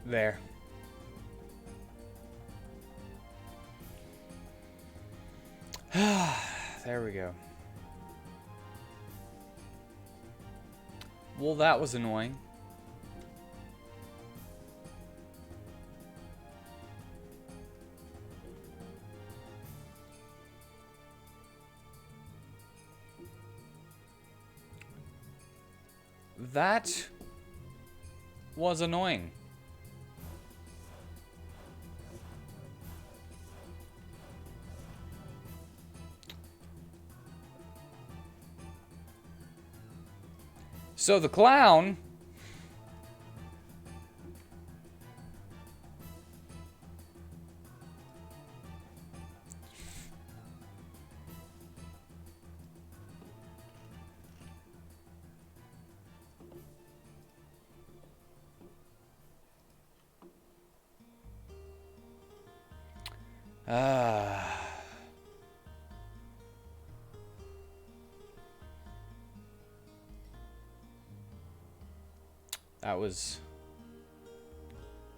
There. There we go. Well, that was annoying. That was annoying. So the clown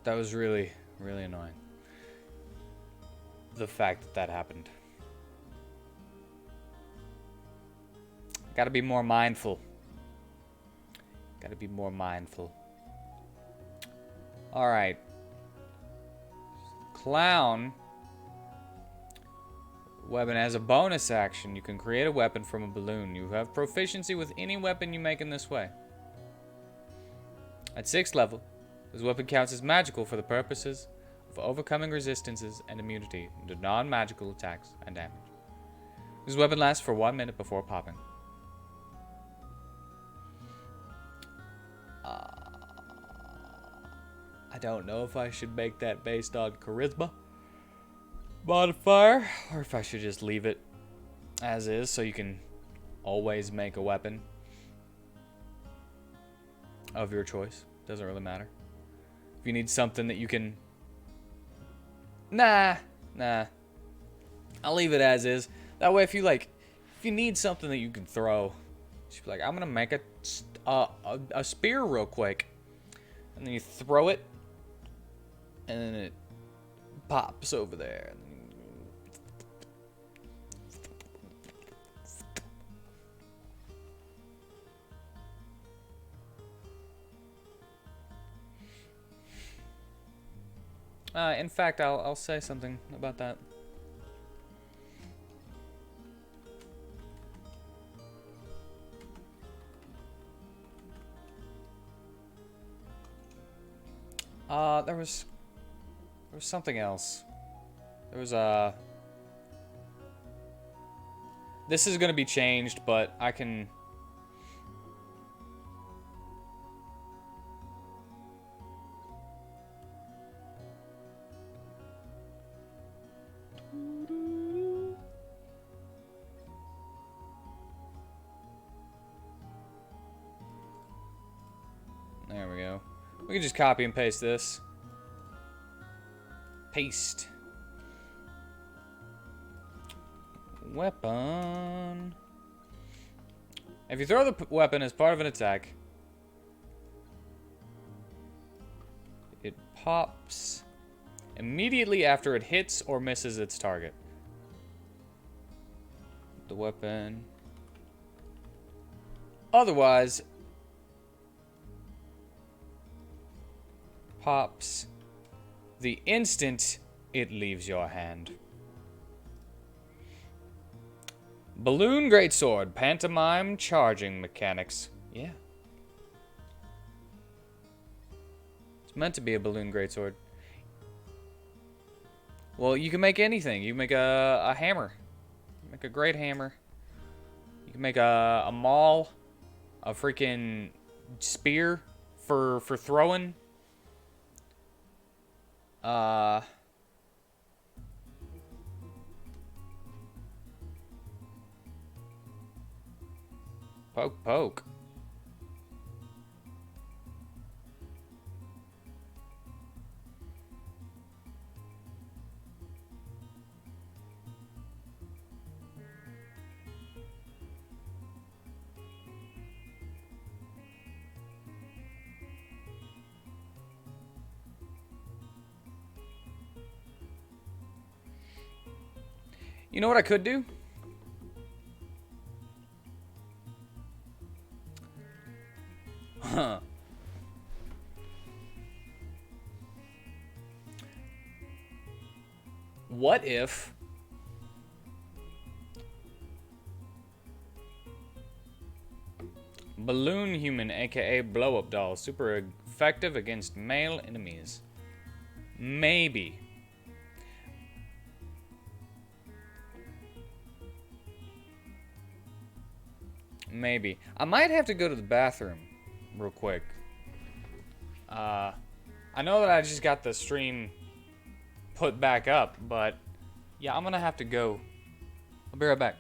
that was really, really annoying. The fact that that happened. Gotta be more mindful. Gotta be more mindful. Alright. Clown. Weapon. As a bonus action, you can create a weapon from a balloon. You have proficiency with any weapon you make in this way. At 6th level, this weapon counts as magical for the purposes of overcoming resistances and immunity to non-magical attacks and damage. This weapon lasts for 1 minute before popping. I don't know if I should make that based on charisma modifier, or if I should just leave it as is so you can always make a weapon of your choice. Doesn't really matter. If you need something that you can... Nah. I'll leave it as is. That way if you need something that you can throw, just be like, I'm gonna make a spear real quick. And then you throw it, and then it pops over there. In fact, I'll say something about that. There was something else. There was a... This is gonna be changed, but I can... There we go. We can just copy and paste this. Paste. Weapon. If you throw the weapon as part of an attack, it pops immediately after it hits or misses its target. The weapon. Otherwise, pops the instant it leaves your hand. Balloon Greatsword, pantomime charging mechanics. Yeah. It's meant to be a balloon greatsword. Well, you can make anything. You can make a hammer. Make a great hammer. You can make a maul, a freaking spear for throwing. Poke. You know what I could do? Huh. What if Balloon Human, aka Blow Up Doll, super effective against male enemies? Maybe. Maybe. I might have to go to the bathroom real quick. I know that I just got the stream put back up, but yeah, I'm gonna have to go. I'll be right back.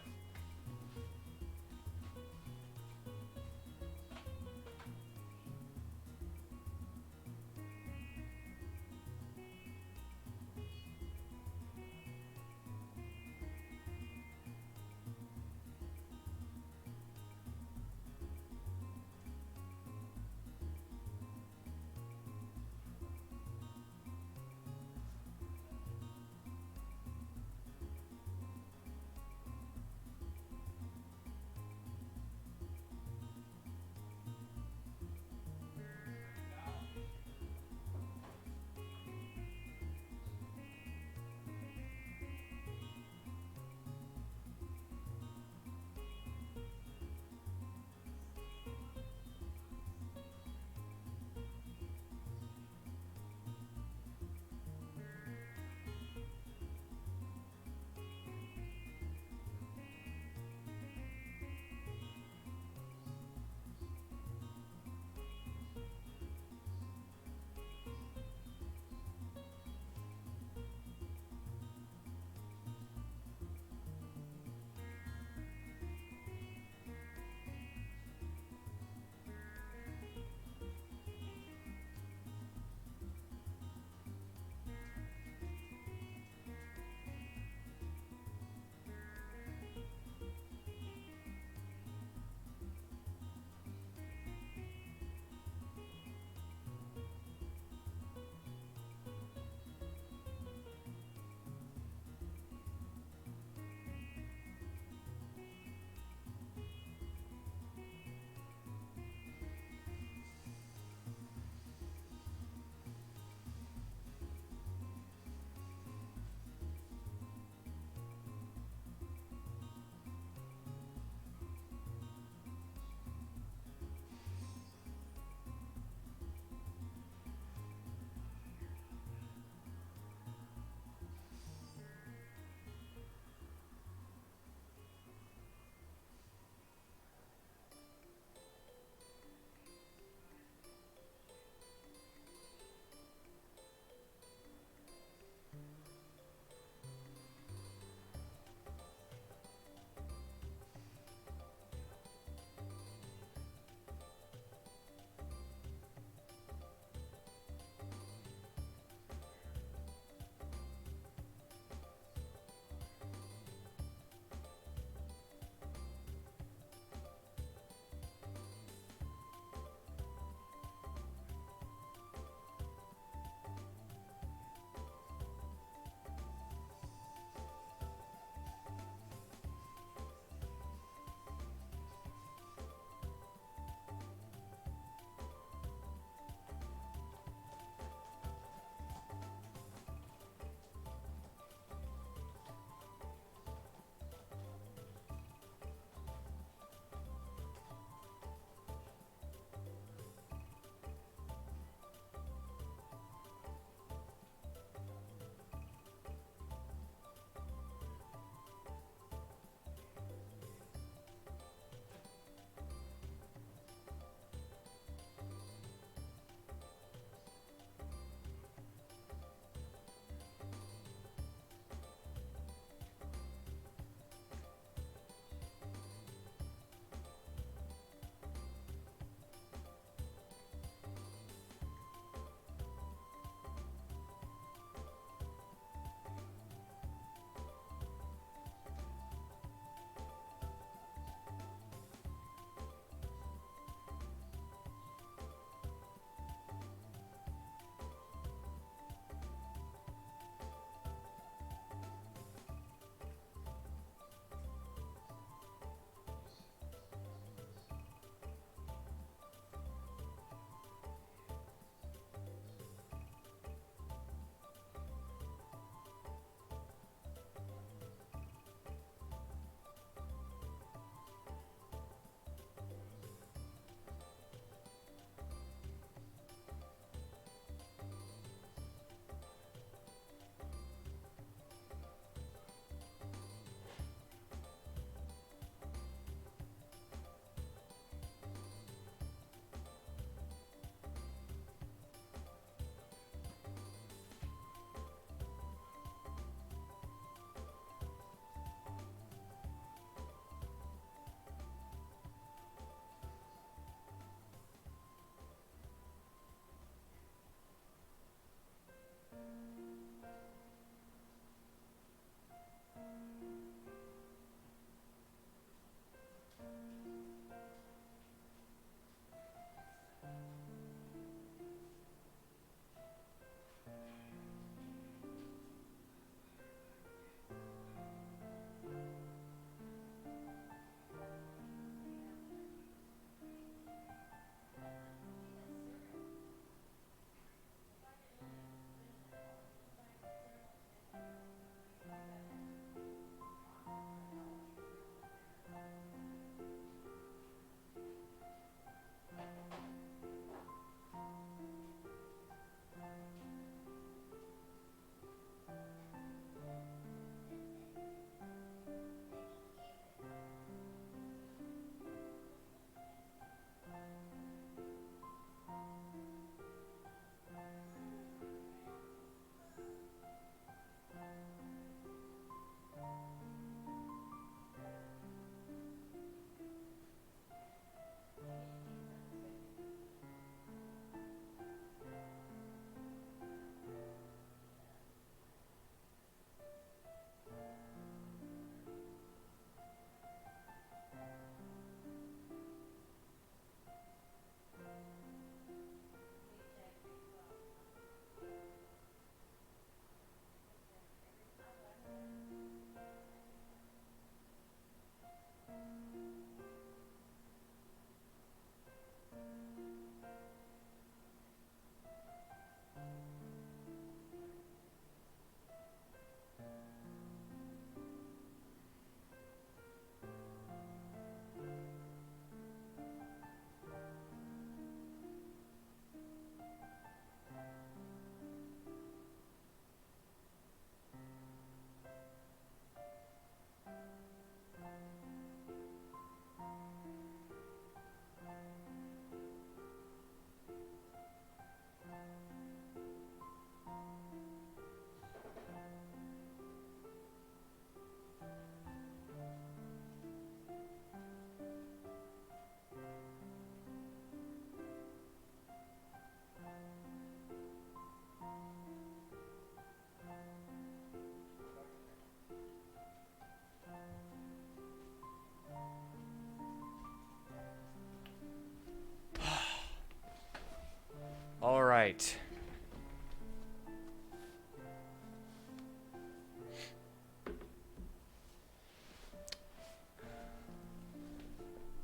right.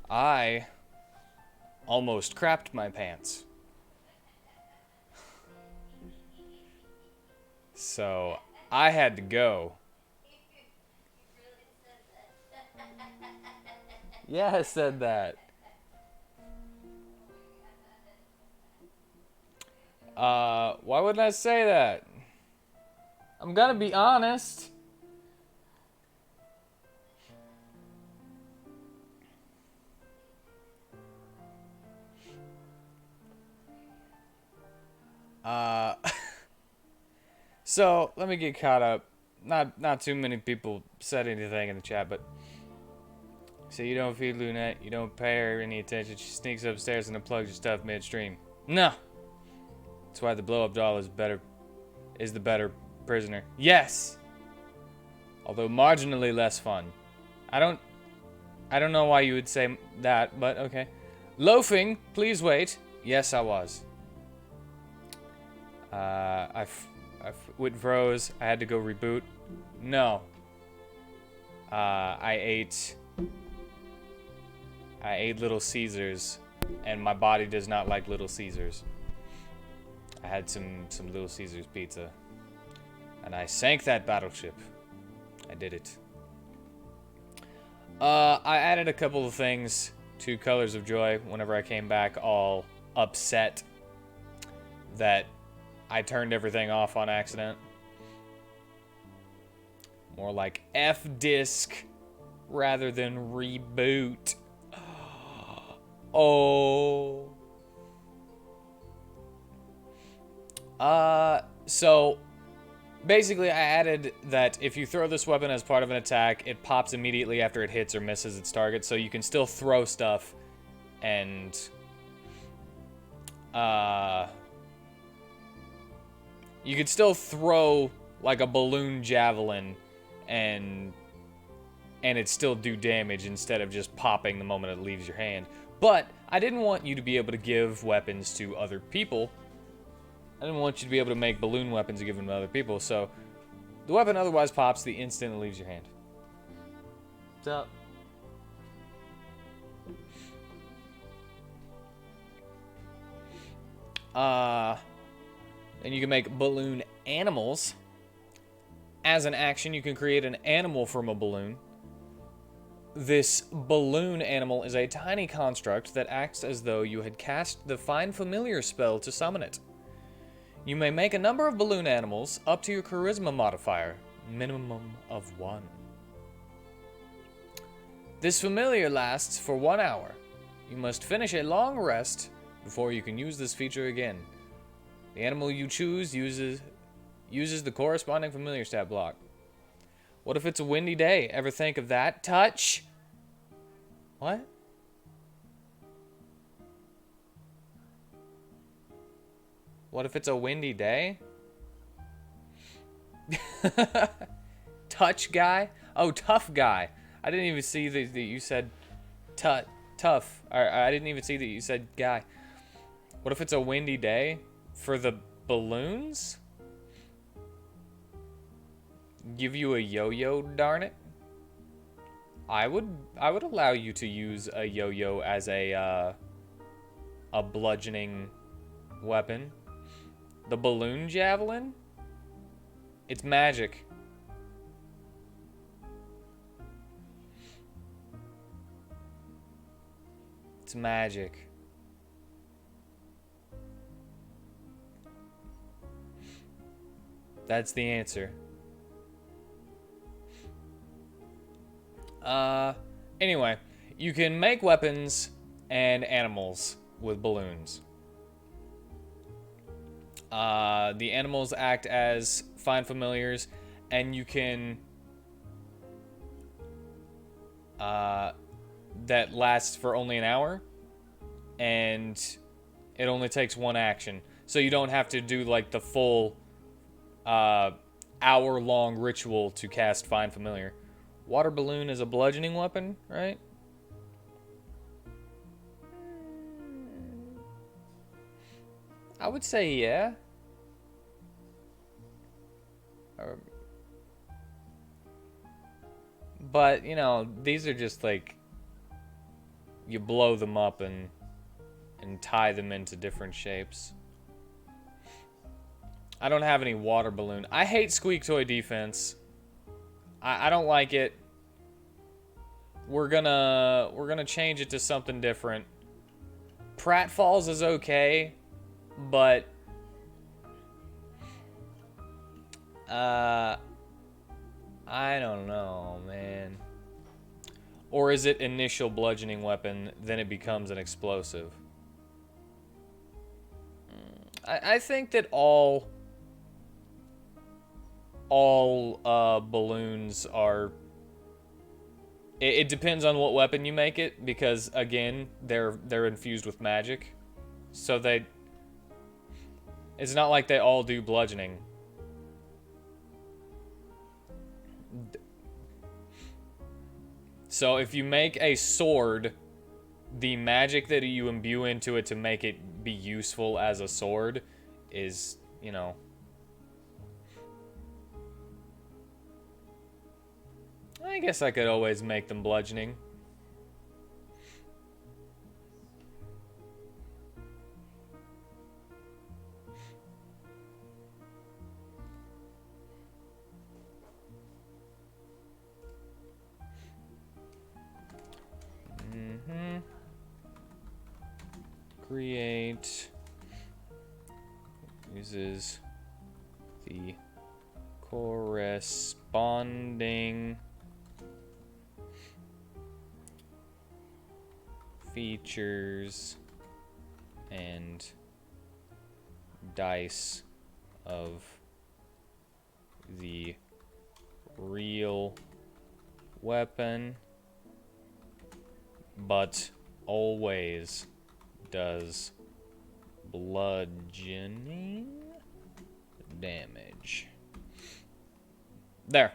I almost crapped my pants. So I had to go. Yeah, I said that. Why wouldn't I say that? I'm gonna be honest. So let me get caught up. Not too many people said anything in the chat, but so you don't feed Lunette, you don't pay her any attention. She sneaks upstairs and unplugs your stuff midstream. No. That's why the blow up doll is the better prisoner. Yes. Although marginally less fun. I don't know why you would say that, but okay. Loafing, please wait. Yes, I was. With froze. I had to go reboot. No. I ate Little Caesars, and my body does not like Little Caesars. I had some Little Caesars pizza, and I sank that battleship. I did it. I added a couple of things to Colors of Joy whenever I came back all upset that I turned everything off on accident. More like F-disk rather than reboot. Oh. So basically I added that if you throw this weapon as part of an attack, it pops immediately after it hits or misses its target, so you can still throw stuff and you could still throw like a balloon javelin and it still do damage instead of just popping the moment it leaves your hand. But I didn't want you to be able to give weapons to other people. I didn't want you to be able to make balloon weapons and give them to other people, so the weapon otherwise pops the instant it leaves your hand. What's up? And you can make balloon animals. As an action, you can create an animal from a balloon. This balloon animal is a tiny construct that acts as though you had cast the Find Familiar spell to summon it. You may make a number of balloon animals up to your charisma modifier, minimum of 1. This familiar lasts for 1 hour. You must finish a long rest before you can use this feature again. The animal you choose uses the corresponding familiar stat block. What if it's a windy day? Ever think of that? Touch? What? What if it's a windy day? Touch guy? Oh, tough guy. I didn't even see that you said tough. I didn't even see that you said guy. What if it's a windy day? For the balloons? Give you a yo-yo, darn it. I would allow you to use a yo-yo as a bludgeoning weapon. The balloon javelin? It's magic. It's magic. That's the answer. Anyway, you can make weapons and animals with balloons. The animals act as Find Familiars, and you can... that lasts for only an hour, and it only takes 1 action. So you don't have to do, like, the full, hour-long ritual to cast Find Familiar. Water balloon is a bludgeoning weapon, right? I would say yeah. But, you know, these are just like, you blow them up and tie them into different shapes. I don't have any water balloon. I hate squeak toy defense. I don't like it. We're gonna change it to something different. Pratfalls is okay, but I don't know, man. Or is it initial bludgeoning weapon, then it becomes an explosive? I think that all balloons are... It depends on what weapon you make it, because again, they're infused with magic. So it's not like they all do bludgeoning. So if you make a sword, the magic that you imbue into it to make it be useful as a sword is, you know... I guess I could always make them bludgeoning. Create uses the corresponding features and dice of the real weapon, but always does bludgeoning damage. There.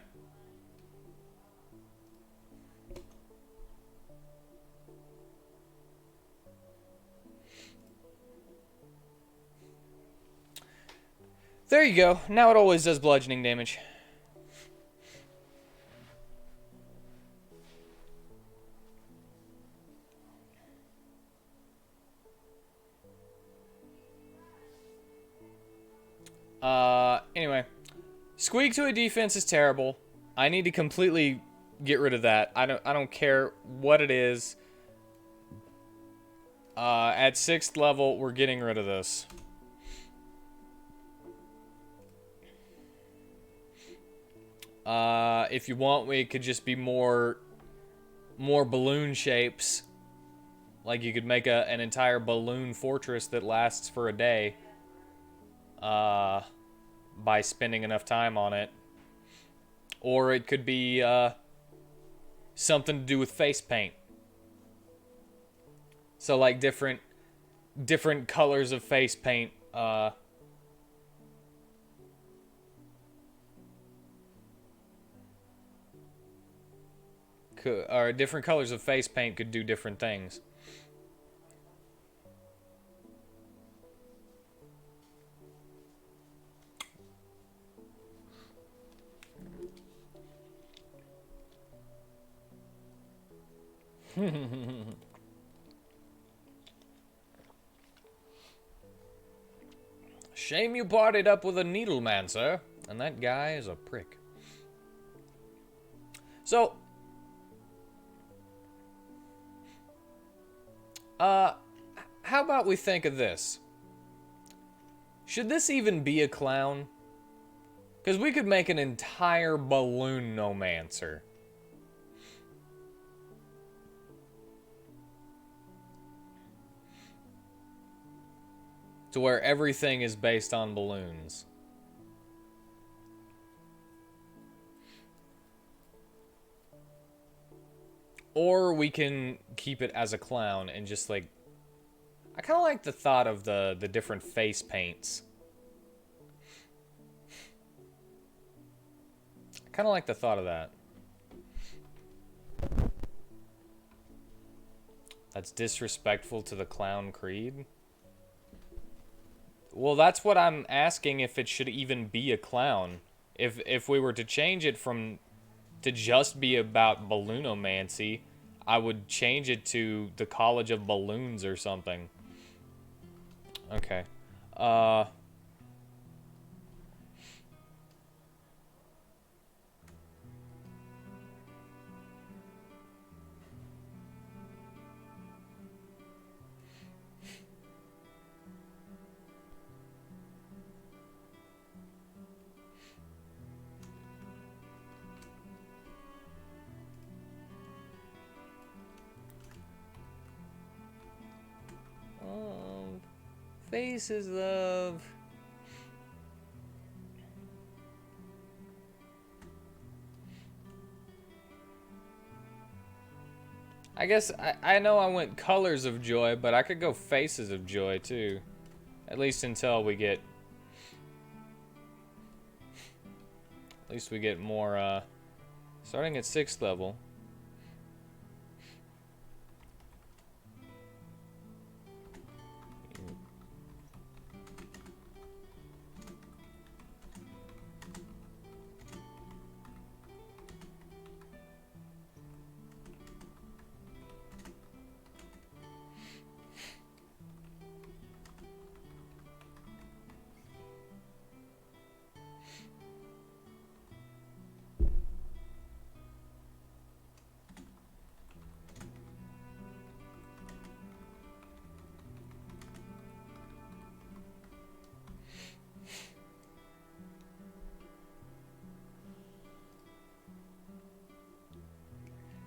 There you go. Now it always does bludgeoning damage. Anyway. Squeak to a defense is terrible. I need to completely get rid of that. I don't care what it is. At 6th level, we're getting rid of this. If you want, we could just be more balloon shapes. Like you could make an entire balloon fortress that lasts for a day. By spending enough time on it. Or it could be, something to do with face paint. So like different colors of face paint, or different colors of face paint could do different things. Shame you partied up with a needlemancer, and that guy is a prick. So, how about we think of this? Should this even be a clown? Because we could make an entire balloon nomancer. To where everything is based on balloons. Or we can keep it as a clown and just like... I kind of like the thought of the different face paints. I kind of like the thought of that. That's disrespectful to the clown creed. Well, that's what I'm asking, if it should even be a clown. If we were to change it from to just be about balloonomancy, I would change it to the College of Balloons or something. Okay. Uh Faces of... I guess I know I went Colors of Joy, but I could go Faces of Joy too. At least until we get... At least we get more, starting at 6th level.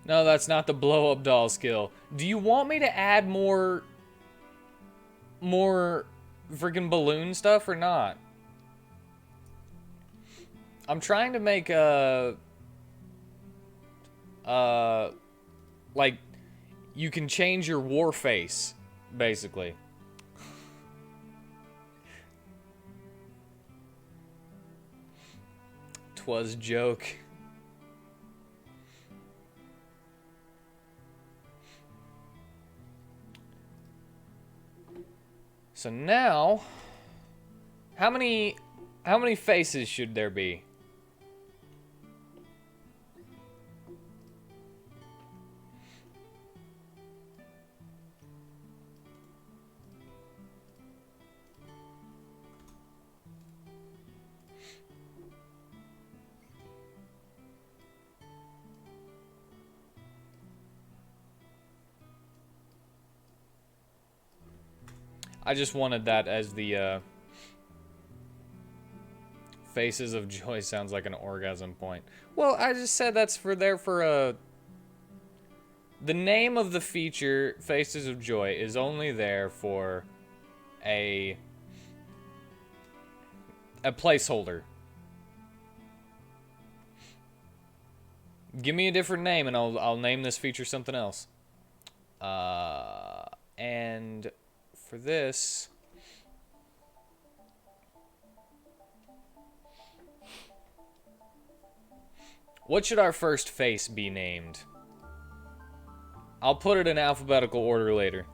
No, that's not the blow up doll skill. Do you want me to add more freaking balloon stuff or not? I'm trying to make like, you can change your war face, basically. 'Twas joke. So now, how many faces should there be? I just wanted that as the Faces of Joy sounds like an orgasm point. Well, I just said that's for the name of the feature, Faces of Joy, is only there for a placeholder. Give me a different name and I'll name this feature something else. And for this, what should our first face be named? I'll put it in alphabetical order later.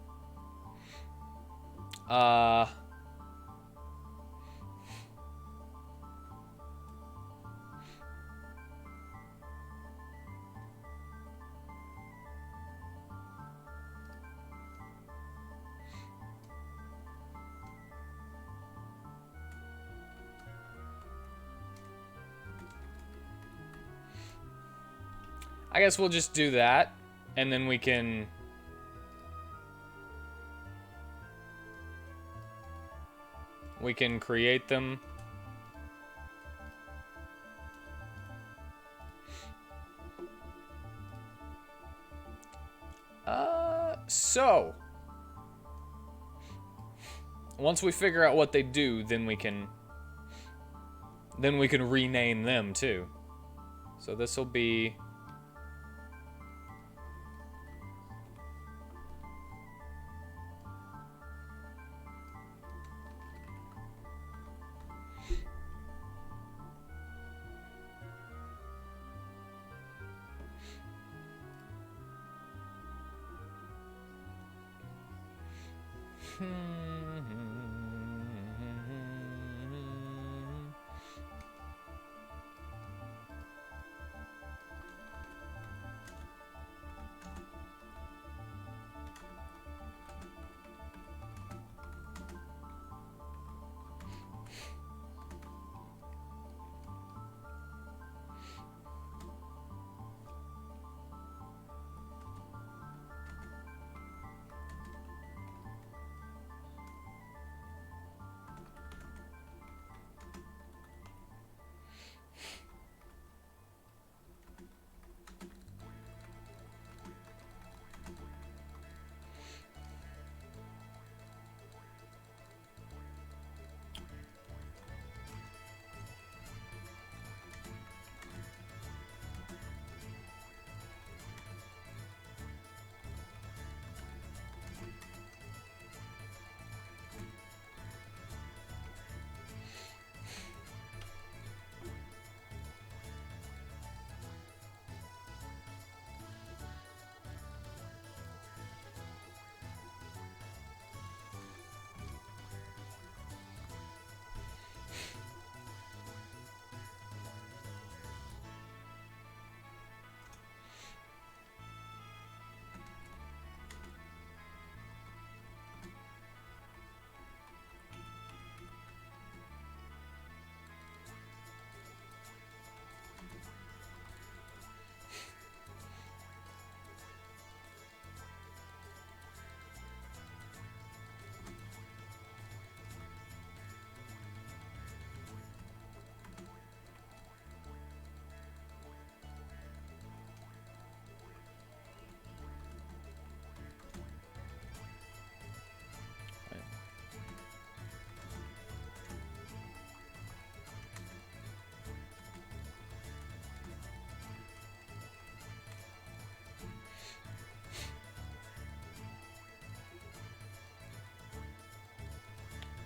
I guess we'll just do that, and then we can create them. So once we figure out what they do, then we can rename them too. So this will be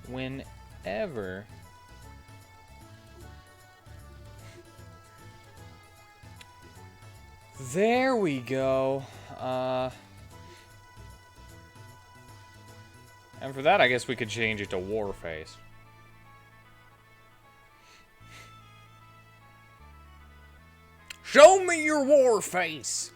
whenever there we go. And for that, I guess we could change it to war face. Show me your war face!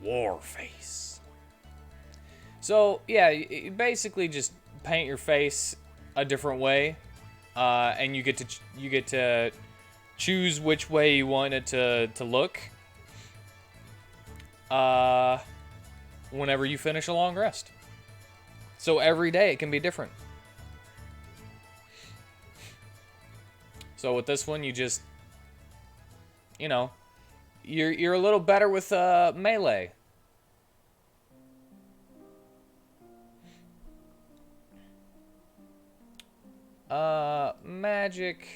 War face. So, yeah, you basically just paint your face a different way, and you get to choose which way you want it to look. Whenever you finish a long rest. So every day it can be different. So with this one, you just, you know, you're a little better with melee. Magic.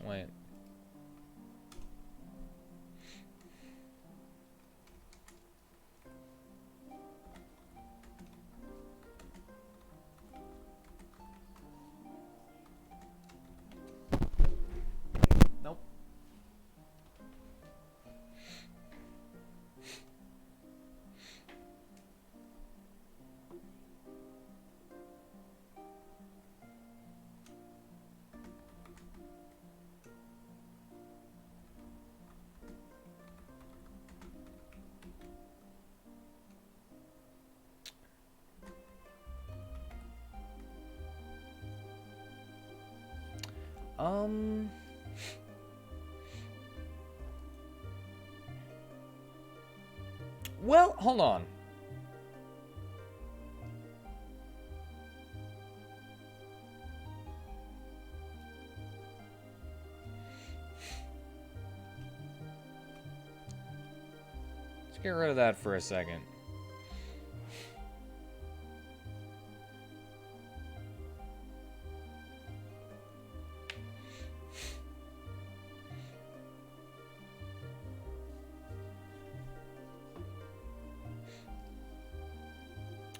Wait. Nope. Well, hold on. Let's get rid of that for a second.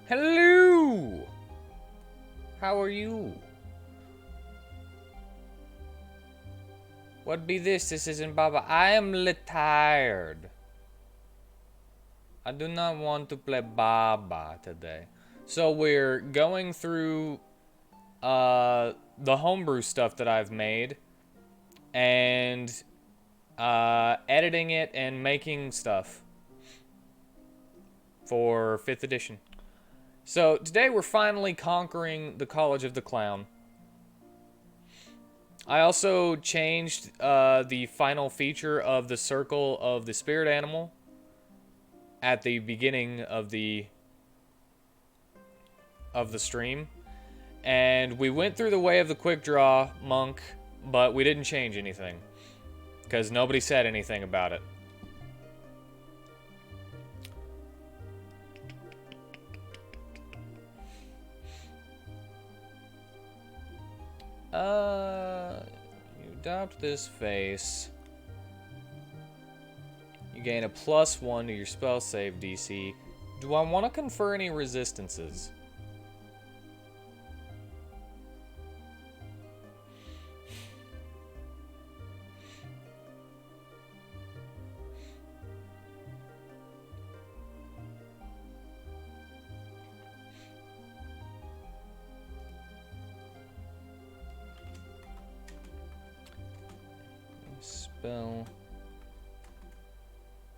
Hello! How are you? What be this? This isn't Baba. I am tired. I do not want to play Baba today. So we're going through the homebrew stuff that I've made and editing it and making stuff for 5th edition. So today we're finally conquering the College of the Clown. I also changed the final feature of the circle of the spirit animal at the beginning of the stream. And we went through the way of the quick draw monk, but we didn't change anything because nobody said anything about it. You adopt this face. You gain a +1 to your spell save DC. Do I want to confer any resistances? Spell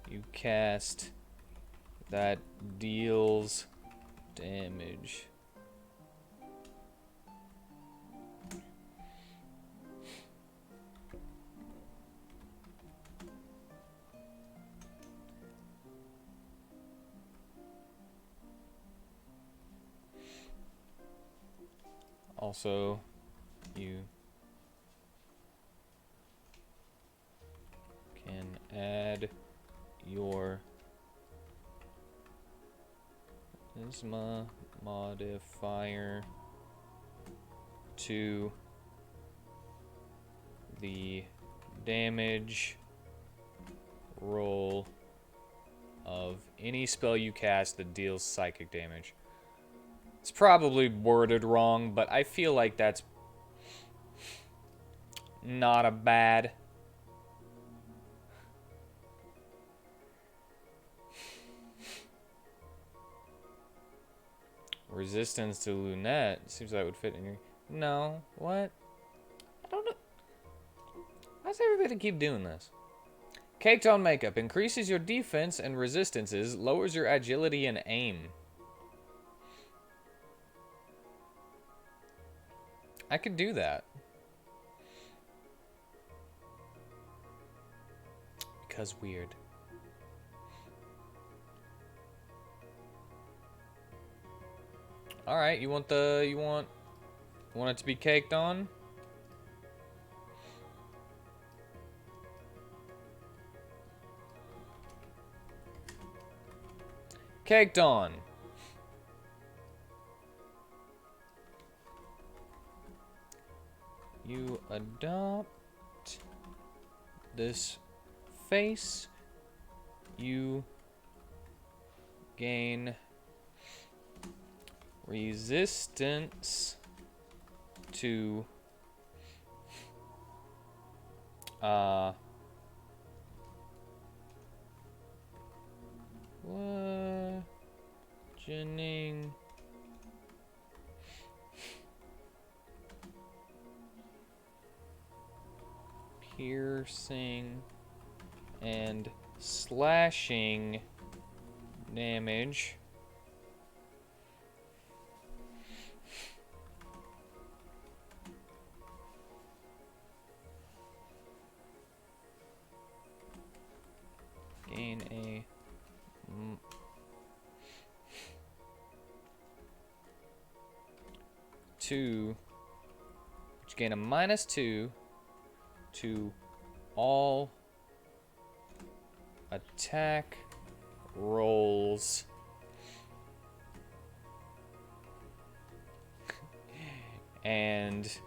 you cast that deals damage. Also, you can add your charisma modifier to the damage roll of any spell you cast that deals psychic damage. It's probably worded wrong, but I feel like that's not a bad. Resistance to Lunette. Seems that would fit in your... No. What? I don't know. Why does everybody keep doing this? Caked on makeup. Increases your defense and resistances. Lowers your agility and aim. I could do that. Because weird. Alright, you want it to be caked on? Caked on. You adopt this face. You gain resistance to bludgeoning, piercing, and slashing damage. Gain a two, which gain a -2 to all attack rolls and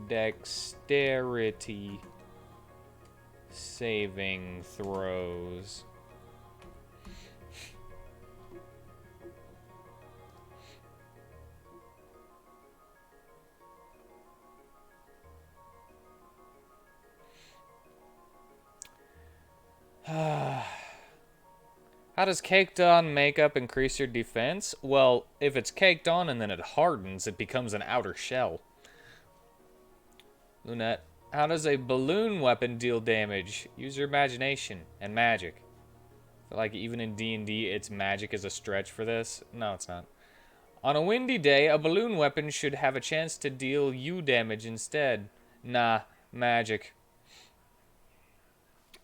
dexterity saving throws. How does caked on makeup increase your defense? Well, if it's caked on and then it hardens, it becomes an outer shell. Lunette, how does a balloon weapon deal damage? Use your imagination and magic. I feel like even in D&D, its magic is a stretch for this. No, it's not. On a windy day, a balloon weapon should have a chance to deal you damage instead. Nah, magic.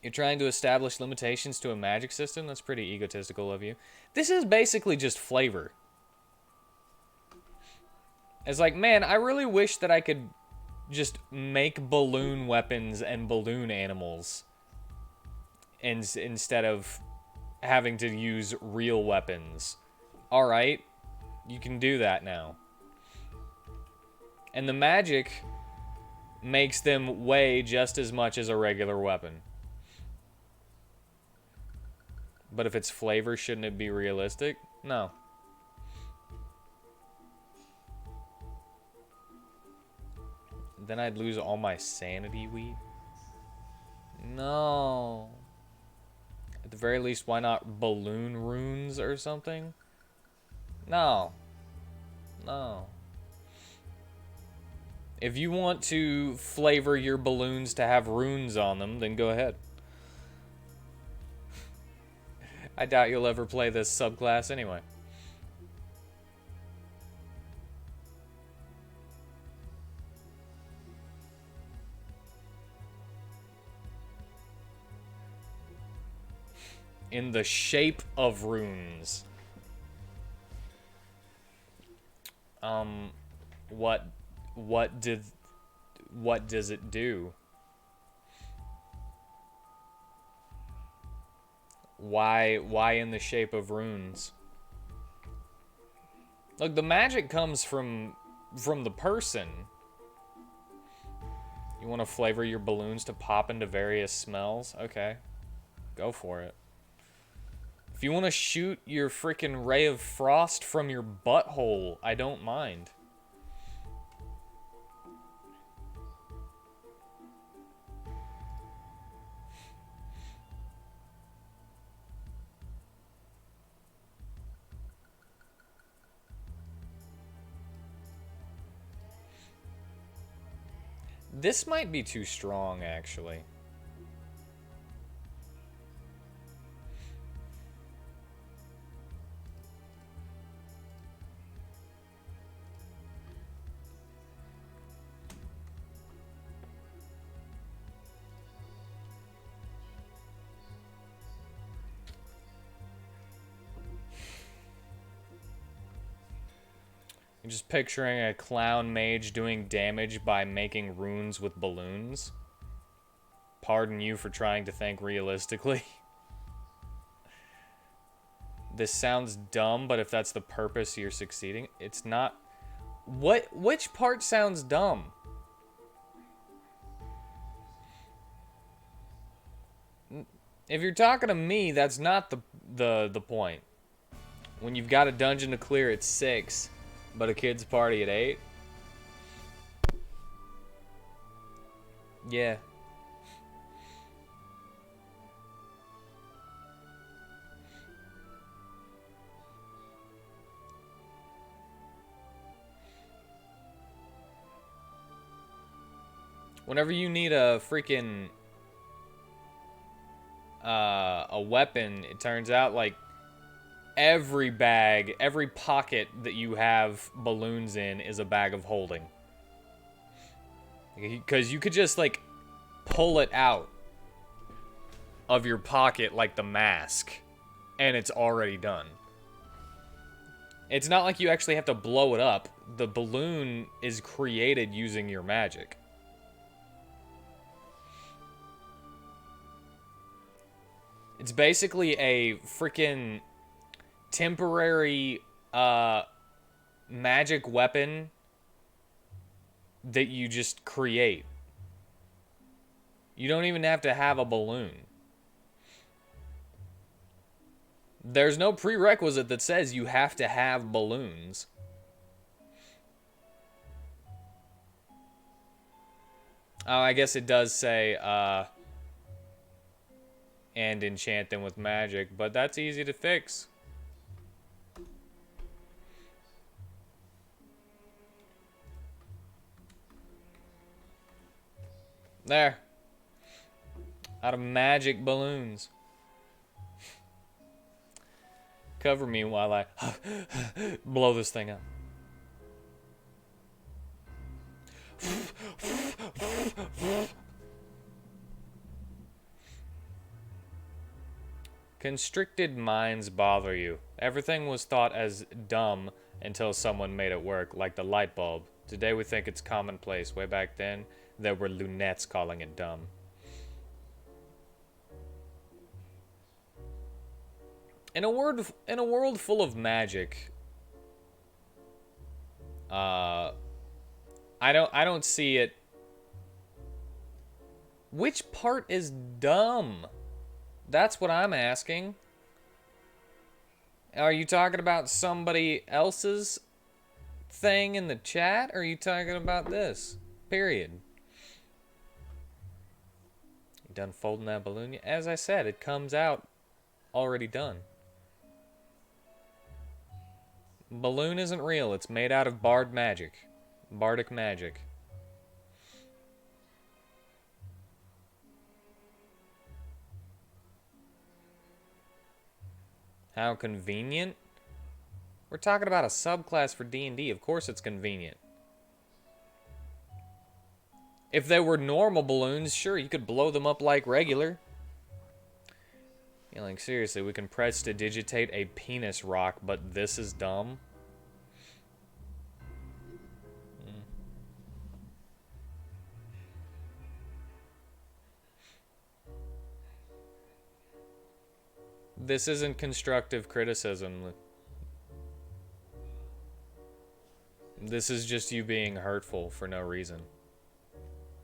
You're trying to establish limitations to a magic system? That's pretty egotistical of you. This is basically just flavor. It's like, man, I really wish that I could just make balloon weapons and balloon animals instead of having to use real weapons. Alright, you can do that now. And the magic makes them weigh just as much as a regular weapon. But if it's flavor, shouldn't it be realistic? No. Then I'd lose all my sanity wheat. No. At the very least, why not balloon runes or something? No. No. If you want to flavor your balloons to have runes on them, then go ahead. I doubt you'll ever play this subclass anyway. In the shape of runes. Um, what, what did, what does it do? Why in the shape of runes? Look, the magic comes from the person. You want to flavor your balloons to pop into various smells? Okay. Go for it. If you want to shoot your freaking ray of frost from your butthole, I don't mind. This might be too strong, actually. I'm just picturing a clown mage doing damage by making runes with balloons. Pardon you for trying to think realistically. This sounds dumb, but if that's the purpose, you're succeeding. It's not. Which part sounds dumb? If you're talking to me, that's not the point. When you've got a dungeon to clear at 6, but a kid's party at 8. Yeah. Whenever you need a freaking a weapon, it turns out like every bag, every pocket that you have balloons in is a bag of holding. Because you could just like pull it out of your pocket like the mask, and it's already done. It's not like you actually have to blow it up. The balloon is created using your magic. It's basically a freaking temporary magic weapon that you just create. You don't even have to have a balloon. There's no prerequisite that says you have to have balloons. Oh, I guess it does say, and enchant them with magic, but that's easy to fix. There. Out of magic balloons. Cover me while I blow this thing up. Constricted minds bother you. Everything was thought as dumb until someone made it work, like the light bulb. Today we think it's commonplace. Way back then, there were lunettes calling it dumb. In a world full of magic, I don't see it. Which part is dumb? That's what I'm asking. Are you talking about somebody else's thing in the chat, or are you talking about this? Period. You done folding that balloon? As I said, it comes out already done. Balloon isn't real. It's made out of bardic magic. How convenient? We're talking about a subclass for D&D. Of course it's convenient. If they were normal balloons, sure, you could blow them up like regular. Yeah, like, seriously, we can press to digitate a penis rock, but this is dumb? This isn't constructive criticism. This is just you being hurtful for no reason.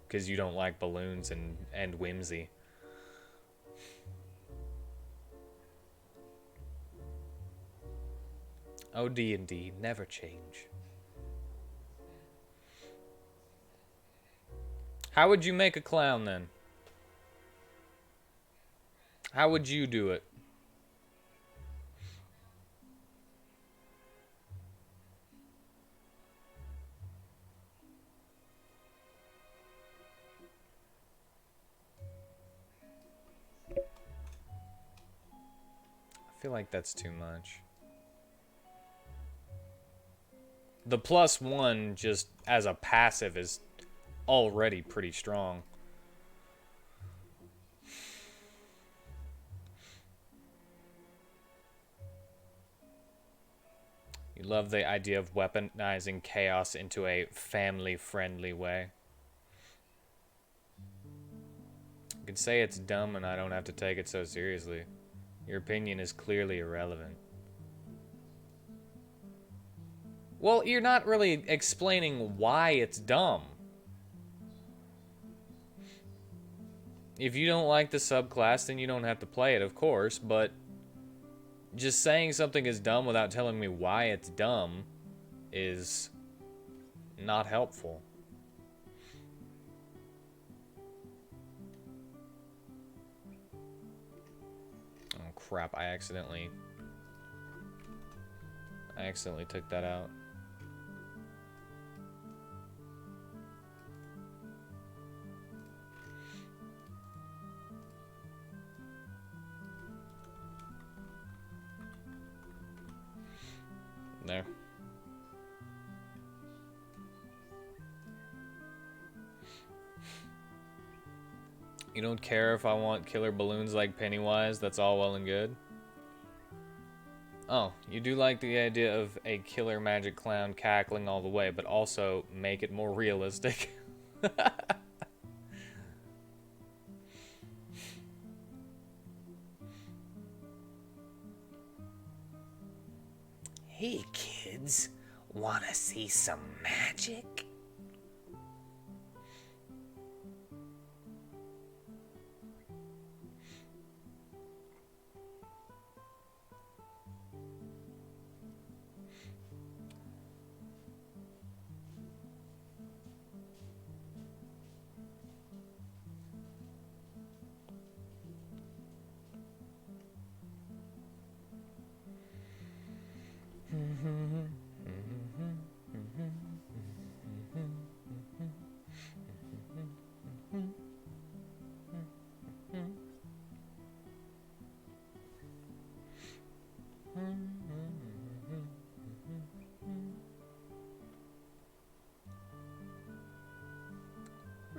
Because you don't like balloons and whimsy. Oh, D&D, never change. How would you make a clown then? How would you do it? I feel like that's too much. The +1 just as a passive is already pretty strong. You love the idea of weaponizing chaos into a family-friendly way. You can say it's dumb and I don't have to take it so seriously. Your opinion is clearly irrelevant. Well, you're not really explaining why it's dumb. If you don't like the subclass, then you don't have to play it, of course, but just saying something is dumb without telling me why it's dumb is not helpful. Oh crap, I accidentally took that out. There. You don't care if I want killer balloons like Pennywise? That's all well and good. Oh, you do like the idea of a killer magic clown cackling all the way, but also make it more realistic. Hey kids, wanna see some magic?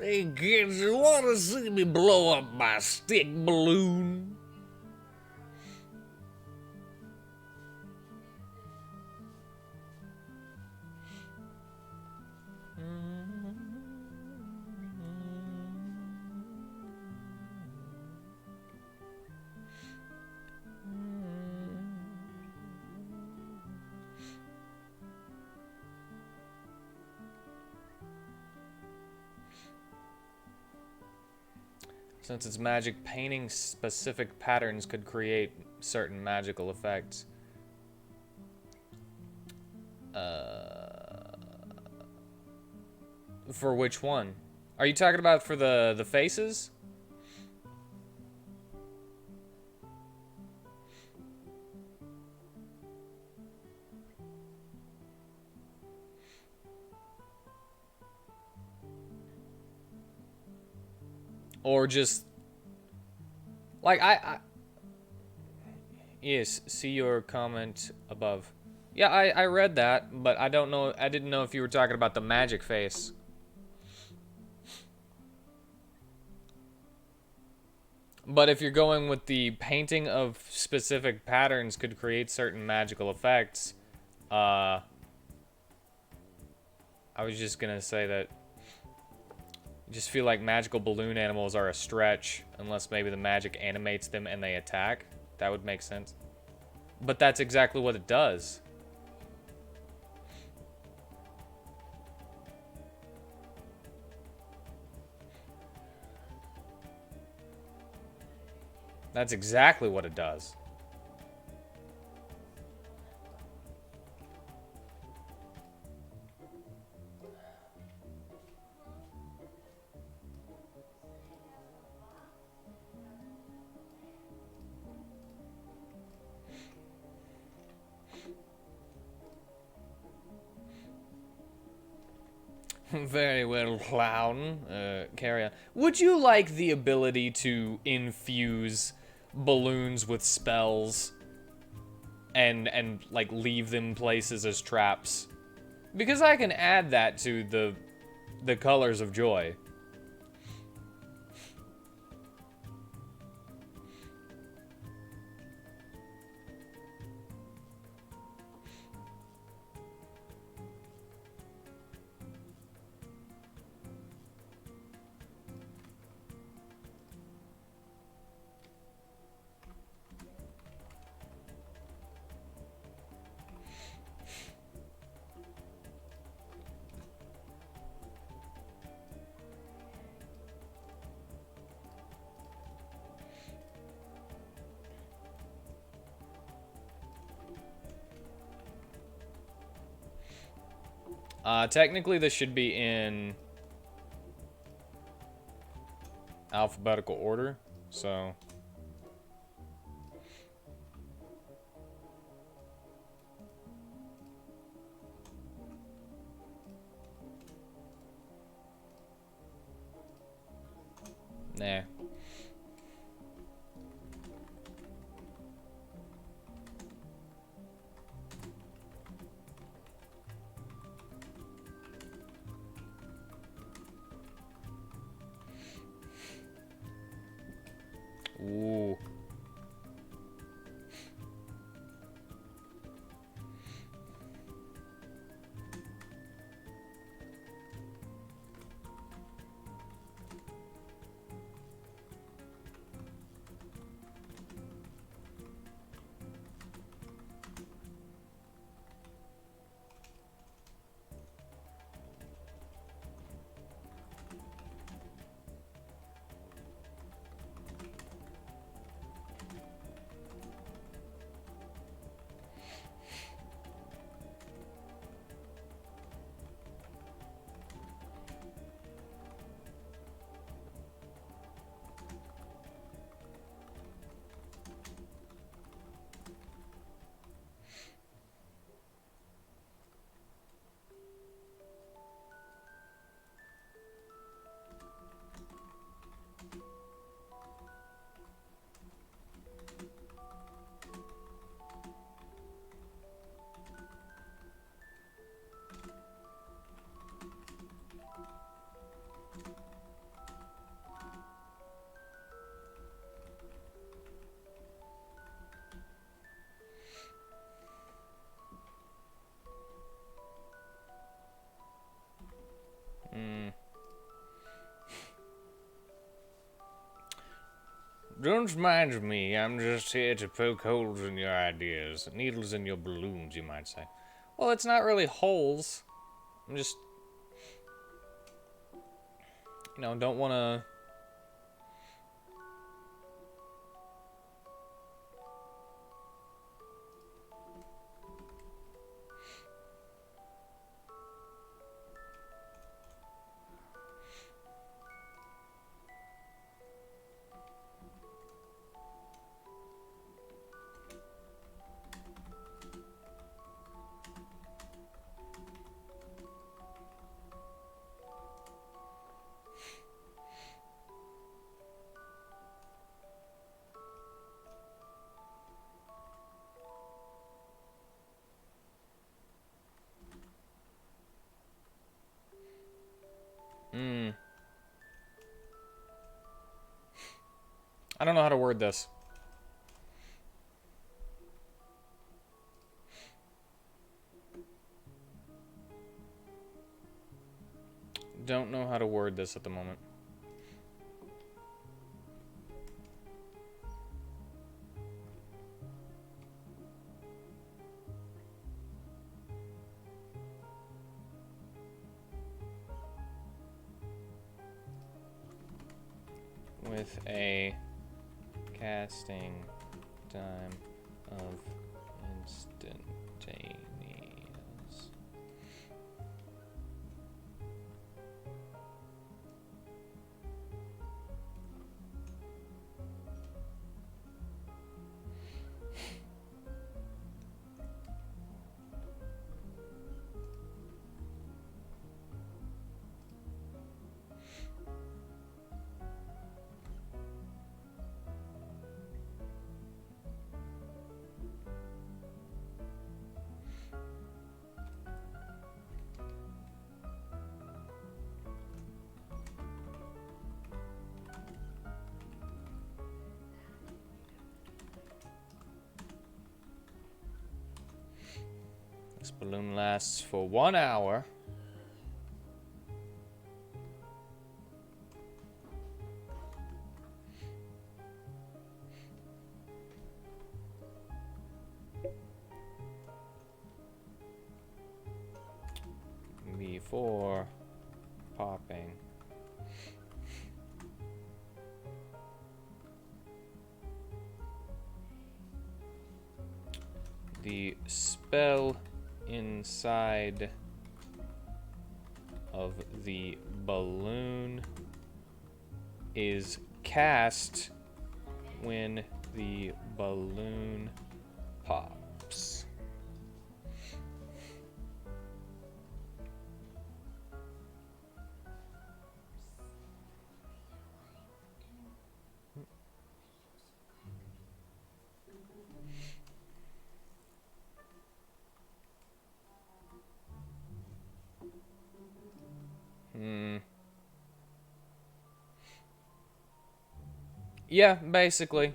Hey kids, you wanna see me blow up my stick balloon? Since it's magic, painting specific patterns could create certain magical effects. For which one? Are you talking about for the faces? Or just like yes, see your comment above. Yeah, I read that, but I don't know, I didn't know if you were talking about the magic face. But if you're going with the painting of specific patterns could create certain magical effects, I was just gonna say that I just feel like magical balloon animals are a stretch unless maybe the magic animates them and they attack. That would make sense. But that's exactly what it does. That's exactly what it does. Very well, clown. Carry on. Would you like the ability to infuse balloons with spells and like leave them places as traps? Because I can add that to the colors of joy. Technically, this should be in alphabetical order, so... Nah. Ooh. Don't mind me, I'm just here to poke holes in your ideas. Needles in your balloons, you might say. Well, it's not really holes. I'm just... You know, don't want to... I don't know how to word this. Don't know how to word this at the moment. with a casting time of instantaneous. This balloon lasts for 1 hour. Before popping. The spell inside of the balloon is cast when the balloon pops. Yeah, basically.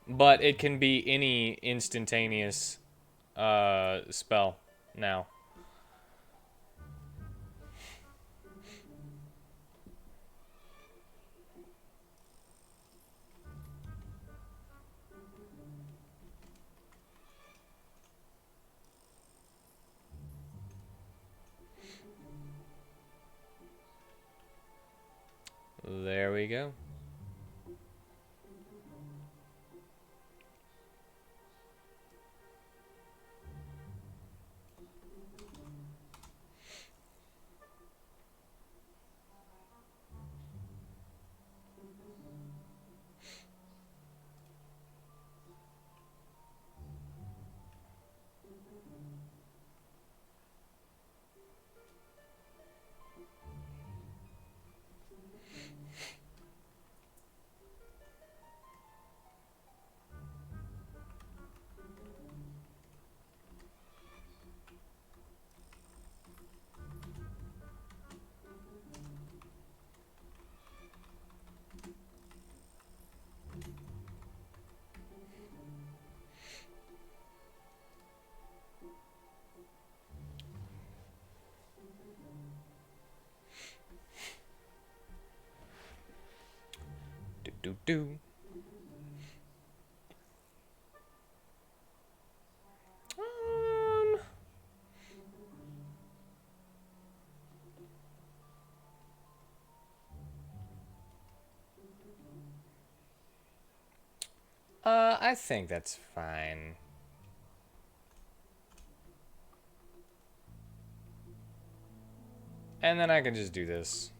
But it can be any instantaneous spell now. There we go. Do. I think that's fine. And then I can just do this.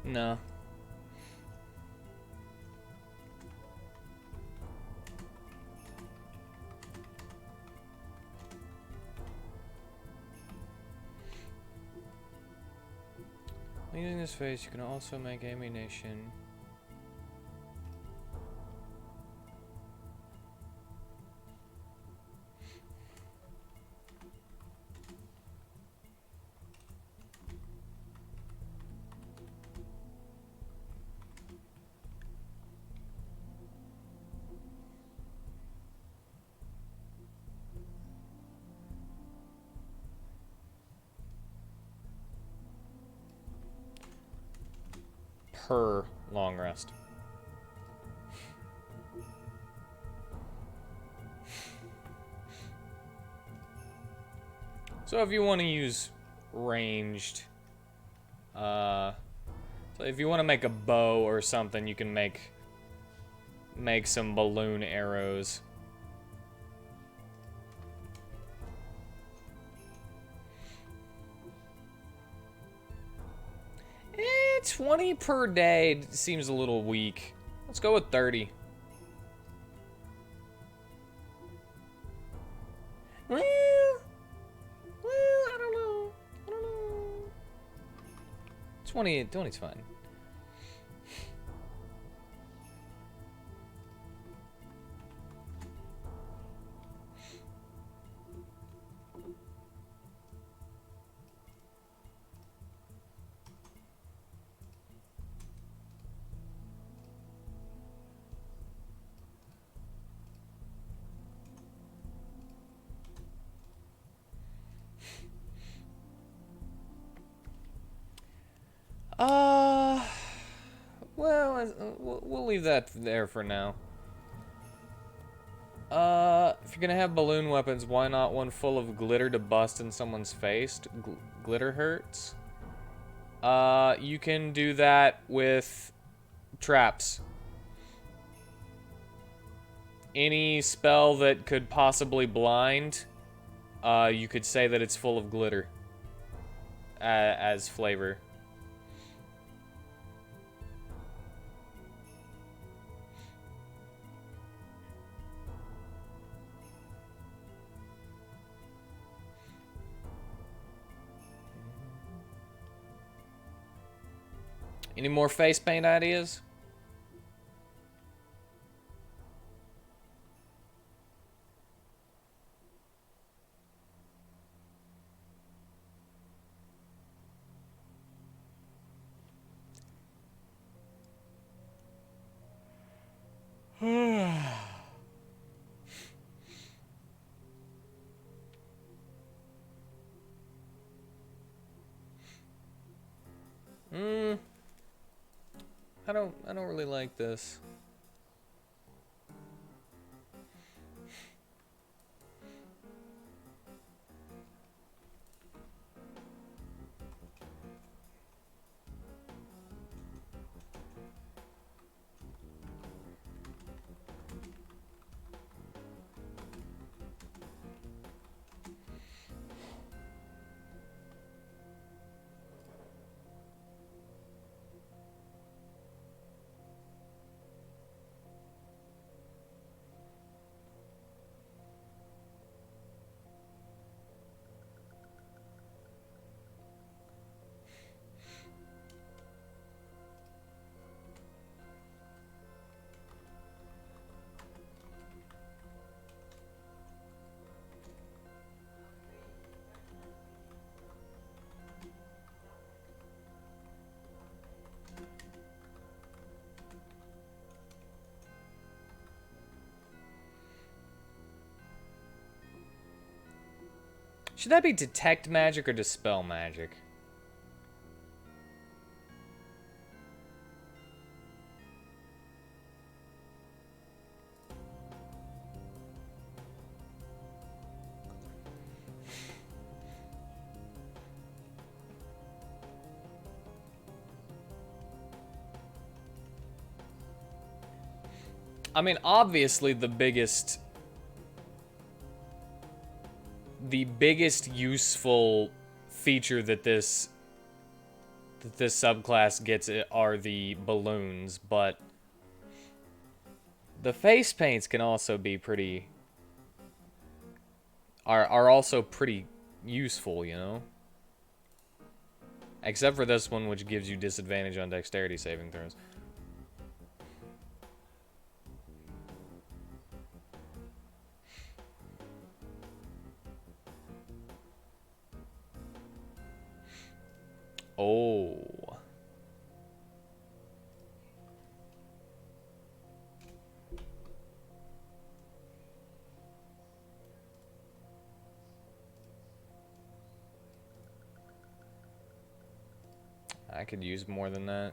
No. his face, you can also make ammunition. Per long rest. So if you want to use ranged, so if you want to make a bow or something, you can make some balloon arrows. 20 per day seems a little weak. Let's go with 30. Well, I don't know. 20's fine. Well, we'll leave that there for now. If you're gonna have balloon weapons, why not one full of glitter to bust in someone's face? Glitter hurts. You can do that with traps. Any spell that could possibly blind, you could say that it's full of glitter as flavor. Any more face paint ideas? I don't really like this. Should that be detect magic or dispel magic? I mean, obviously the biggest useful feature that this subclass gets are the balloons, but the face paints can also be pretty are also pretty useful, you know? Except for this one, which gives you disadvantage on dexterity saving throws. Oh. I could use more than that.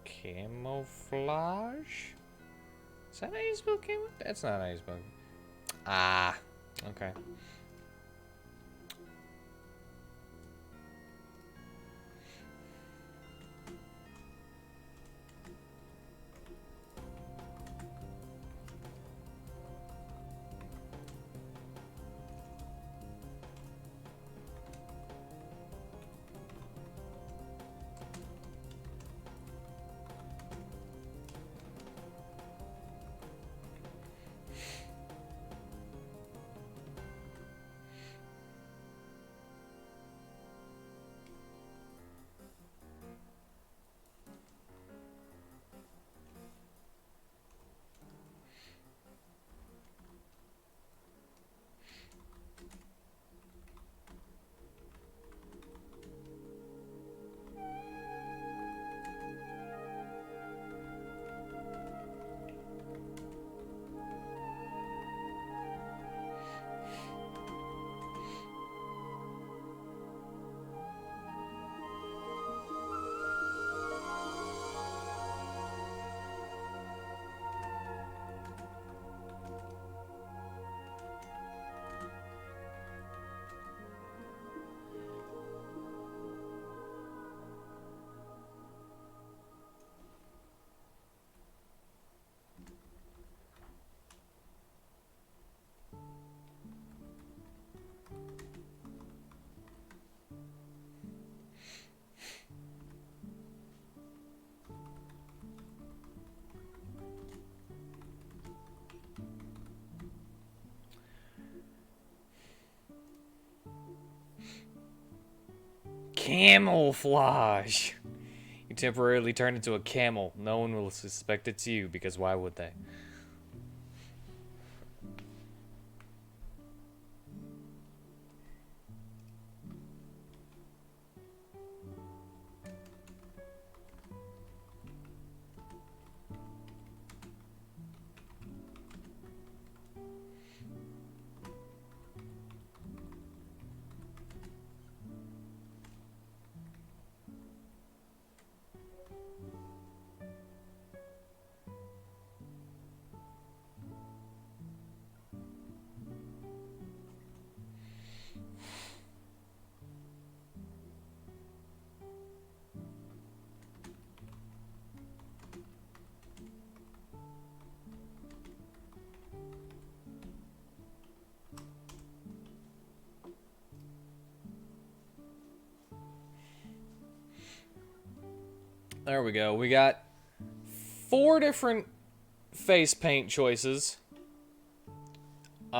Camouflage? Is that how you spell camouflage? That's not how you spell. Ah, okay. Camouflage. You temporarily turn into a camel. No one will suspect it's you, because why would they? There we go. We got 4 different face paint choices. We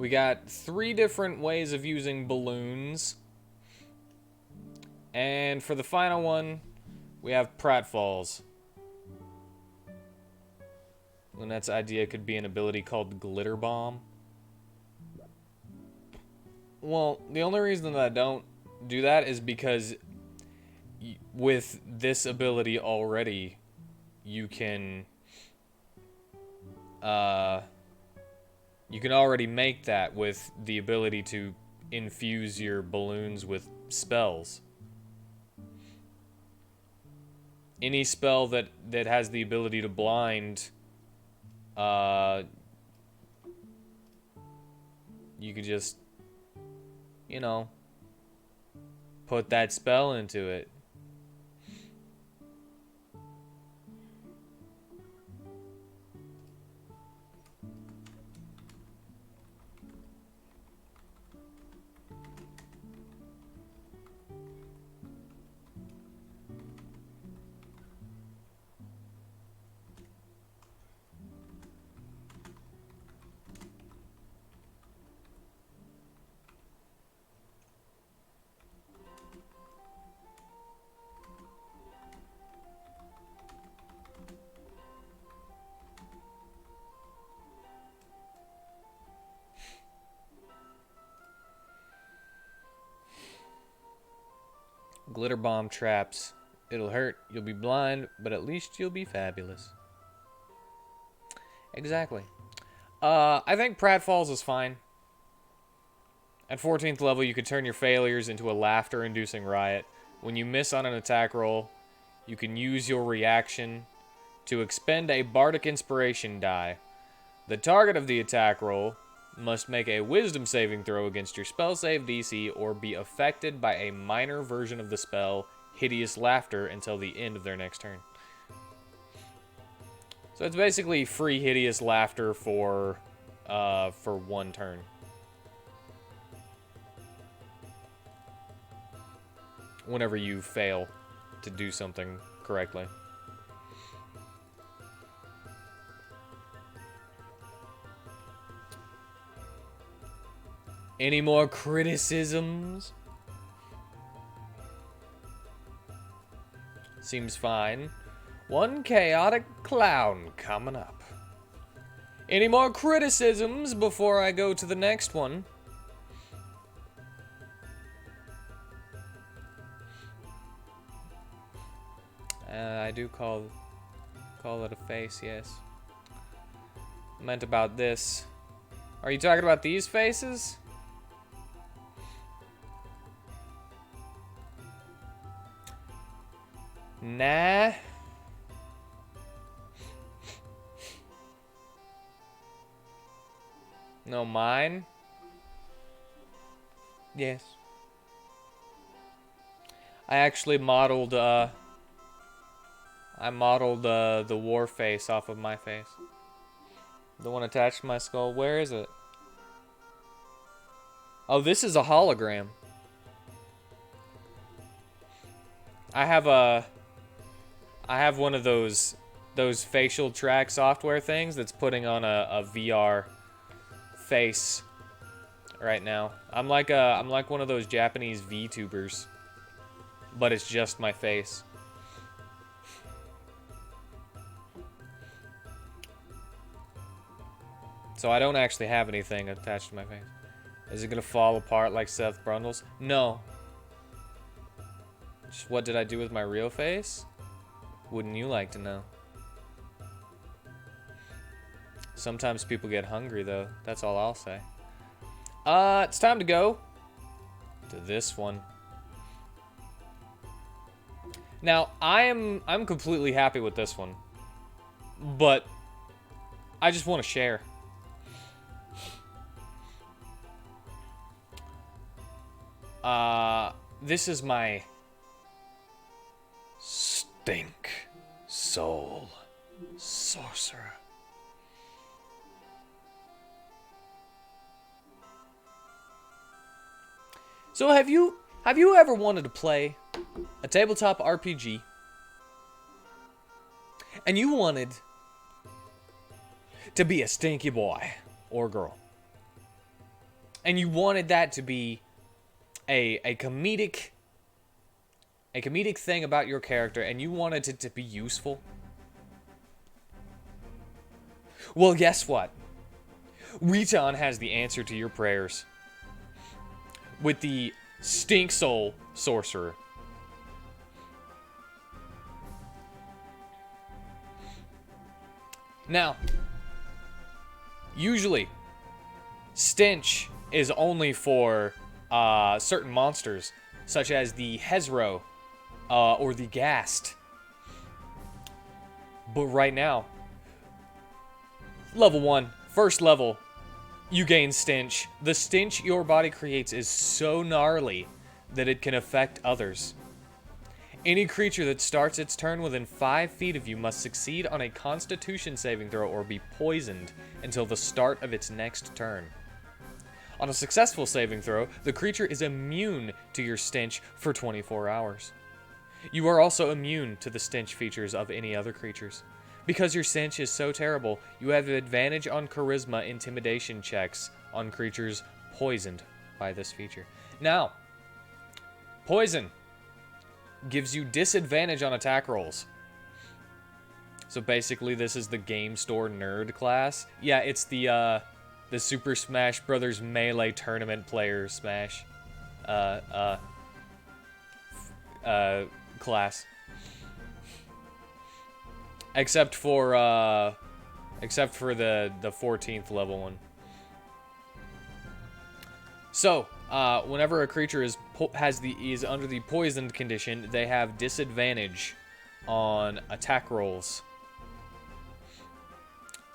got 3 different ways of using balloons. And for the final one, we have pratfalls. Lynette's idea could be an ability called Glitter Bomb. Well, the only reason that I don't do that is because with this ability already, you can already make that with the ability to infuse your balloons with spells. Any spell that has the ability to blind, you could just, you know, put that spell into it. Glitter bomb traps. It'll hurt. You'll be blind, but at least you'll be fabulous. Exactly. I think pratfalls is fine. At 14th level, you could turn your failures into a laughter-inducing riot. When you miss on an attack roll, you can use your reaction to expend a bardic inspiration die. The target of the attack roll must make a wisdom saving throw against your spell save DC or be affected by a minor version of the spell Hideous Laughter until the end of their next turn. So it's basically free Hideous Laughter for 1 turn. Whenever you fail to do something correctly. Any more criticisms? Seems fine. One chaotic clown coming up. Any more criticisms before I go to the next one? I do call it a face, yes. Meant about this. Are you talking about these faces? Nah. No, mine? Yes. I actually modeled, the war face off of my face. The one attached to my skull. Where is it? Oh, this is a hologram. I have one of those facial track software things that's putting on a VR face right now. I'm like one of those Japanese VTubers, but it's just my face. So I don't actually have anything attached to my face. Is it gonna fall apart like Seth Brundles? No. Just what did I do with my real face? Wouldn't you like to know? Sometimes people get hungry though. That's all I'll say. It's time to go to this one. Now, I'm completely happy with this one. But I just want to share. This is my Stink Soul Sorcerer. So have you ever wanted to play a tabletop RPG and you wanted to be a stinky boy or girl, and you wanted that to be a comedic thing about your character, and you wanted it to be useful? Well, guess what? WheatTon has the answer to your prayers with the Stink Soul Sorcerer. Now, usually, stench is only for certain monsters, such as the Hezro or the Ghast. But right now, level 1, first level, you gain stench. The stench your body creates is so gnarly that it can affect others. Any creature that starts its turn within 5 feet of you must succeed on a Constitution saving throw or be poisoned until the start of its next turn. On a successful saving throw, the creature is immune to your stench for 24 hours. You are also immune to the stench features of any other creatures. Because your stench is so terrible, you have advantage on charisma intimidation checks on creatures poisoned by this feature. Now, poison gives you disadvantage on attack rolls. So basically, this is the Game Store Nerd class. Yeah, it's the Super Smash Brothers Melee Tournament player Smash. class. Except for the 14th level one. So, whenever a creature is under the poisoned condition, they have disadvantage on attack rolls.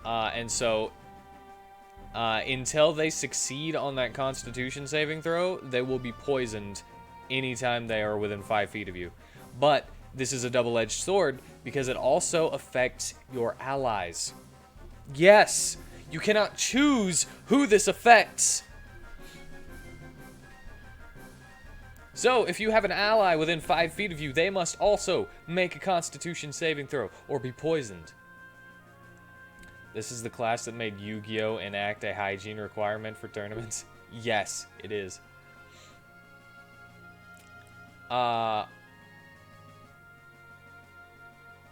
And so, until they succeed on that Constitution saving throw, they will be poisoned anytime they are within 5 feet of you. But this is a double-edged sword because it also affects your allies. Yes, you cannot choose who this affects. So, if you have an ally within 5 feet of you, they must also make a Constitution saving throw or be poisoned. This is the class that made Yu-Gi-Oh! Enact a hygiene requirement for tournaments. Yes, it is.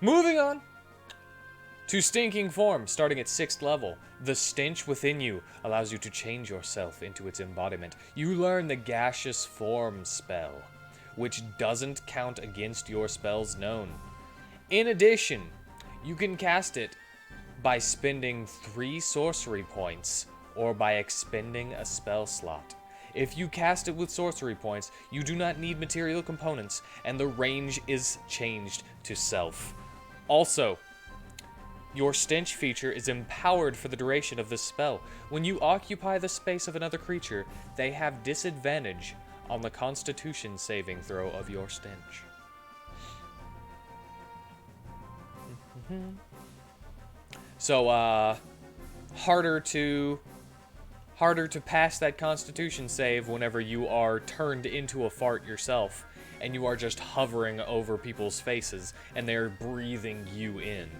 Moving on to Stinking Form, starting at 6th level. The stench within you allows you to change yourself into its embodiment. You learn the Gaseous Form spell, which doesn't count against your spells known. In addition, you can cast it by spending 3 sorcery points or by expending a spell slot. If you cast it with sorcery points, you do not need material components, and the range is changed to self. Also, your stench feature is empowered for the duration of this spell. When you occupy the space of another creature, they have disadvantage on the Constitution saving throw of your stench. So, harder to pass that Constitution save whenever you are turned into a fart yourself, and you are just hovering over people's faces, and they're breathing you in.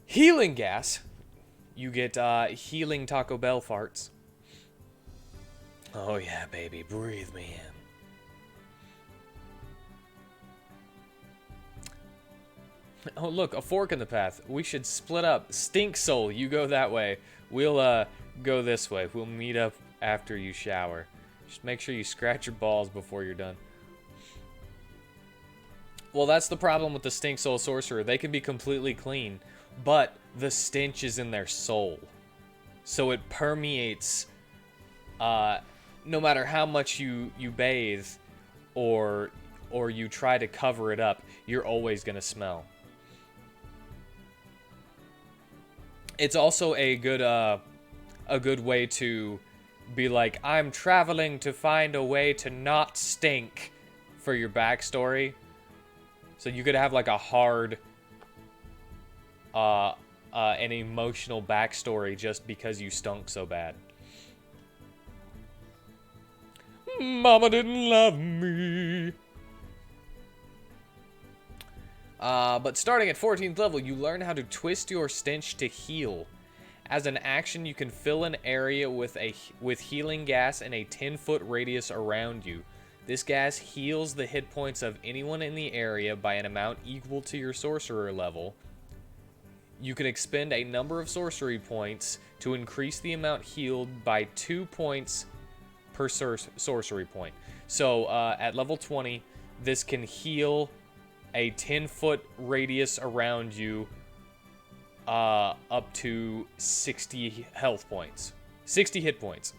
Healing gas. You get healing Taco Bell farts. Oh yeah, baby, breathe me in. Oh look, a fork in the path. We should split up. Stink Soul, you go that way. We'll go this way. We'll meet up after you shower. Just make sure you scratch your balls before you're done. Well, that's the problem with the Stink Soul Sorcerer. They can be completely clean, but the stench is in their soul. So it permeates, no matter how much you bathe or you try to cover it up, you're always going to smell. It's also a good way to be like, I'm traveling to find a way to not stink for your backstory. So you could have like a hard an emotional backstory just because you stunk so bad. Mama didn't love me. But starting at 14th level, you learn how to twist your stench to heal. As an action, you can fill an area with healing gas in a 10-foot radius around you. This gas heals the hit points of anyone in the area by an amount equal to your sorcerer level. You can expend a number of sorcery points to increase the amount healed by 2 points per sorcery point. So at level 20, this can heal a 10-foot radius around you up to 60 health points. 60 hit points.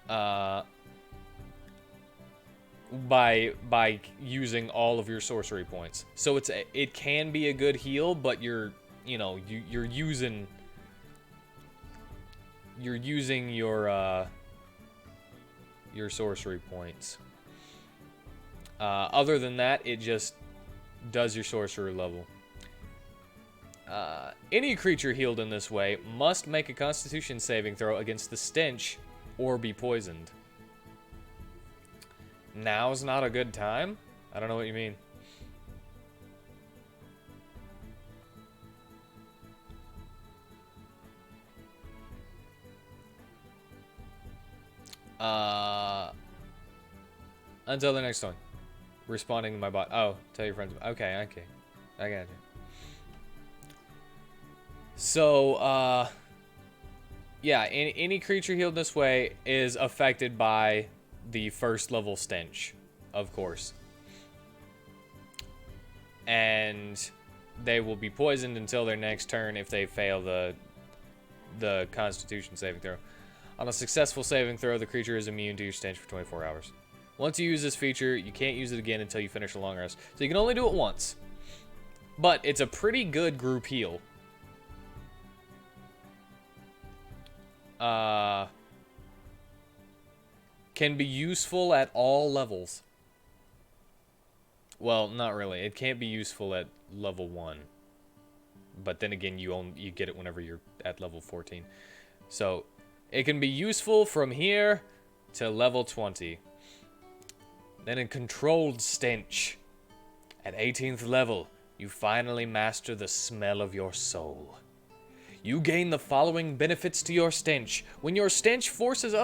By using all of your sorcery points. So it can be a good heal, but you're using your sorcery points. Other than that, it just does your sorcerer level. Any creature healed in this way must make a Constitution saving throw against the stench or be poisoned. Now's not a good time? I don't know what you mean. Until the next one. Responding to my bot. Oh, tell your friends. Okay. I got you. So, yeah, any creature healed this way is affected by the first level stench, of course. And they will be poisoned until their next turn if they fail the Constitution saving throw. On a successful saving throw, the creature is immune to your stench for 24 hours. Once you use this feature, you can't use it again until you finish a long rest. So you can only do it once. But it's a pretty good group heal. Can be useful at all levels. Well, not really. It can't be useful at level 1. But then again, you get it whenever you're at level 14. So, it can be useful from here to level 20. Then in Controlled Stench. At 18th level, you finally master the smell of your soul. You gain the following benefits to your stench. When your stench forces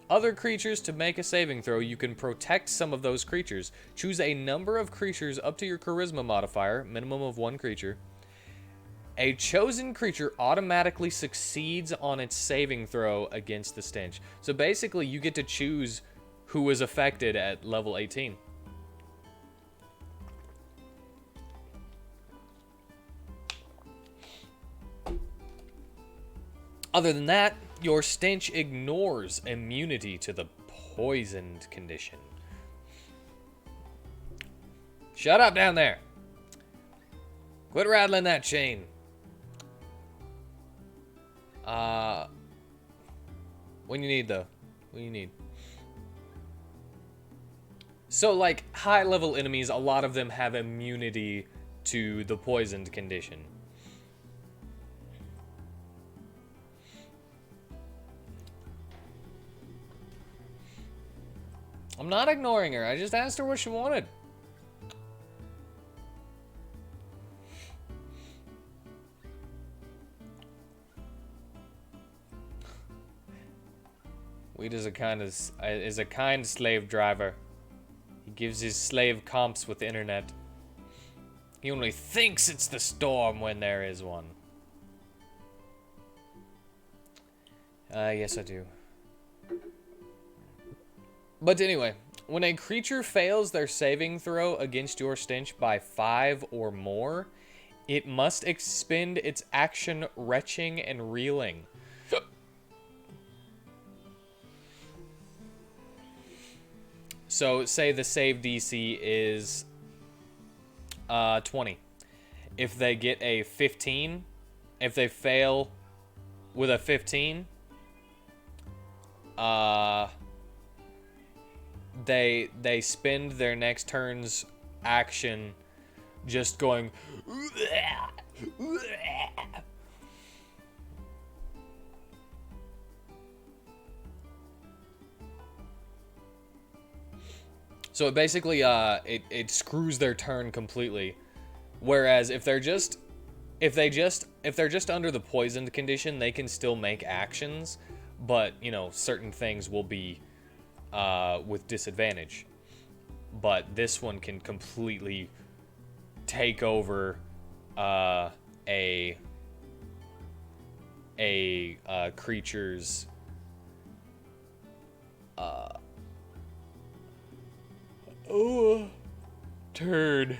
other creatures to make a saving throw, you can protect some of those creatures. Choose a number of creatures up to your charisma modifier, minimum of 1 creature. A chosen creature automatically succeeds on its saving throw against the stench. So basically, you get to choose who is affected at level 18. Other than that, your stench ignores immunity to the poisoned condition. Shut up down there. Quit rattling that chain. When you need, though. When you need. So, like, high-level enemies, a lot of them have immunity to the poisoned condition. I'm not ignoring her. I just asked her what she wanted. Wheat is a kind slave driver. He gives his slave comps with the internet. He only thinks it's the storm when there is one. Yes I do. But anyway, when a creature fails their saving throw against your stench by 5 or more, it must expend its action retching and reeling. So, say the save DC is 20. If they get a 15, if they fail with a 15, they spend their next turn's action just going so it basically it screws their turn completely. Whereas if they're just under the poisoned condition, they can still make actions, but you know, certain things will be with disadvantage. But this one can completely take over a creature's turn.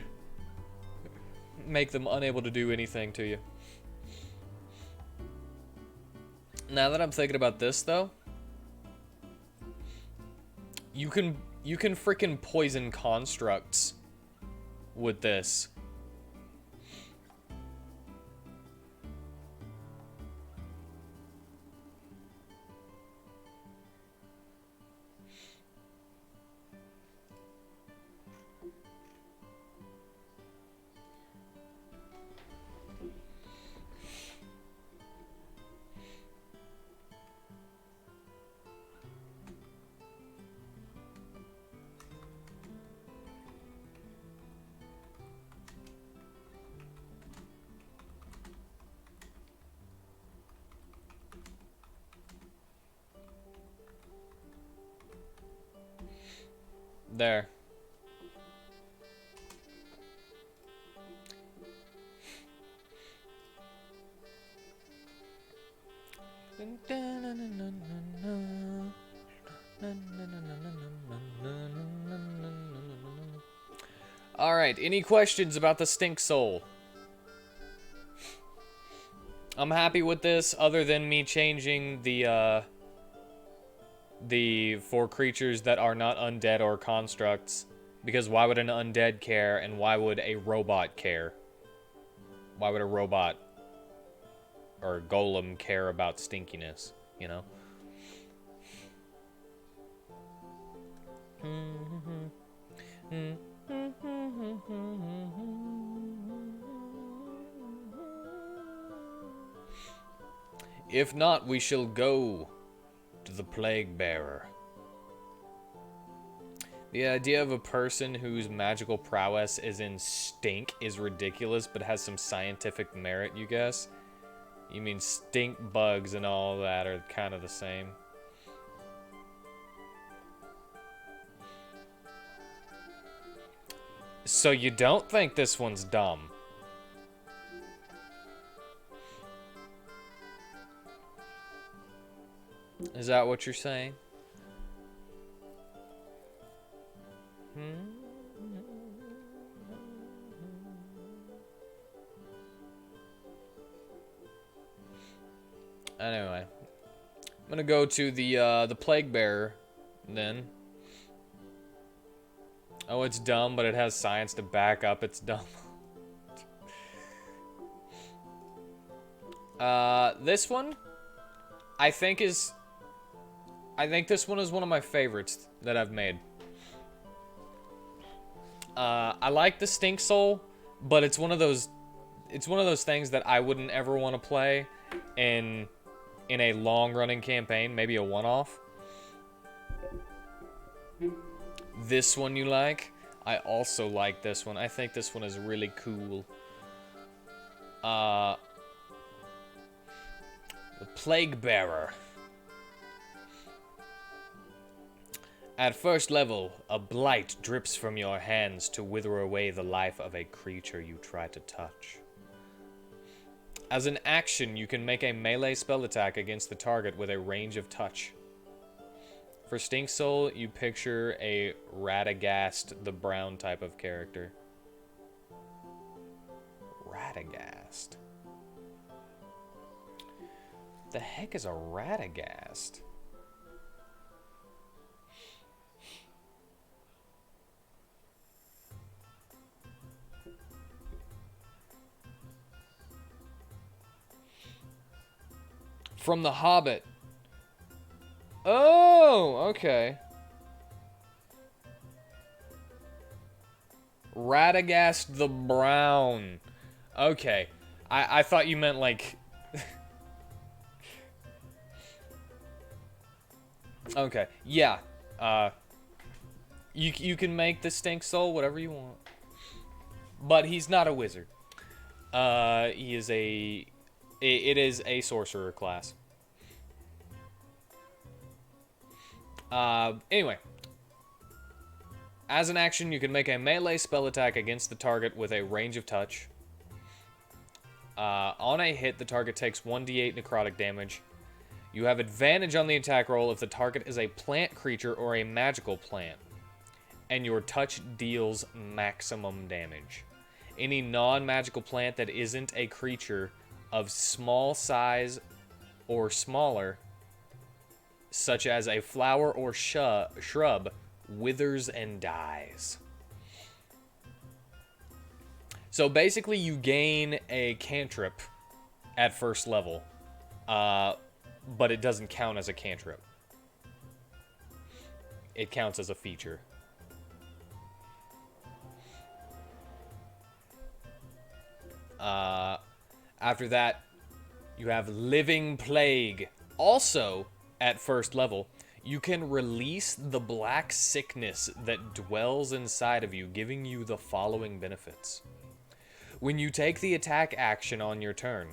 Make them unable to do anything to you. Now that I'm thinking about this, though, you can freaking poison constructs with this. There. Alright, any questions about the Stink Soul? I'm happy with this, other than me changing the 4 creatures that are not undead or constructs. Because why would an undead care, and why would a robot care? Why would a robot or a golem care about stinkiness, you know? If not, we shall go to the Plague Bearer. The idea of a person whose magical prowess is in stink is ridiculous, but has some scientific merit, you guess? You mean stink bugs and all that are kind of the same? So you don't think this one's dumb? Is that what you're saying? Anyway, I'm gonna go to the Plague Bearer, then. Oh, it's dumb, but it has science to back up it's dumb. This one, I think this one is one of my favorites that I've made. I like the Stink Soul, but it's one of those things that I wouldn't ever want to play in a long-running campaign, maybe a one-off. This one you like? I also like this one. I think this one is really cool. The Plague Bearer. At first level, a blight drips from your hands to wither away the life of a creature you try to touch. As an action, you can make a melee spell attack against the target with a range of touch. For Stink Soul, you picture a Radagast, the brown type of character. Radagast. The heck is a Radagast? From The Hobbit. Oh, okay. Radagast the Brown. Okay. I thought you meant like... Okay, yeah. You can make the Stink Soul whatever you want. But he's not a wizard. He is a... It is a sorcerer class. Anyway. As an action, you can make a melee spell attack against the target with a range of touch. On a hit, the target takes 1d8 necrotic damage. You have advantage on the attack roll if the target is a plant creature or a magical plant. And your touch deals maximum damage. Any non-magical plant that isn't a creature of small size or smaller, such as a flower or shrub, withers and dies. So basically you gain a cantrip at first level, but it doesn't count as a cantrip. It counts as a feature. After that, you have Living Plague. Also, at first level, you can release the black sickness that dwells inside of you, giving you the following benefits. When you take the attack action on your turn,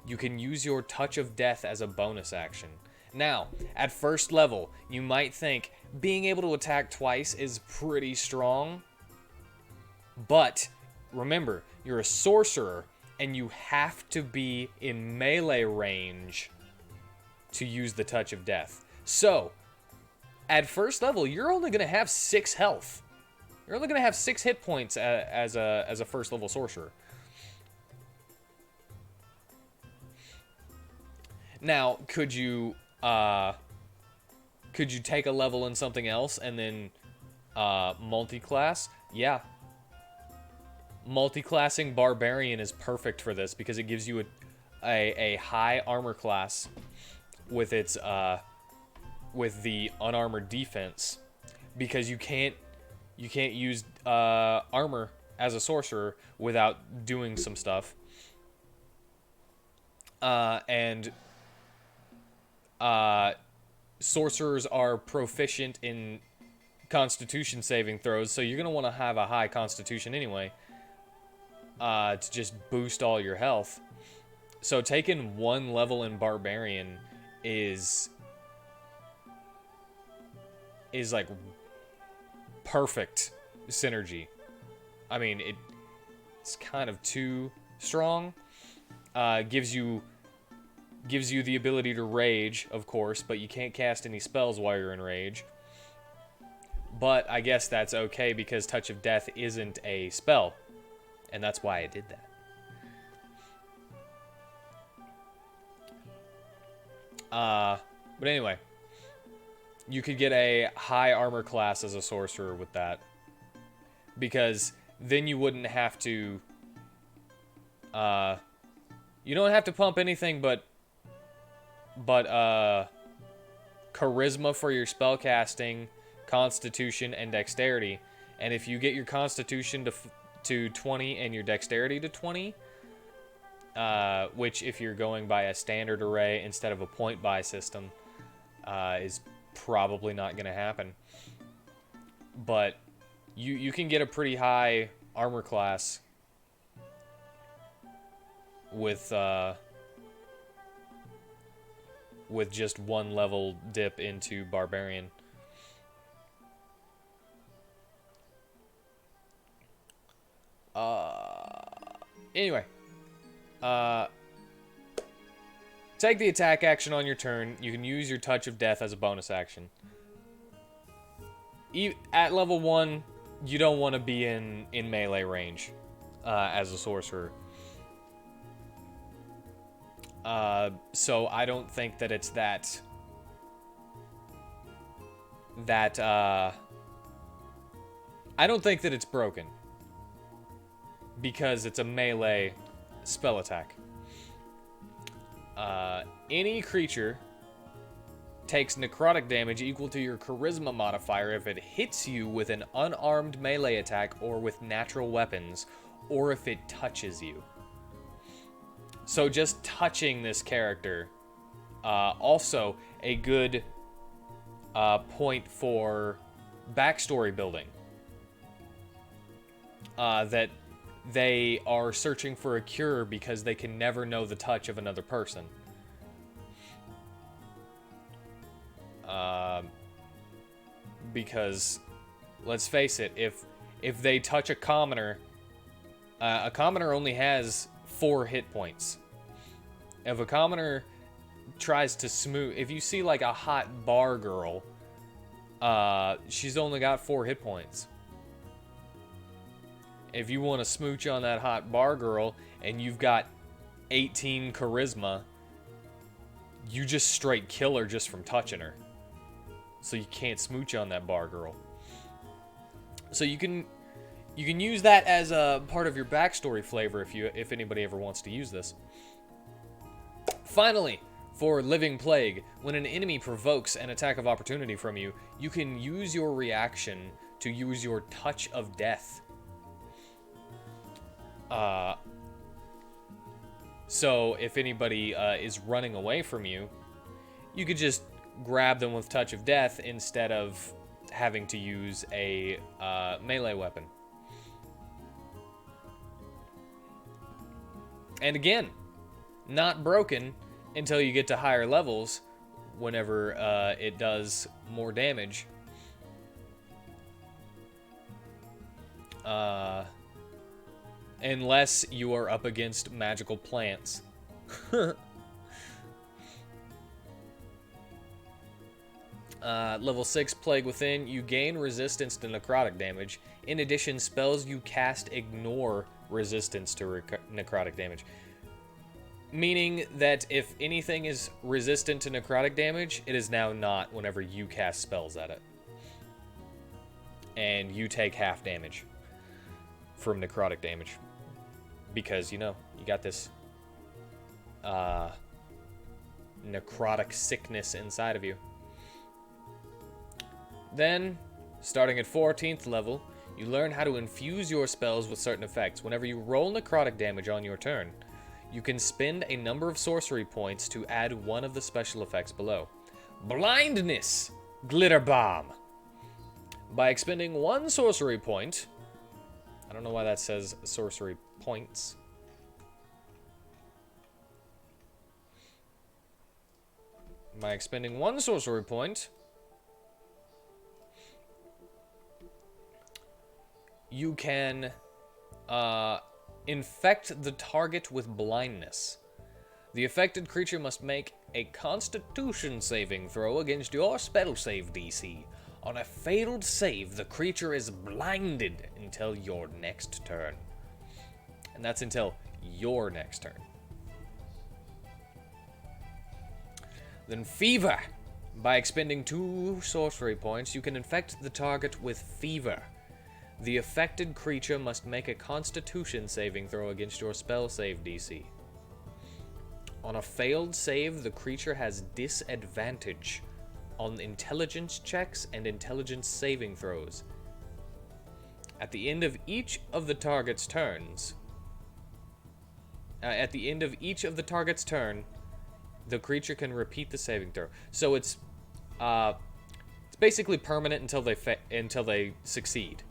you can use your Touch of Death as a bonus action. Now, at first level, you might think being able to attack twice is pretty strong. But remember, you're a sorcerer and you have to be in melee range to use the Touch of Death. So, at first level, you're only going to have 6 health. You're only going to have 6 hit points as a first level sorcerer. Now, could you take a level in something else and then multi-class? Yeah. Multi-classing Barbarian is perfect for this because it gives you a high armor class with its with the unarmored defense, because you can't use armor as a sorcerer without doing some stuff. And sorcerers are proficient in Constitution saving throws, so you're going to want to have a high Constitution anyway to just boost all your health. So taking 1 level in Barbarian is like perfect synergy. I mean, it's kind of too strong. Gives you the ability to rage, of course, but you can't cast any spells while you're in rage. But I guess that's okay because Touch of Death isn't a spell, and that's why I did that. But anyway, you could get a high armor class as a sorcerer with that, because then you wouldn't have to you don't have to pump anything but charisma for your spell casting, constitution, and dexterity. And if you get your constitution to 20 and your dexterity to 20, which if you're going by a standard array instead of a point buy system, is probably not going to happen. But you can get a pretty high armor class with just 1 level dip into Barbarian. Anyway, take the attack action on your turn. You can use your Touch of Death as a bonus action. At level 1, you don't want to be in melee range as a sorcerer. So I don't think that it's that I don't think that it's broken, because it's a melee spell attack. Any creature takes necrotic damage equal to your charisma modifier if it hits you with an unarmed melee attack or with natural weapons, or if it touches you. So just touching this character, also a good point for backstory building. That they are searching for a cure because they can never know the touch of another person. Because, let's face it, if they touch a commoner only has 4 hit points. If a commoner tries to smooth, if you see like a hot bar girl, she's only got 4 hit points. If you want to smooch on that hot bar girl and you've got 18 charisma, you just straight kill her just from touching her. So you can't smooch on that bar girl. So you can use that as a part of your backstory flavor if anybody ever wants to use this. Finally, for Living Plague, when an enemy provokes an attack of opportunity from you, you can use your reaction to use your Touch of Death. So if anybody is running away from you, you could just grab them with Touch of Death instead of having to use a melee weapon. And again, not broken until you get to higher levels, whenever it does more damage. Unless you are up against magical plants. Level 6 Plague Within, you gain resistance to necrotic damage. In addition, spells you cast ignore resistance to necrotic damage. Meaning that if anything is resistant to necrotic damage, it is now not whenever you cast spells at it. And you take half damage from necrotic damage. Because, you know, you got this necrotic sickness inside of you. Then, starting at 14th level, you learn how to infuse your spells with certain effects. Whenever you roll necrotic damage on your turn, you can spend a number of sorcery points to add one of the special effects below. Blindness! Glitter Bomb. By expending one sorcery point... I don't know why that says sorcery points. By expending one sorcery point... you can infect the target with blindness. The affected creature must make a Constitution saving throw against your spell save DC. On a failed save, the creature is blinded until your next turn. And that's until your next turn. Then Fever. By expending 2 sorcery points, you can infect the target with fever. The affected creature must make a Constitution saving throw against your spell save DC. On a failed save, the creature has disadvantage on intelligence checks and intelligence saving throws. At the end of each of the target's turns, the creature can repeat the saving throw. So it's basically permanent until they succeed.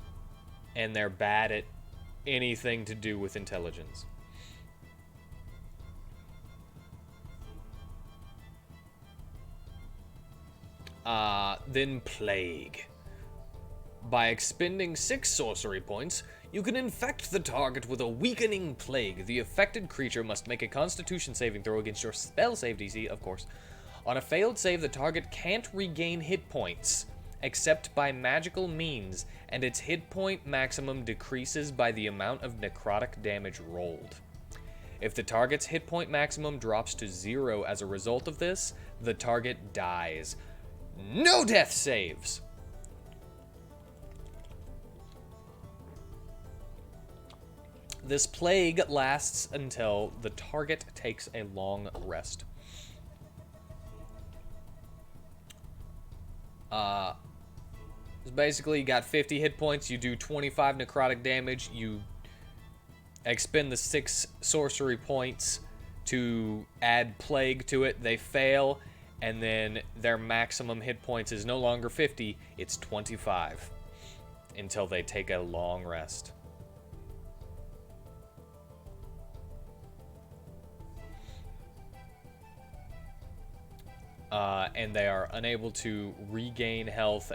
And they're bad at anything to do with intelligence. Then Plague. By expending 6 sorcery points, you can infect the target with a weakening plague. The affected creature must make a Constitution saving throw against your spell save DC, of course. On a failed save, the target can't regain hit points, except by magical means, and its hit point maximum decreases by the amount of necrotic damage rolled. If the target's hit point maximum drops to 0 as a result of this, the target dies. No death saves! This plague lasts until the target takes a long rest. Basically, you got 50 hit points, you do 25 necrotic damage, you expend the 6 sorcery points to add plague to it, they fail, and then their maximum hit points is no longer 50, it's 25, until they take a long rest. And they are unable to regain health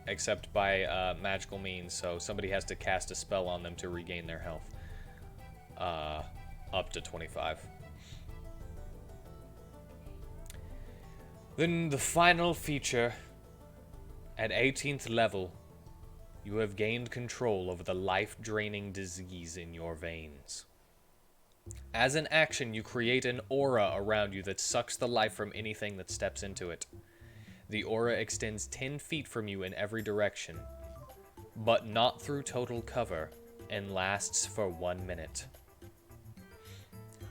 except by magical means, so somebody has to cast a spell on them to regain their health. Up to 25. Then the final feature, at 18th level, you have gained control over the life-draining disease in your veins. As an action, you create an aura around you that sucks the life from anything that steps into it. The aura extends 10 feet from you in every direction, but not through total cover, and lasts for 1 minute.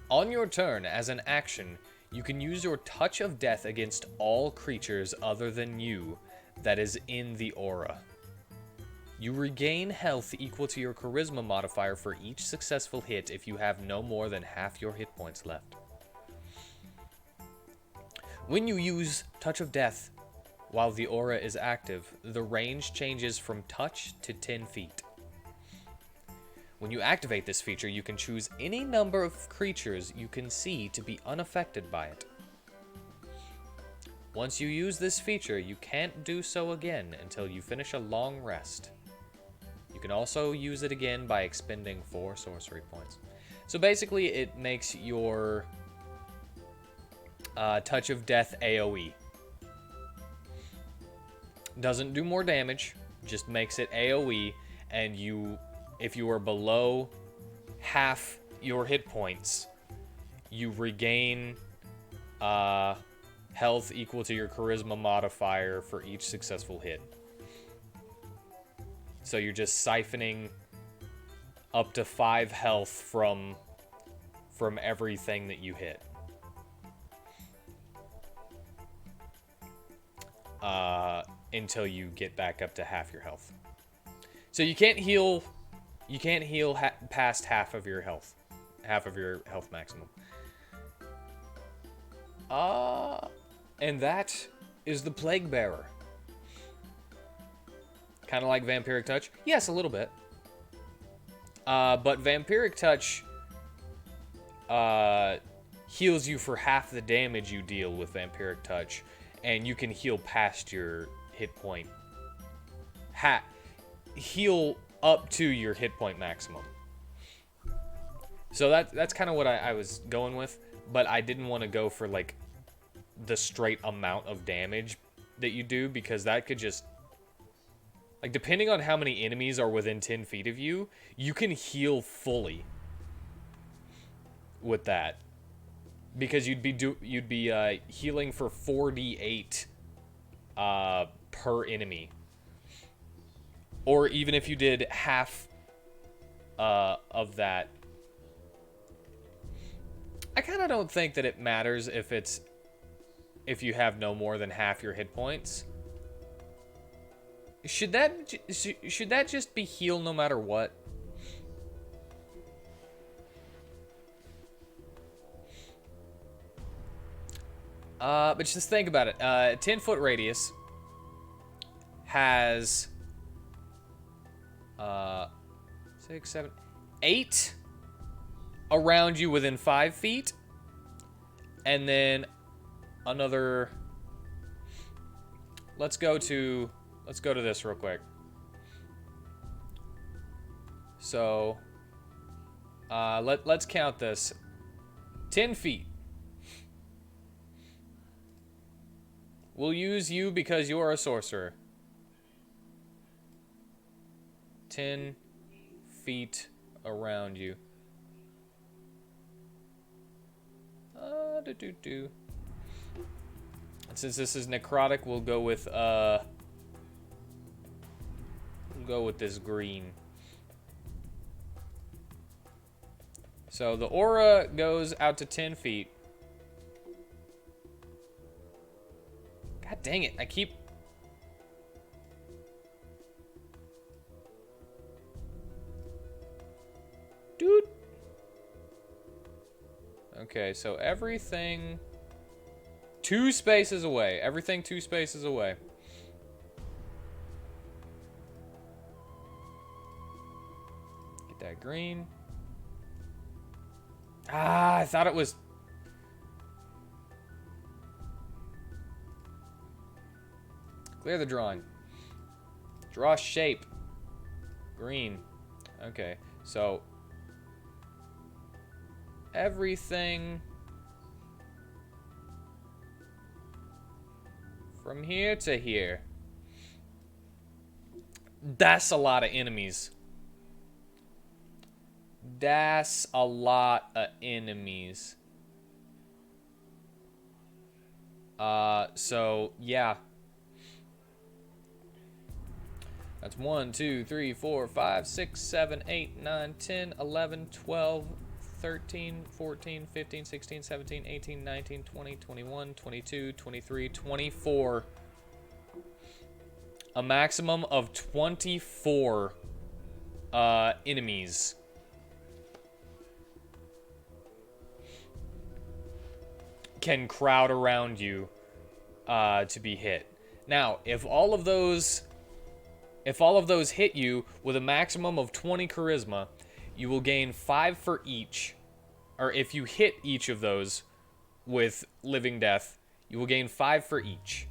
On your turn, as an action, you can use your Touch of Death against all creatures other than you that is in the aura. You regain health equal to your Charisma modifier for each successful hit if you have no more than half your hit points left. When you use Touch of Death while the aura is active, the range changes from touch to 10 feet. When you activate this feature, you can choose any number of creatures you can see to be unaffected by it. Once you use this feature, you can't do so again until you finish a long rest. You can also use it again by expending 4 sorcery points. So basically, it makes your Touch of Death AoE. Doesn't do more damage, just makes it AoE, and if you are below half your hit points, you regain health equal to your charisma modifier for each successful hit. So you're just siphoning up to 5 health from everything that you hit. Until you get back up to half your health. So you can't heal past half of your health maximum. And that is the Plague Bearer. Kind of like Vampiric Touch. Yes, a little bit. But Vampiric Touch heals you for half the damage you deal with Vampiric Touch, and you can heal past your hit point. Heal up to your hit point maximum. So that's kind of what I was going with, but I didn't want to go for like the straight amount of damage that you do, because that could just, like, depending on how many enemies are within 10 feet of you, you can heal fully with that, because you'd be healing for 4d8 per enemy, or even if you did half of that. I kind of don't think that it matters if you have no more than half your hit points. Should that just be heal no matter what? But just think about it. 10-foot radius has 6, 7, 8 around you within 5 feet, and then another. Let's go to this real quick. So let's count this. 10 feet. We'll use you because you are a sorcerer. 10 feet around you. And since this is necrotic, we'll go with this green. So the aura goes out to 10 feet. God dang it, I keep... Dude. Okay, so everything 2 spaces away. Everything 2 spaces away. Get that green. Ah, I thought it was... Clear the drawing. Draw shape. Green. Okay, so everything from here to here. That's a lot of enemies. That's a lot of enemies. So yeah. That's 1, 2, 3, 4, 5, 6, 7, 8, 9, 10, 11, 12, 13, 14, 15, 16, 17, 18, 19, 20, 21, 22, 23, 24. A maximum of 24 enemies. Can crowd around you to be hit. Now, if all of those hit you with a maximum of 20 charisma, you will gain 5 for each. Or if you hit each of those with living death, You will gain 5 for each.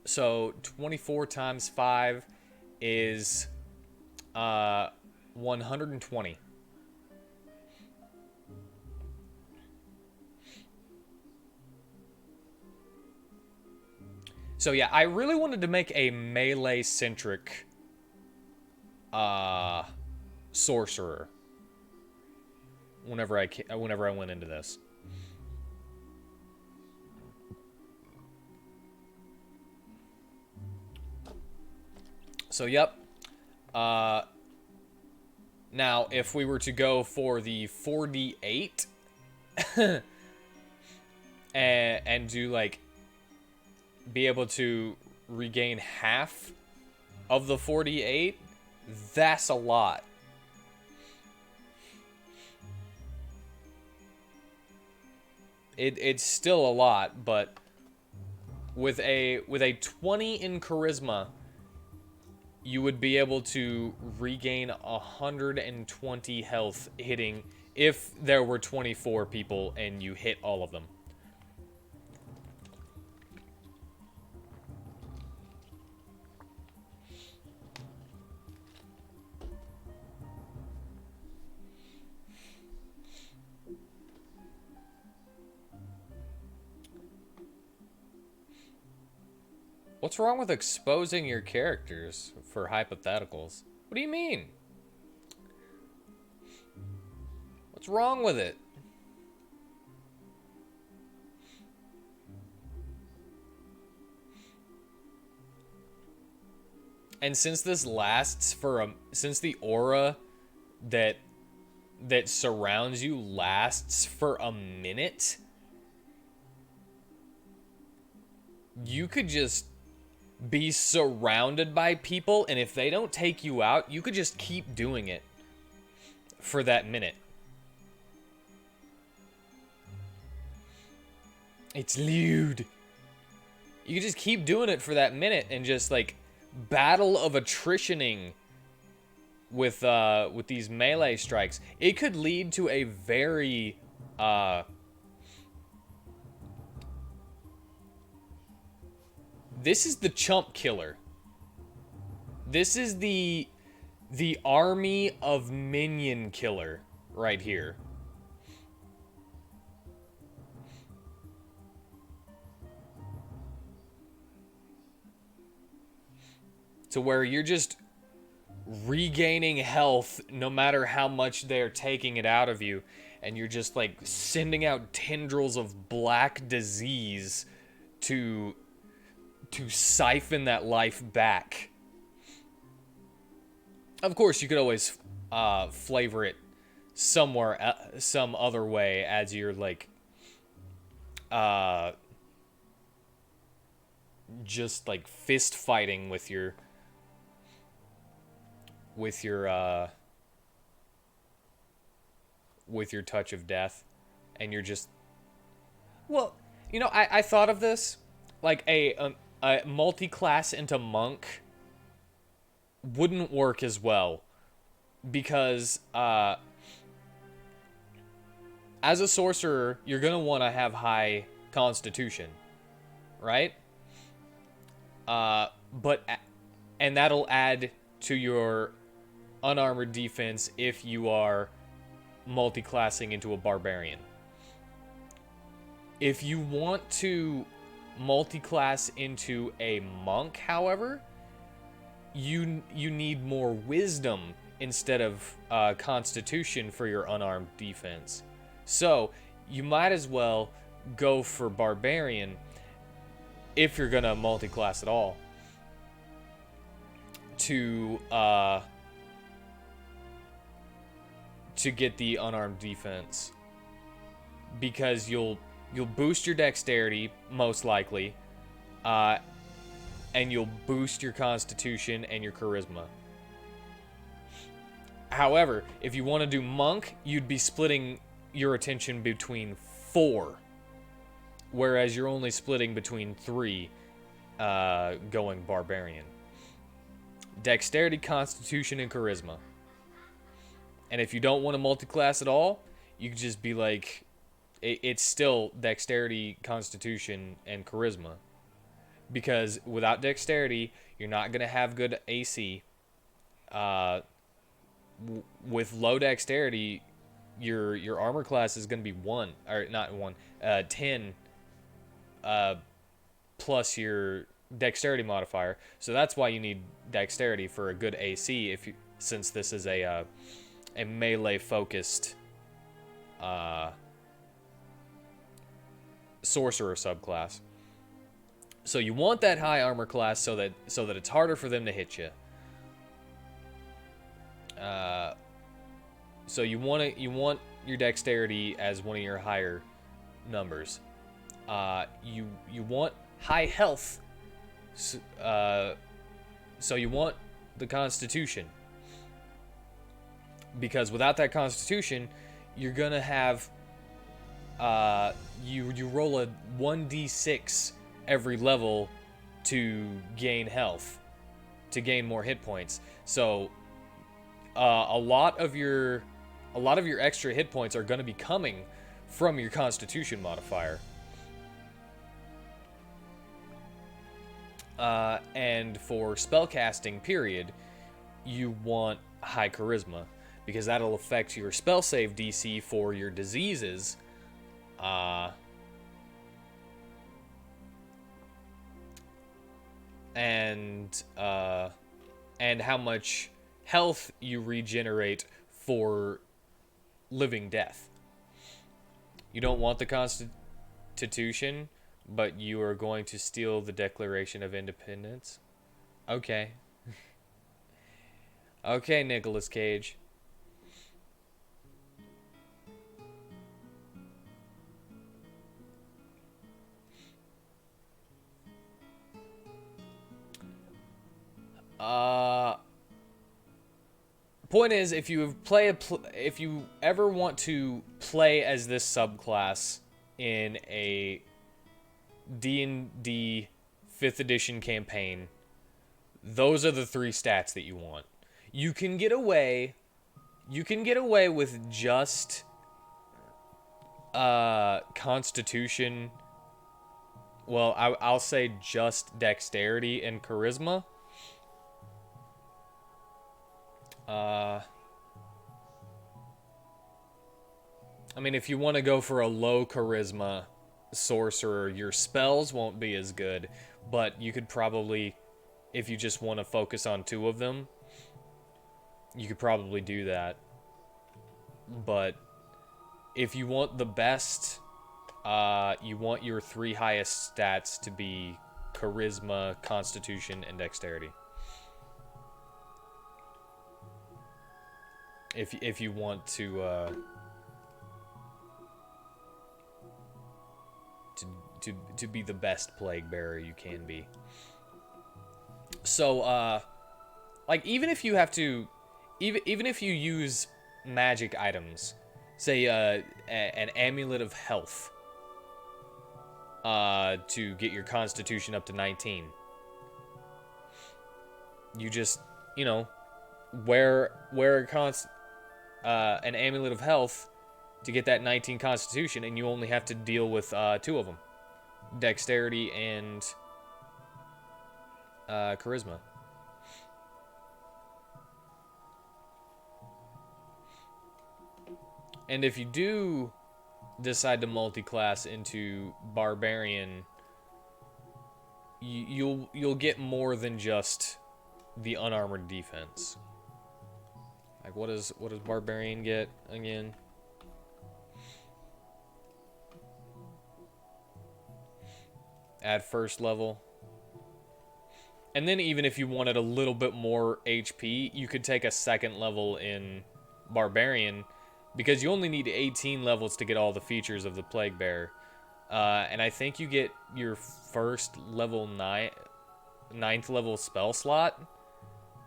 So 24 times 5 is 120. So yeah, I really wanted to make a melee-centric sorcerer whenever I went into this. So yep. Now if we were to go for the 4d8 and do like be able to regain half of the 48, that's a lot. It's still a lot, but with a 20 in charisma, you would be able to regain 120 health hitting if there were 24 people and you hit all of them. What's wrong with exposing your characters for hypotheticals? What do you mean? What's wrong with it? And since this lasts for since the aura that surrounds you lasts for a minute, you could just be surrounded by people, and if they don't take you out, you could just keep doing it for that minute. It's lewd. You could just keep doing it for that minute and just like battle of attritioning with these melee strikes. It could lead to a very this is the chump killer. This is the army of minion killer right here. To where you're just regaining health no matter how much they're taking it out of you, and you're just like sending out tendrils of black disease to siphon that life back. Of course, you could always flavor it somewhere, some other way, as you're like just like fist fighting with your touch of death, and you're just, well, you know, I thought of this like a multi-class into monk wouldn't work as well, because as a sorcerer you're gonna want to have high constitution, right? And that'll add to your unarmored defense if you are multi-classing into a barbarian. If you want to multi-class into a monk, however, you need more wisdom instead of constitution for your unarmed defense. So you might as well go for barbarian if you're gonna multi-class at all, to get the unarmed defense, because you'll boost your dexterity most likely, and you'll boost your constitution and your charisma. However, if you want to do monk, you'd be splitting your attention between 4, whereas you're only splitting between 3 going barbarian. Dexterity, constitution, and charisma. And if you don't want to multi-class at all, you could just be like it's still dexterity, constitution, and charisma. Because without dexterity, you're not gonna have good AC. With low dexterity, your armor class is gonna be 1 or not 1, 10 plus your dexterity modifier. So that's why you need dexterity for a good AC. Since this is a melee focused sorcerer subclass. So you want that high armor class so that it's harder for them to hit you. So you want your dexterity as one of your higher numbers. You want high health. So you want the constitution. Because without that constitution, you're gonna have you roll a 1d6 every level to gain health, to gain more hit points. So a lot of your extra hit points are going to be coming from your constitution modifier. And for spellcasting period, you want high charisma, because that'll affect your spell save DC for your diseases. And how much health you regenerate for living death. You don't want the Constitution, but you are going to steal the Declaration of Independence. Okay. Okay, Nicolas Cage. Point is, if you ever want to play as this subclass in a D&D 5th edition campaign, those are the 3 stats that you want. You can get away with just Constitution. Well, I'll say just dexterity and charisma. I mean, if you want to go for a low charisma sorcerer, your spells won't be as good, but you could probably, if you just want to focus on 2 of them, you could probably do that. But if you want the best, you want your 3 highest stats to be charisma, constitution, and dexterity. If you want to be the best plague bearer you can be. So like even if you have to, even if you use magic items, say an amulet of health, to get your constitution up to 19, you just, you know, wear an amulet of health to get that 19 constitution, and you only have to deal with 2 of them, dexterity and charisma. And if you do decide to multi-class into barbarian, you'll get more than just the unarmored defense. Like, what does barbarian get again? At first level. And then even if you wanted a little bit more HP, you could take a second level in barbarian, because you only need 18 levels to get all the features of the plague bearer. And I think you get your first level 9th level spell slot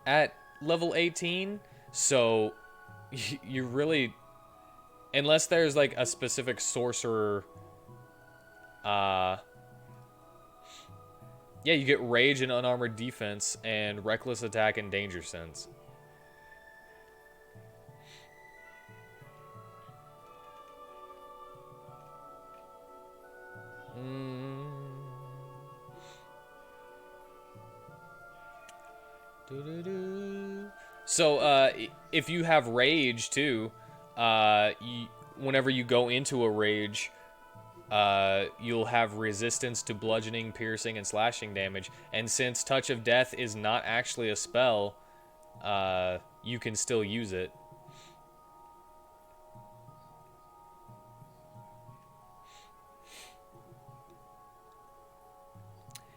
at level 18. So you really, unless there's like a specific sorcerer, yeah, you get rage and unarmored defense and reckless attack and danger sense. So, if you have rage too, whenever you go into a rage, you'll have resistance to bludgeoning, piercing, and slashing damage. And since Touch of Death is not actually a spell, you can still use it.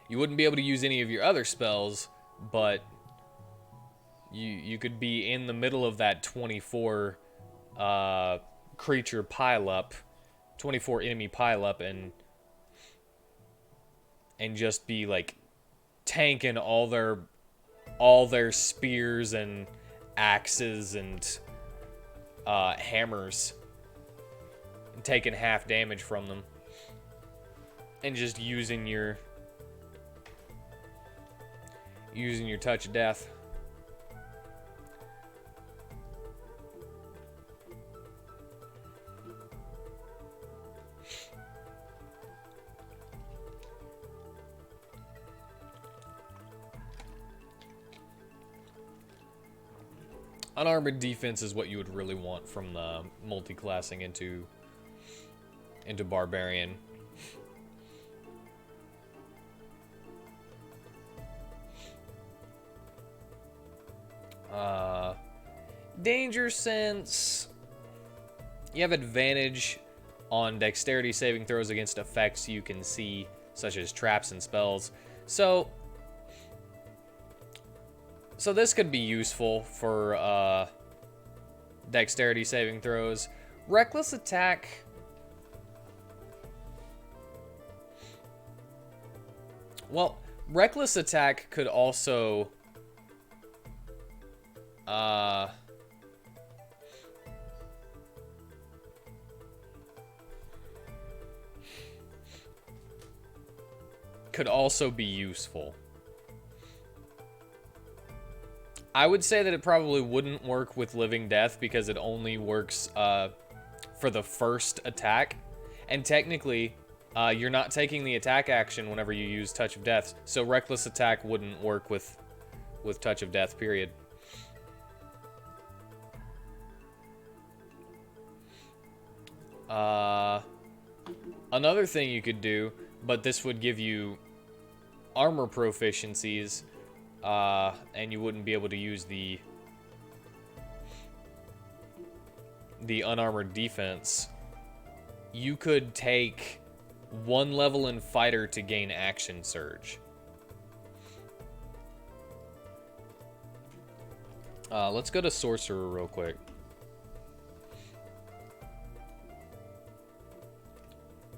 You wouldn't be able to use any of your other spells, but you could be in the middle of that 24 creature pileup, 24 enemy pileup, and just be like tanking all their spears and axes and hammers, and taking half damage from them, and just using your Touch of Death. Unarmored defense is what you would really want from the multi-classing into Barbarian. Danger sense. You have advantage on dexterity saving throws against effects you can see, such as traps and spells. So this could be useful for dexterity saving throws. Reckless attack. Well, reckless attack could also be useful. I would say that it probably wouldn't work with Living Death because it only works for the first attack. And technically, you're not taking the attack action whenever you use Touch of Death. So Reckless Attack wouldn't work with Touch of Death, period. Another thing you could do, but this would give you armor proficiencies, and you wouldn't be able to use the unarmored defense. You could take 1 level in fighter to gain action surge. Let's go to sorcerer real quick.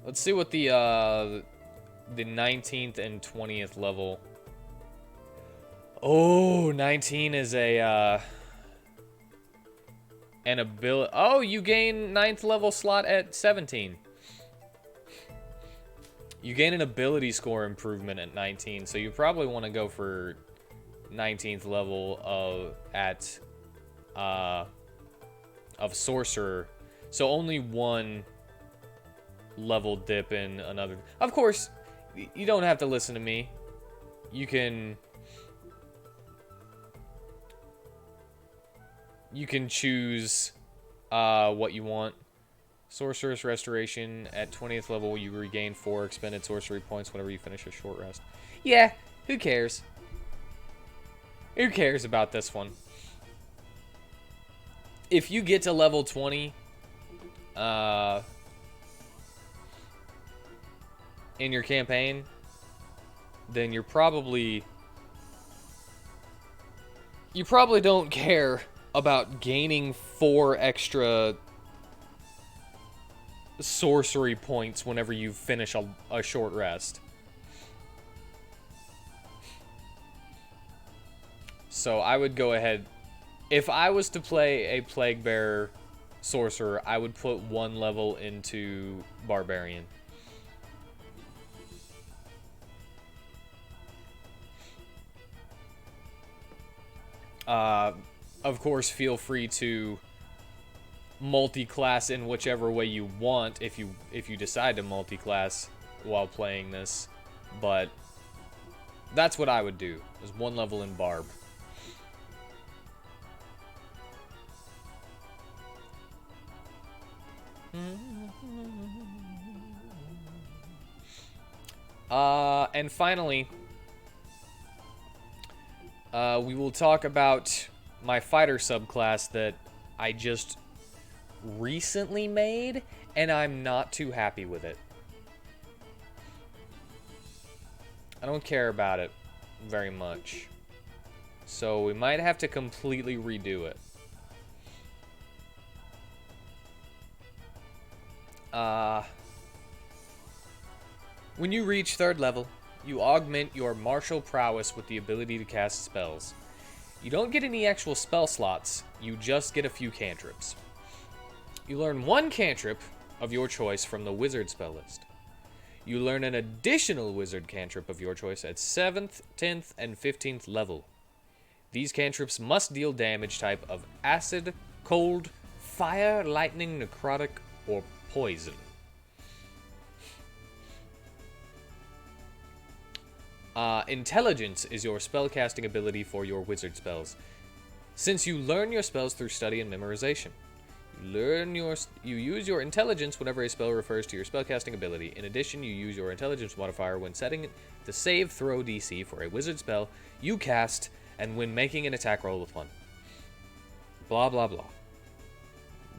Let's see what the 19th and 20th level. Oh, 19 is an ability. Oh, you gain 9th level slot at 17. You gain an ability score improvement at 19, so you probably want to go for 19th level of sorcerer. So only 1 level dip in another. Of course, you don't have to listen to me. You can choose what you want. Sorceress Restoration. At 20th level, you regain 4 expended sorcery points whenever you finish a short rest. Yeah, who cares? Who cares about this one? If you get to level 20, in your campaign, then you probably don't care about gaining 4 extra sorcery points whenever you finish a short rest. So I would go ahead. If I was to play a Plague Bearer sorcerer, I would put 1 level into Barbarian. Of course, feel free to multi-class in whichever way you want if you decide to multi-class while playing this, but that's what I would do, is 1 level in Barb. And finally, we will talk about my fighter subclass that I just recently made, and I'm not too happy with it. I don't care about it very much. So we might have to completely redo it. When you reach 3rd level, you augment your martial prowess with the ability to cast spells. You don't get any actual spell slots, you just get a few cantrips. You learn 1 cantrip of your choice from the wizard spell list. You learn an additional wizard cantrip of your choice at 7th, 10th, and 15th level. These cantrips must deal damage type of acid, cold, fire, lightning, necrotic, or poison. Intelligence is your spellcasting ability for your wizard spells. Since you learn your spells through study and memorization, you use your intelligence whenever a spell refers to your spellcasting ability. In addition, you use your intelligence modifier when setting the save throw DC for a wizard spell you cast and when making an attack roll with one. Blah blah blah.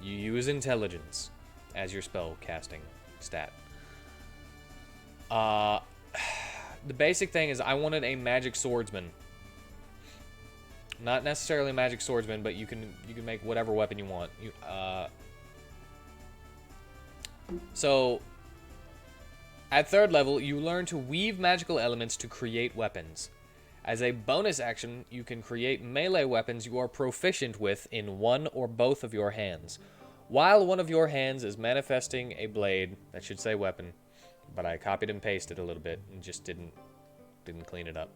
You use intelligence as your spell casting stat. The basic thing is I wanted a magic swordsman. Not necessarily a magic swordsman, but you can make whatever weapon you want. So at 3rd level, you learn to weave magical elements to create weapons. As a bonus action, you can create melee weapons you are proficient with in one or both of your hands. While one of your hands is manifesting a blade, that should say weapon, but I copied and pasted a little bit and just didn't clean it up.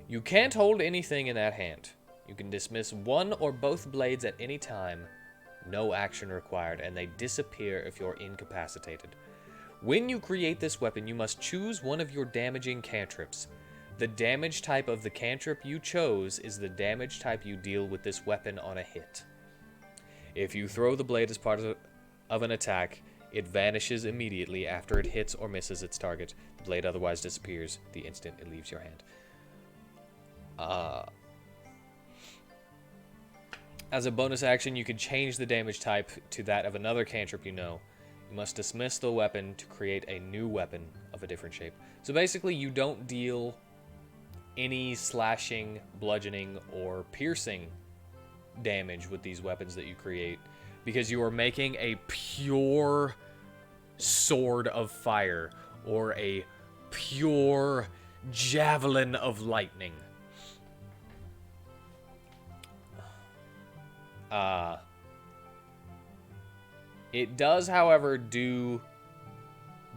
You can't hold anything in that hand. You can dismiss one or both blades at any time. No action required, and they disappear if you're incapacitated. When you create this weapon, you must choose one of your damaging cantrips. The damage type of the cantrip you chose is the damage type you deal with this weapon on a hit. If you throw the blade as part of an attack, it vanishes immediately after it hits or misses its target. The blade otherwise disappears the instant it leaves your hand. As a bonus action, you can change the damage type to that of another cantrip you know. You must dismiss the weapon to create a new weapon of a different shape. So basically, you don't deal any slashing, bludgeoning, or piercing damage with these weapons that you create because you are making a pure sword of fire or a pure javelin of lightning. It does, however, do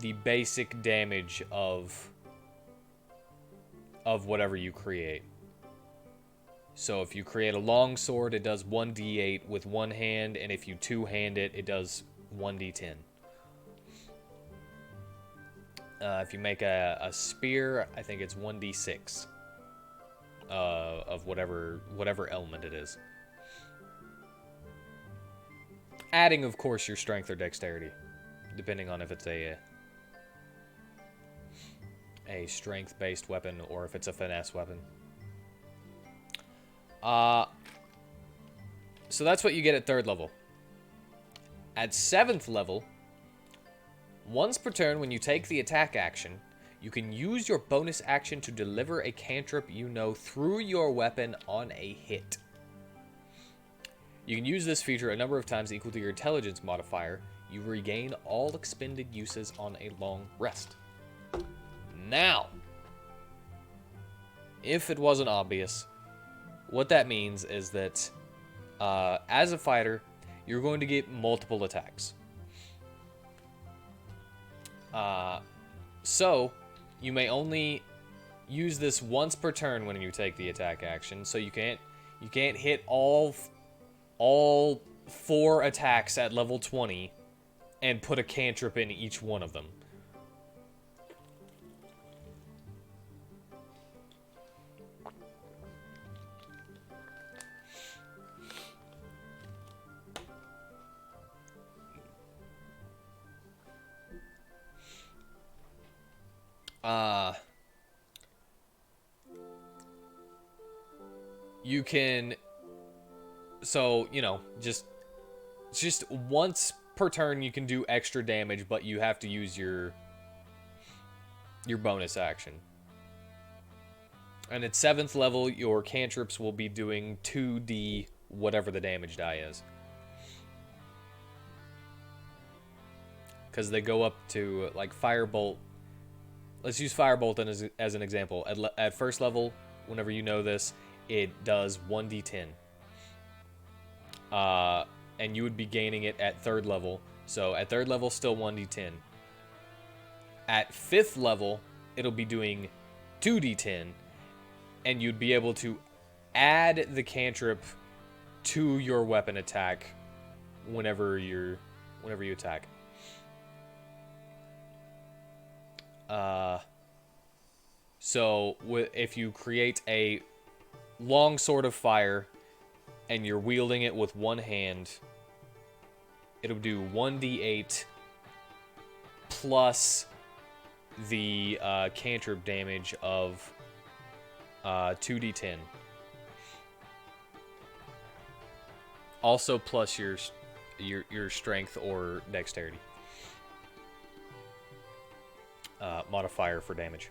the basic damage of whatever you create. So if you create a long sword, it does 1d8 with one hand, and if you two-hand it, it does 1d10. If you make a spear, I think it's 1d6 of whatever element it is. Adding, of course, your strength or dexterity, depending on if it's a strength-based weapon or if it's a finesse weapon. So that's what you get at 3rd level. At 7th level, once per turn when you take the attack action, you can use your bonus action to deliver a cantrip you know through your weapon on a hit. You can use this feature a number of times equal to your intelligence modifier. You regain all expended uses on a long rest. Now, if it wasn't obvious, what that means is that as a fighter, you're going to get multiple attacks. So, you may only use this once per turn when you take the attack action, so you can't hit all 4 attacks at level 20 and put a cantrip in each one of them. You can, so, you know, just once per turn you can do extra damage, but you have to use your bonus action. And at 7th level, your cantrips will be doing 2d whatever the damage die is. Because they go up to, like, Firebolt. Let's use Firebolt as an example. At first level, whenever you know this, it does 1d10. And you would be gaining it at 3rd level. So at 3rd level, still 1d10. At 5th level, it'll be doing 2d10. And you'd be able to add the cantrip to your weapon attack whenever you attack. So if you create a long sword of fire and you're wielding it with one hand, it'll do 1d8 plus the cantrip damage of 2d10. Also plus your strength or dexterity modifier for damage.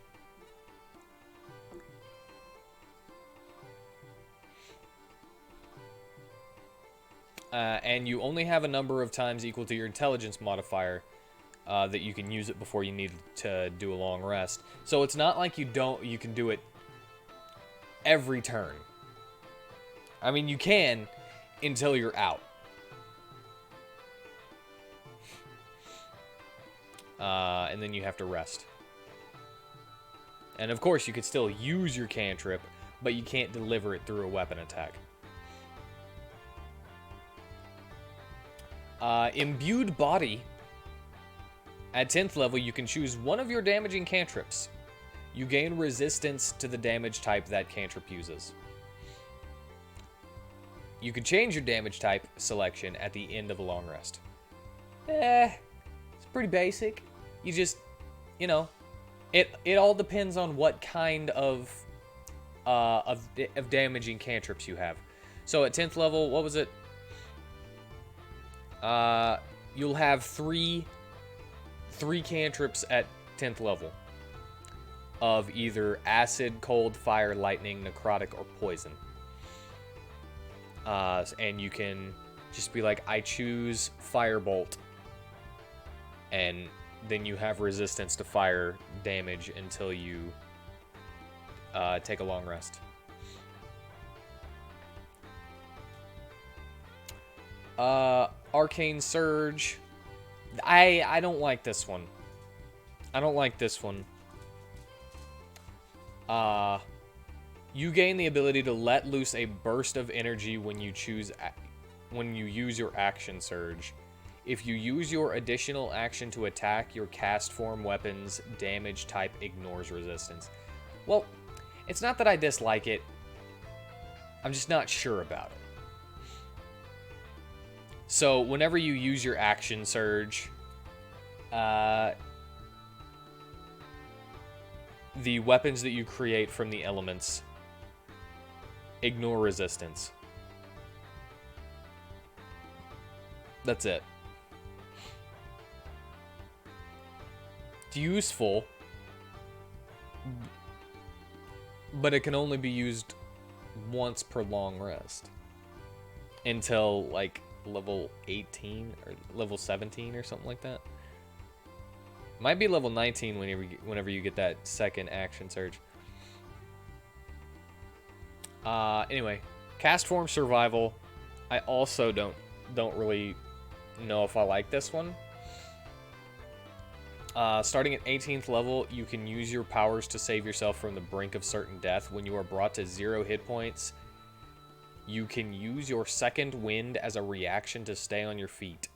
And you only have a number of times equal to your intelligence modifier that you can use it before you need to do a long rest. So it's not like you can do it every turn. I mean, you can until you're out. And then you have to rest. And of course, you could still use your cantrip, but you can't deliver it through a weapon attack. Imbued Body. At 10th level, you can choose one of your damaging cantrips. You gain resistance to the damage type that cantrip uses. You can change your damage type selection at the end of a long rest. It's pretty basic. You just, you know, it all depends on what kind of damaging cantrips you have. So at 10th level, what was it? You'll have three cantrips at 10th level of either acid, cold, fire, lightning, necrotic, or poison. And you can just be like, I choose Firebolt, and then you have resistance to fire damage until you take a long rest. Arcane Surge. I don't like this one. You gain the ability to let loose a burst of energy when you use your action surge. If you use your additional action to attack, your cast form weapon's damage type ignores resistance. Well, it's not that I dislike it. I'm just not sure about it. So, whenever you use your action surge, the weapons that you create from the elements ignore resistance. That's it. It's useful, but it can only be used once per long rest. Until, like, level 18 or level 17 or something like that. Might be level 19 whenever you get that second action surge. Anyway, cast form survival. I also don't really know if I like this one. Starting at 18th level, you can use your powers to save yourself from the brink of certain death. When you are brought to 0 hit points, you can use your second wind as a reaction to stay on your feet.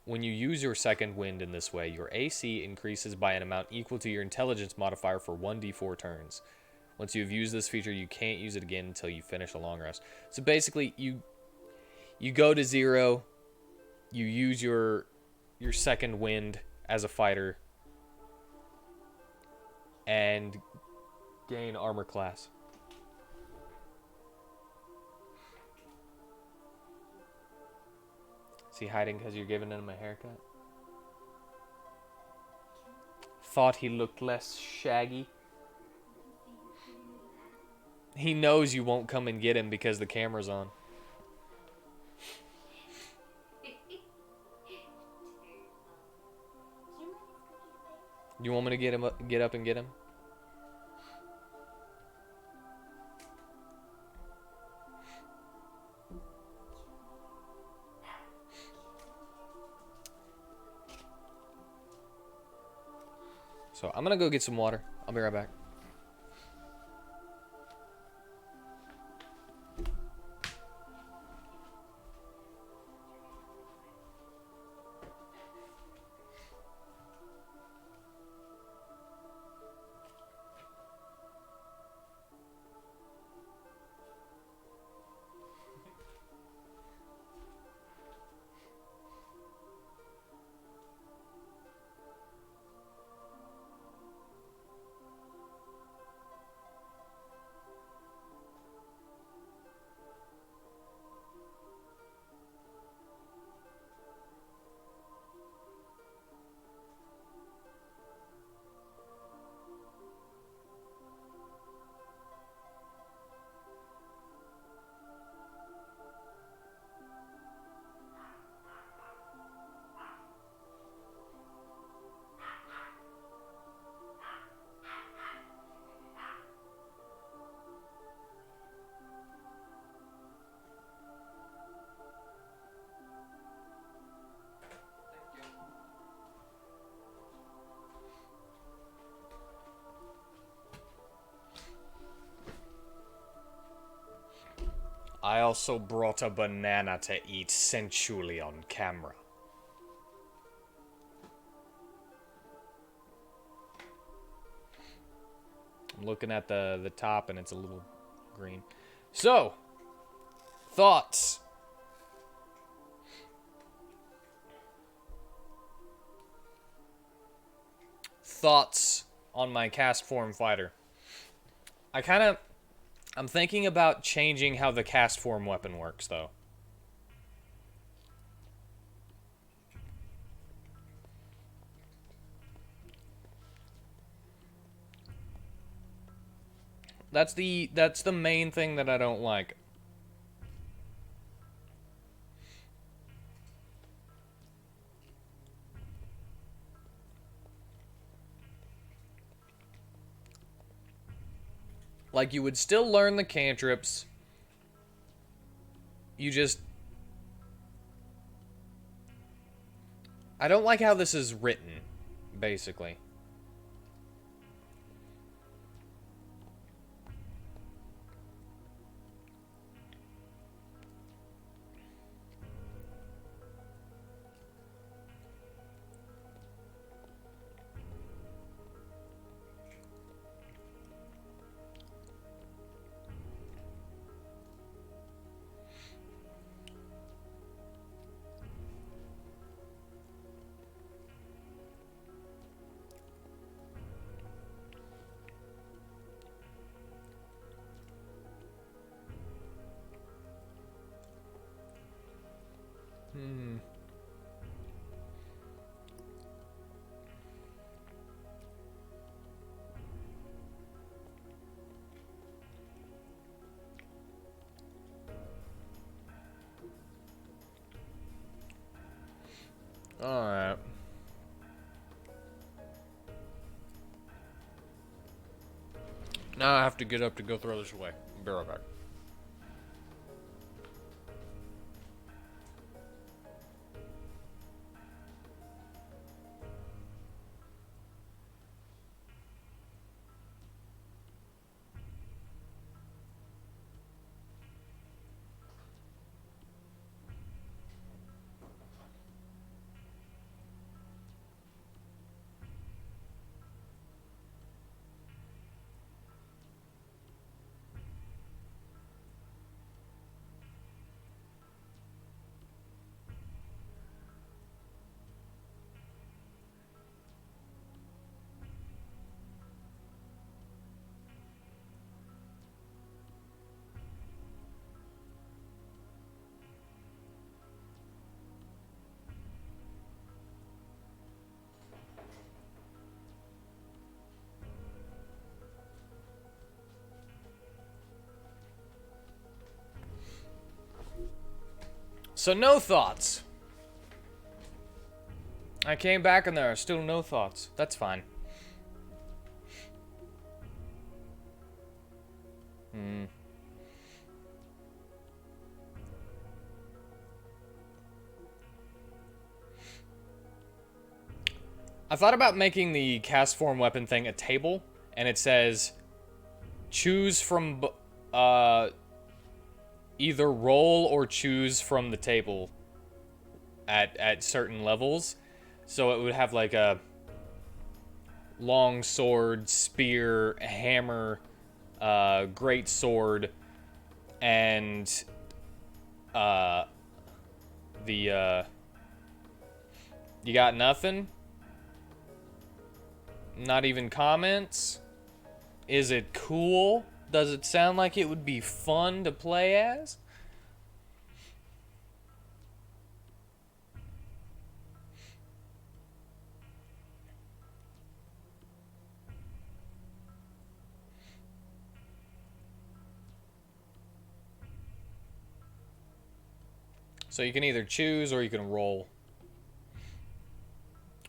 When you use your second wind in this way, your AC increases by an amount equal to your intelligence modifier for 1d4 turns. Once you have used this feature, you can't use it again until you finish a long rest. So basically, you go to 0, you use your second wind as a fighter, and gain armor class. Is he hiding because you're giving him a haircut? Thought he looked less shaggy. He knows you won't come and get him because the camera's on. You want me to get up and get him? So I'm gonna go get some water. I'll be right back. I also brought a banana to eat sensually on camera. I'm looking at the top and it's a little green. So, thoughts? Thoughts on my cast form fighter. I'm thinking about changing how the cast form weapon works, though. That's the main thing that I don't like. Like, you would still learn the cantrips. You just... I don't like how this is written, basically. Alright. Now I have to get up to go throw this away. Be right back. So no thoughts. I came back and there are still no thoughts. That's fine. I thought about making the cast form weapon thing a table, and it says, choose from either roll or choose from the table at certain levels. So it would have like a long sword, spear, hammer, great sword, and you got nothing? Not even comments? Is it cool? Does it sound like it would be fun to play as? So you can either choose or you can roll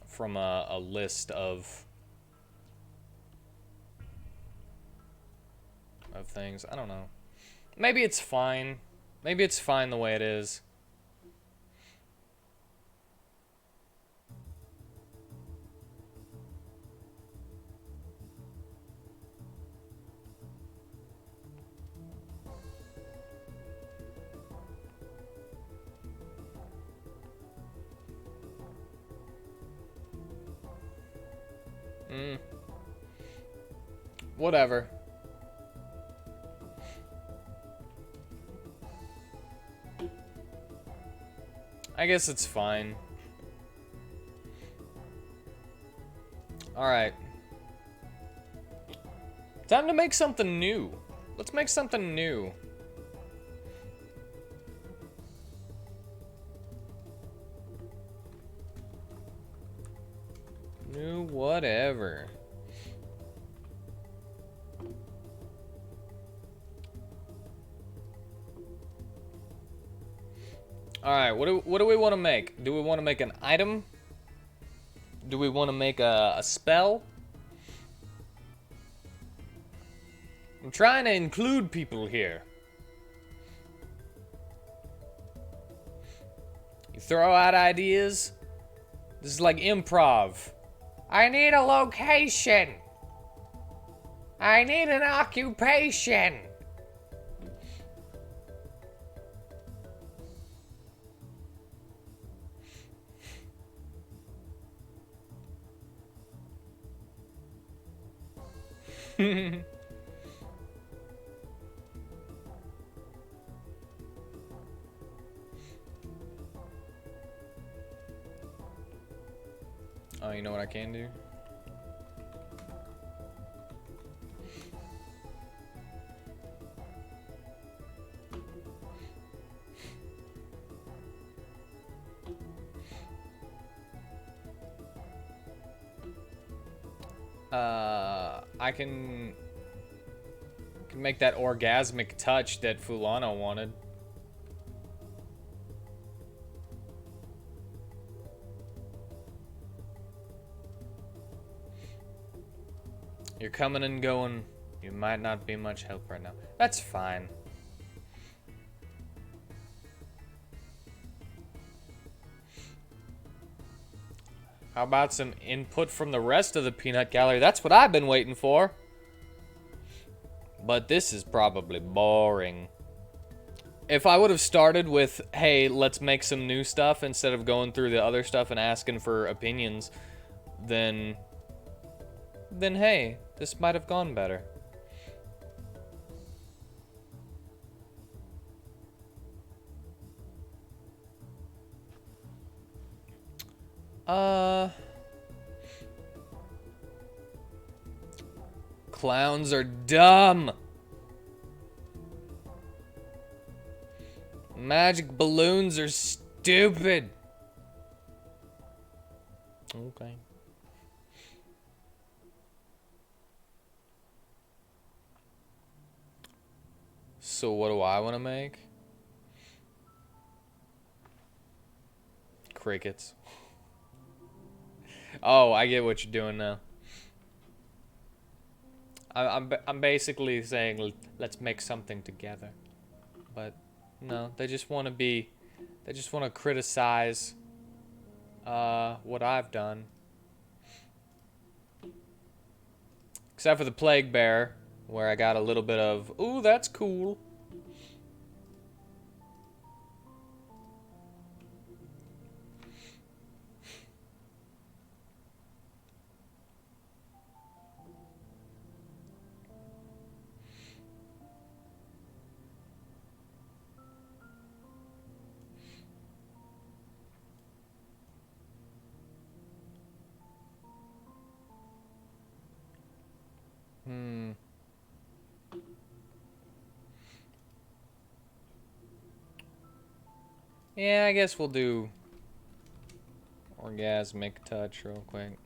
from a list of things. I don't know. Maybe it's fine. Maybe it's fine the way it is. Whatever. I guess it's fine. Alright. Time to make something new. Let's make something new. New whatever. Alright, what do we want to make? Do we want to make an item? Do we want to make a spell? I'm trying to include people here. You throw out ideas. This is like improv. I need a location. I need an occupation. Oh, you know what I can do? I can make that orgasmic touch that Fulano wanted. You're coming and going. You might not be much help right now. That's fine. How about some input from the rest of the peanut gallery? That's what I've been waiting for. But this is probably boring. If I would have started with, hey, let's make some new stuff instead of going through the other stuff and asking for opinions, then hey, this might have gone better. Clowns are dumb. Magic balloons are stupid. Okay. So what do I want to make? Crickets. Oh, I get what you're doing now. I'm basically saying let's make something together, but no, they just want to criticize what I've done. Except for the Plague Bear, where I got a little bit of, ooh, that's cool. Yeah, I guess we'll do orgasmic touch real quick.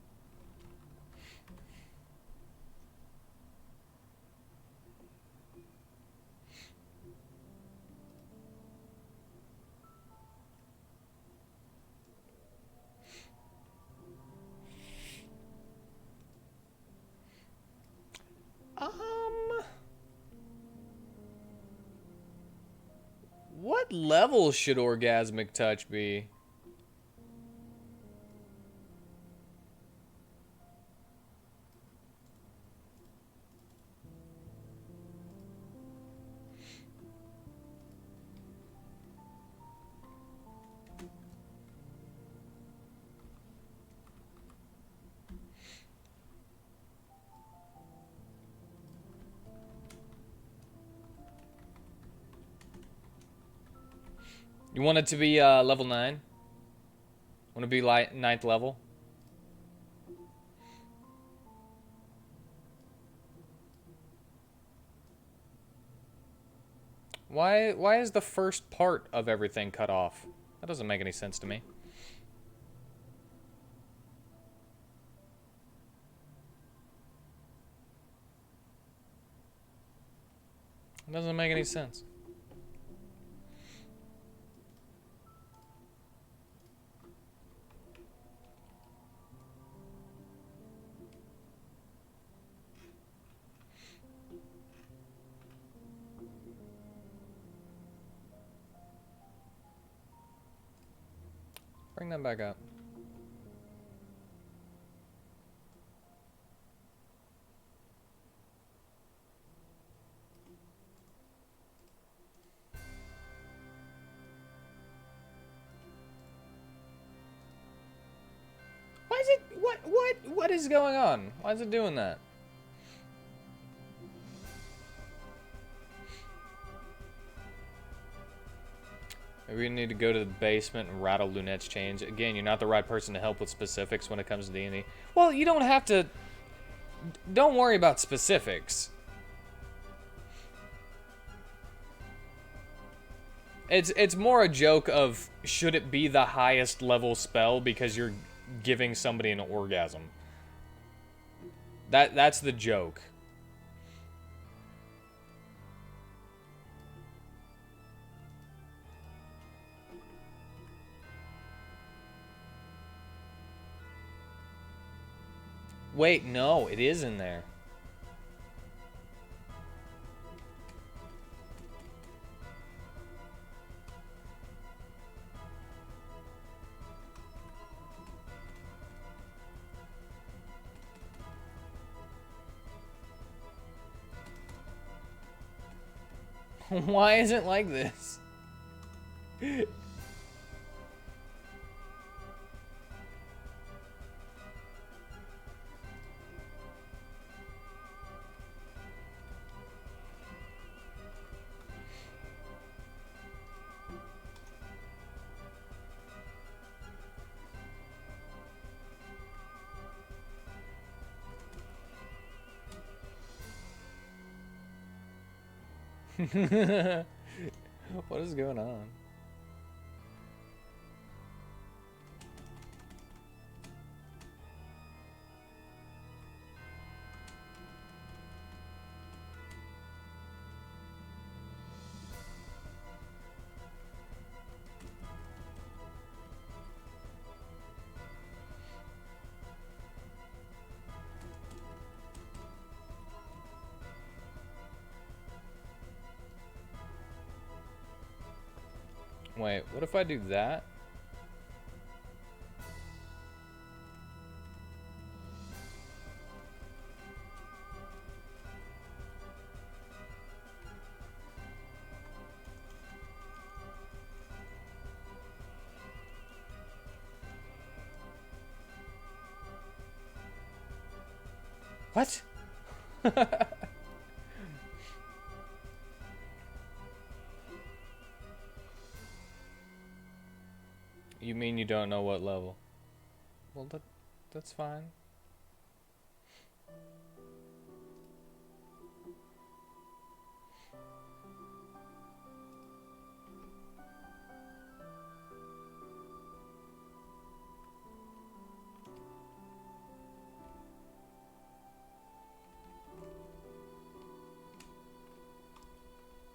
What level should orgasmic touch be? You want it to be level 9? Want to be like 9th level? Why is the first part of everything cut off? That doesn't make any sense to me. It doesn't make any sense. Bring that back up. Why is it what is going on? Why is it doing that? Maybe we need to go to the basement and rattle Lunette's chains. Again, you're not the right person to help with specifics when it comes to D&D. Well, you don't have to. Don't worry about specifics. It's more a joke of should it be the highest level spell because you're giving somebody an orgasm. That's the joke. Wait, no, it is in there. Why is it like this? What is going on? Wait, what if I do that? What? You mean you don't know what level? Well, that's fine.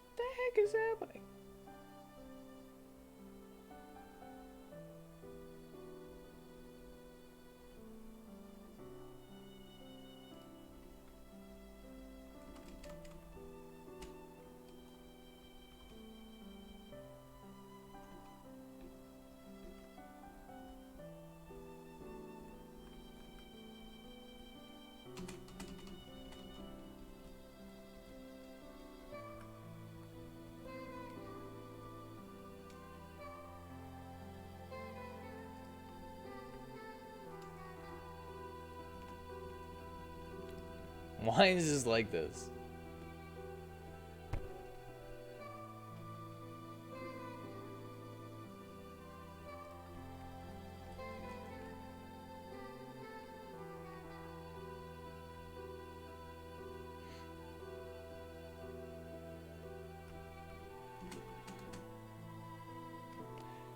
What the heck is happening? Why is this like this?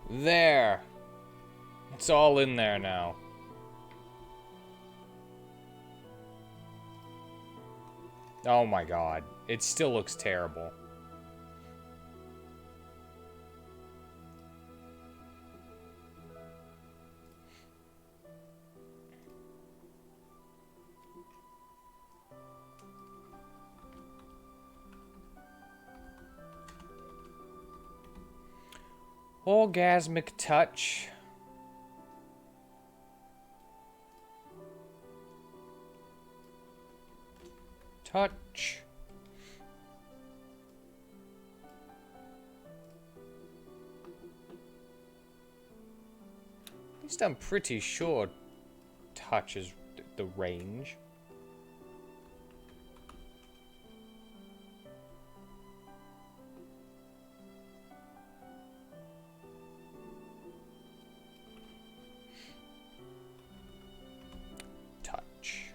There. It's all in there now. Oh my god. It still looks terrible. Orgasmic touch. Touch. At least I'm pretty sure touch is the range. Touch.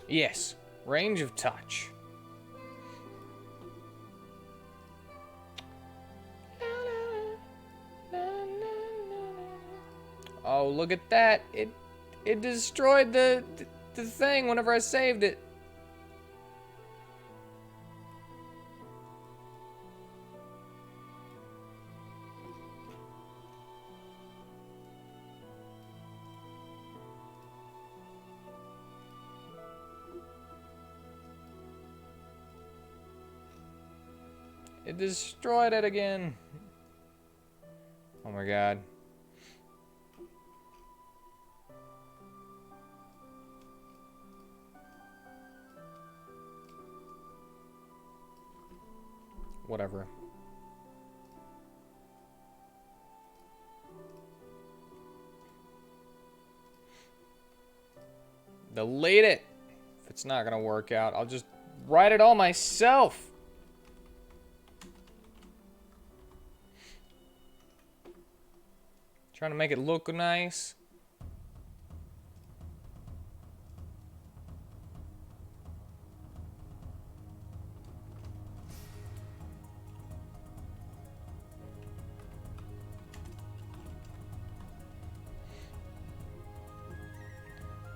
Yes, range of touch. Oh, look at that. It destroyed the thing whenever I saved it. It destroyed it again. Oh my god. Whatever. Delete it. If it's not gonna work out, I'll just write it all myself. Trying to make it look nice.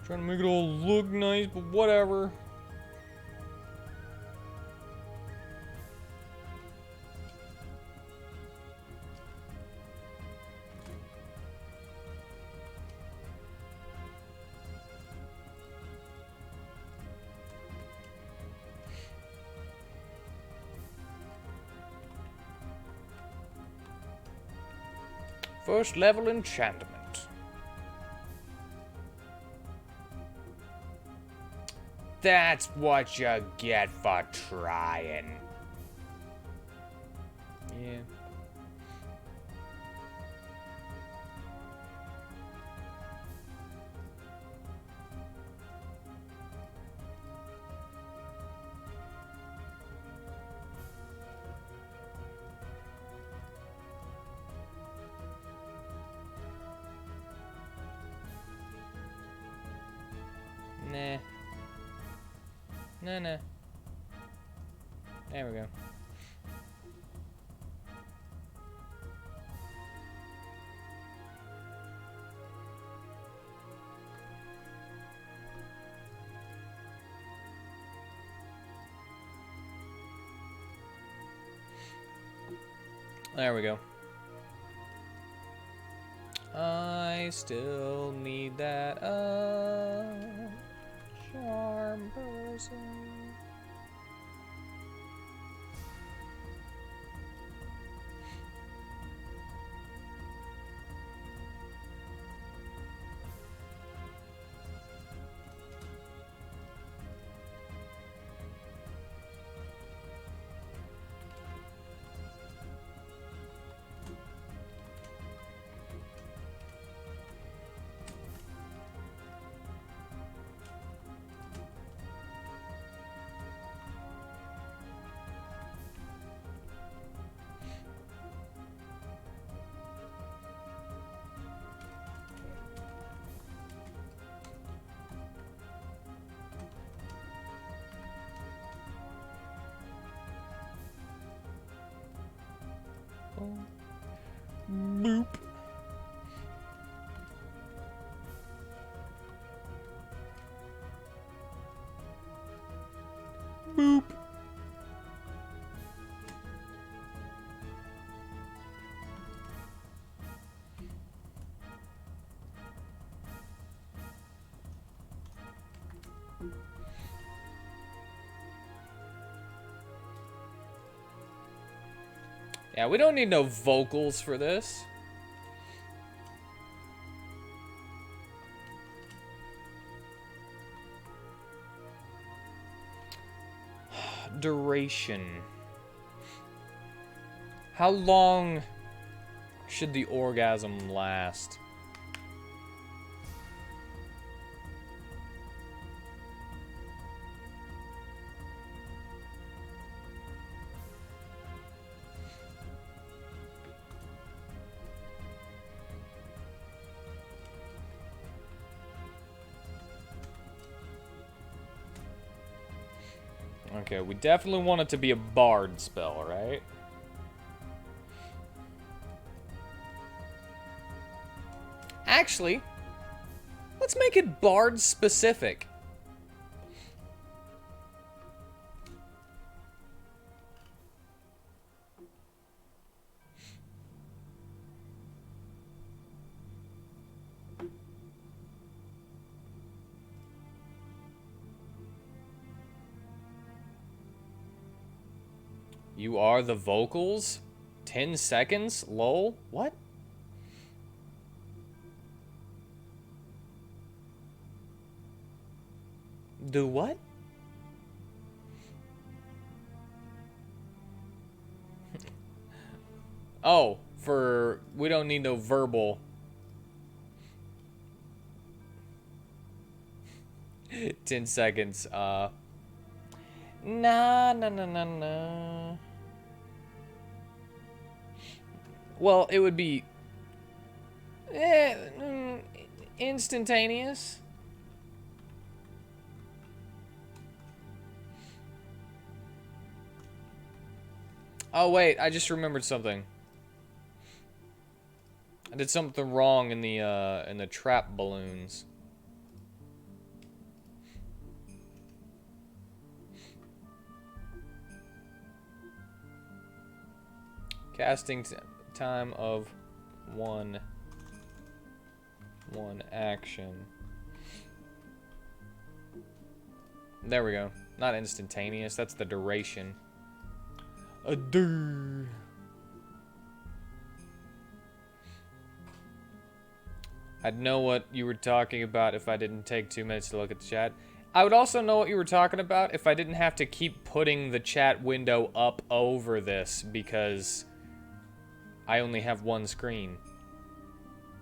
Trying to make it all look nice, but whatever. First level enchantment. That's what you get for trying. Yeah. Nah. Nah. There we go. There we go. I still need that charm person. Boop. Boop. Yeah, we don't need no vocals for this. Duration. How long should the orgasm last? Okay, we definitely want it to be a bard spell, right? Actually, let's make it bard specific. You are the vocals? 10 seconds? Lol? What? Do what? Oh, for... We don't need no verbal. 10 seconds, Nah. Well, it would be... instantaneous. Oh, wait, I just remembered something. I did something wrong in the trap balloons. Casting time of one action. There we go. Not instantaneous. That's the duration. I'd know what you were talking about if I didn't take 2 minutes to look at the chat. I would also know what you were talking about if I didn't have to keep putting the chat window up over this because I only have one screen.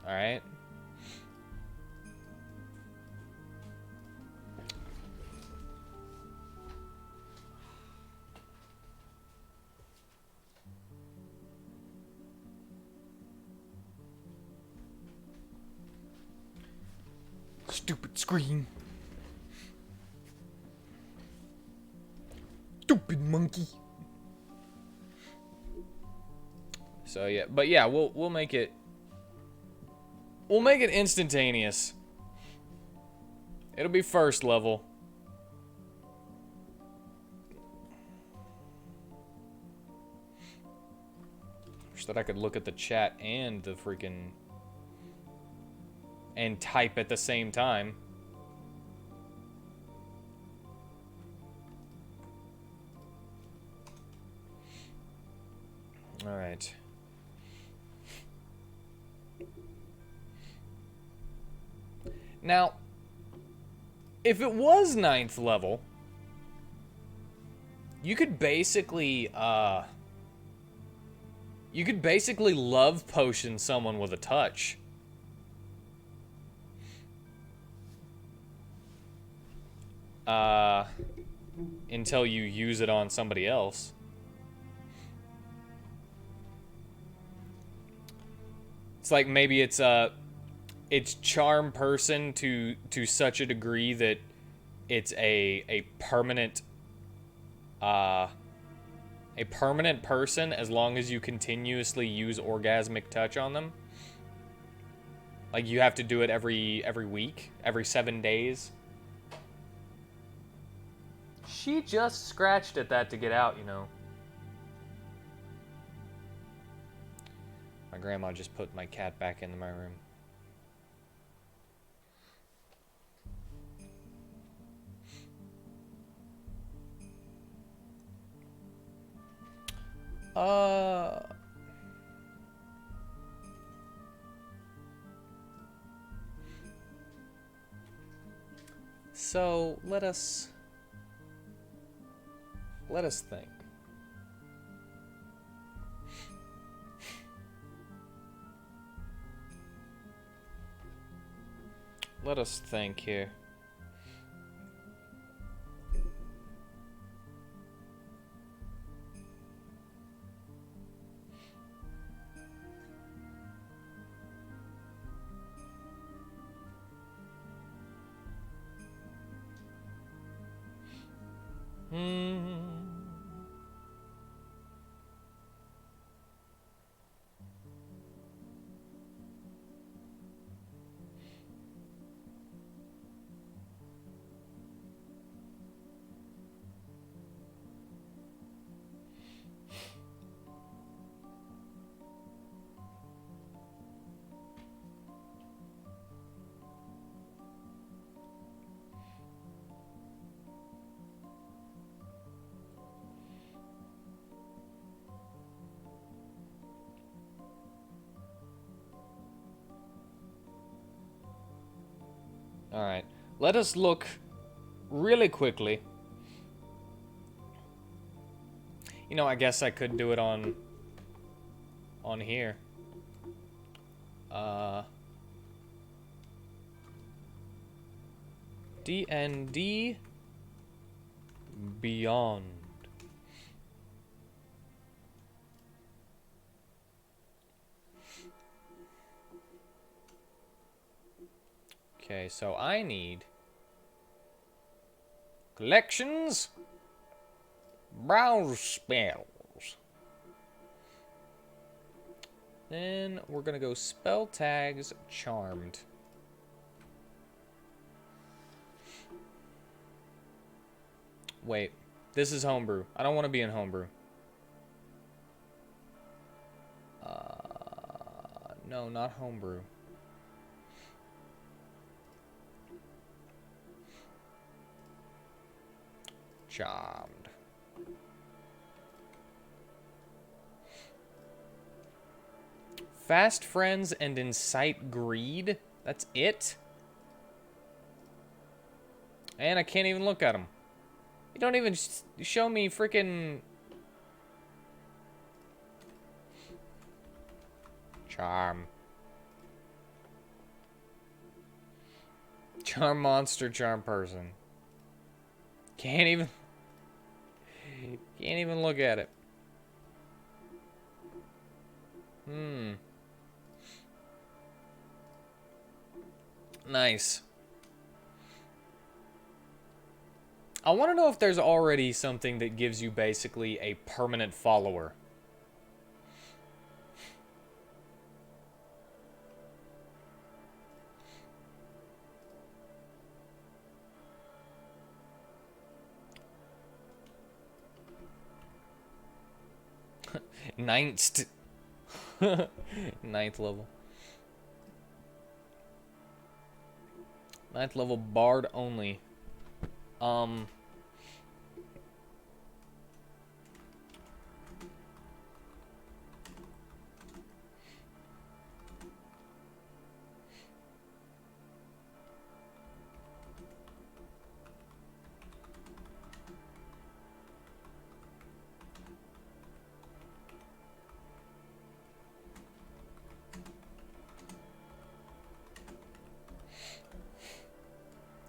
Alright? Stupid screen. Stupid monkey. So yeah, but yeah, we'll make it instantaneous. It'll be first level. Wish that I could look at the chat and the freaking and type at the same time. All right. Now, if it was 9th level, you could basically love potion someone with a touch. Until you use it on somebody else. It's like maybe it's charm person to such a degree that it's a permanent person as long as you continuously use orgasmic touch on them. Like you have to do it every week, every 7 days. She just scratched at that to get out, you know. My grandma just put my cat back into my room. So let us think. Let us think here. Alright, let us look really quickly. You know, I guess I could do it on here. D&D Beyond. Okay, so I need collections, browse spells. Then we're gonna go spell tags, charmed. Wait, this is homebrew. I don't want to be in homebrew. No, not homebrew. Charmed. Fast friends and incite greed? That's it? And I can't even look at them. You don't even show me freaking... Charm. Charm monster, charm person. Can't even look at it. Nice. I want to know if there's already something that gives you basically a permanent follower. Ninth. Ninth level. Ninth level bard only.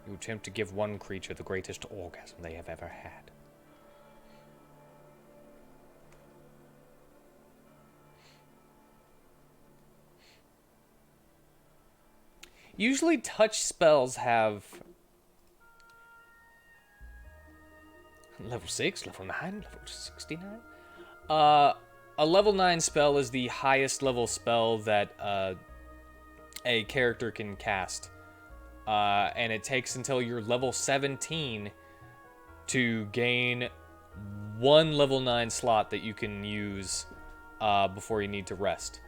You attempt to give one creature the greatest orgasm they have ever had. Usually touch spells have level 6, level 9, level 69. A level 9 spell is the highest level spell that a character can cast. And it takes until you're level 17 to gain one level 9 slot that you can use before you need to rest.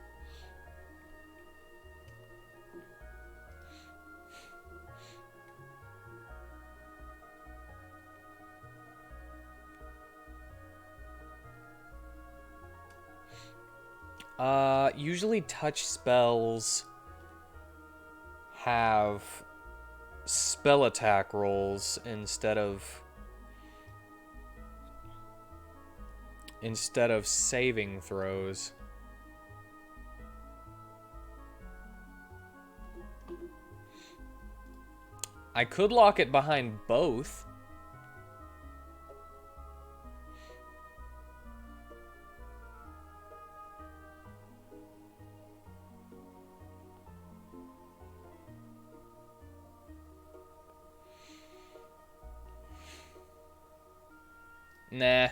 Usually touch spells have spell attack rolls instead of saving throws. I could lock it behind both. Nah.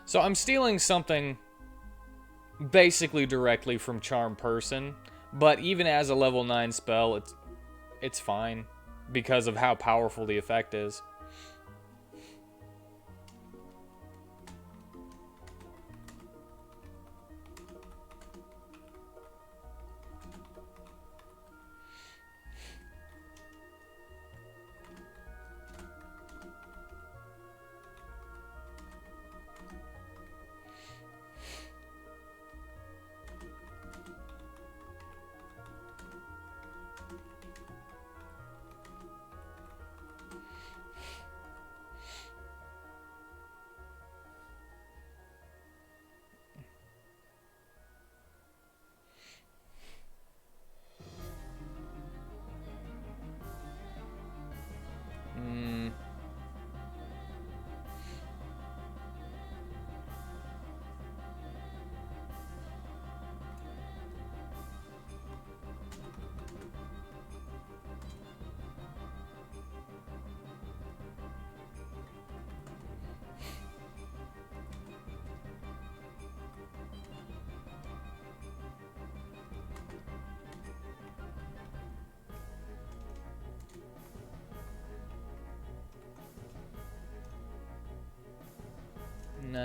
So I'm stealing something basically directly from Charm Person, but even as a level 9 spell, it's fine because of how powerful the effect is.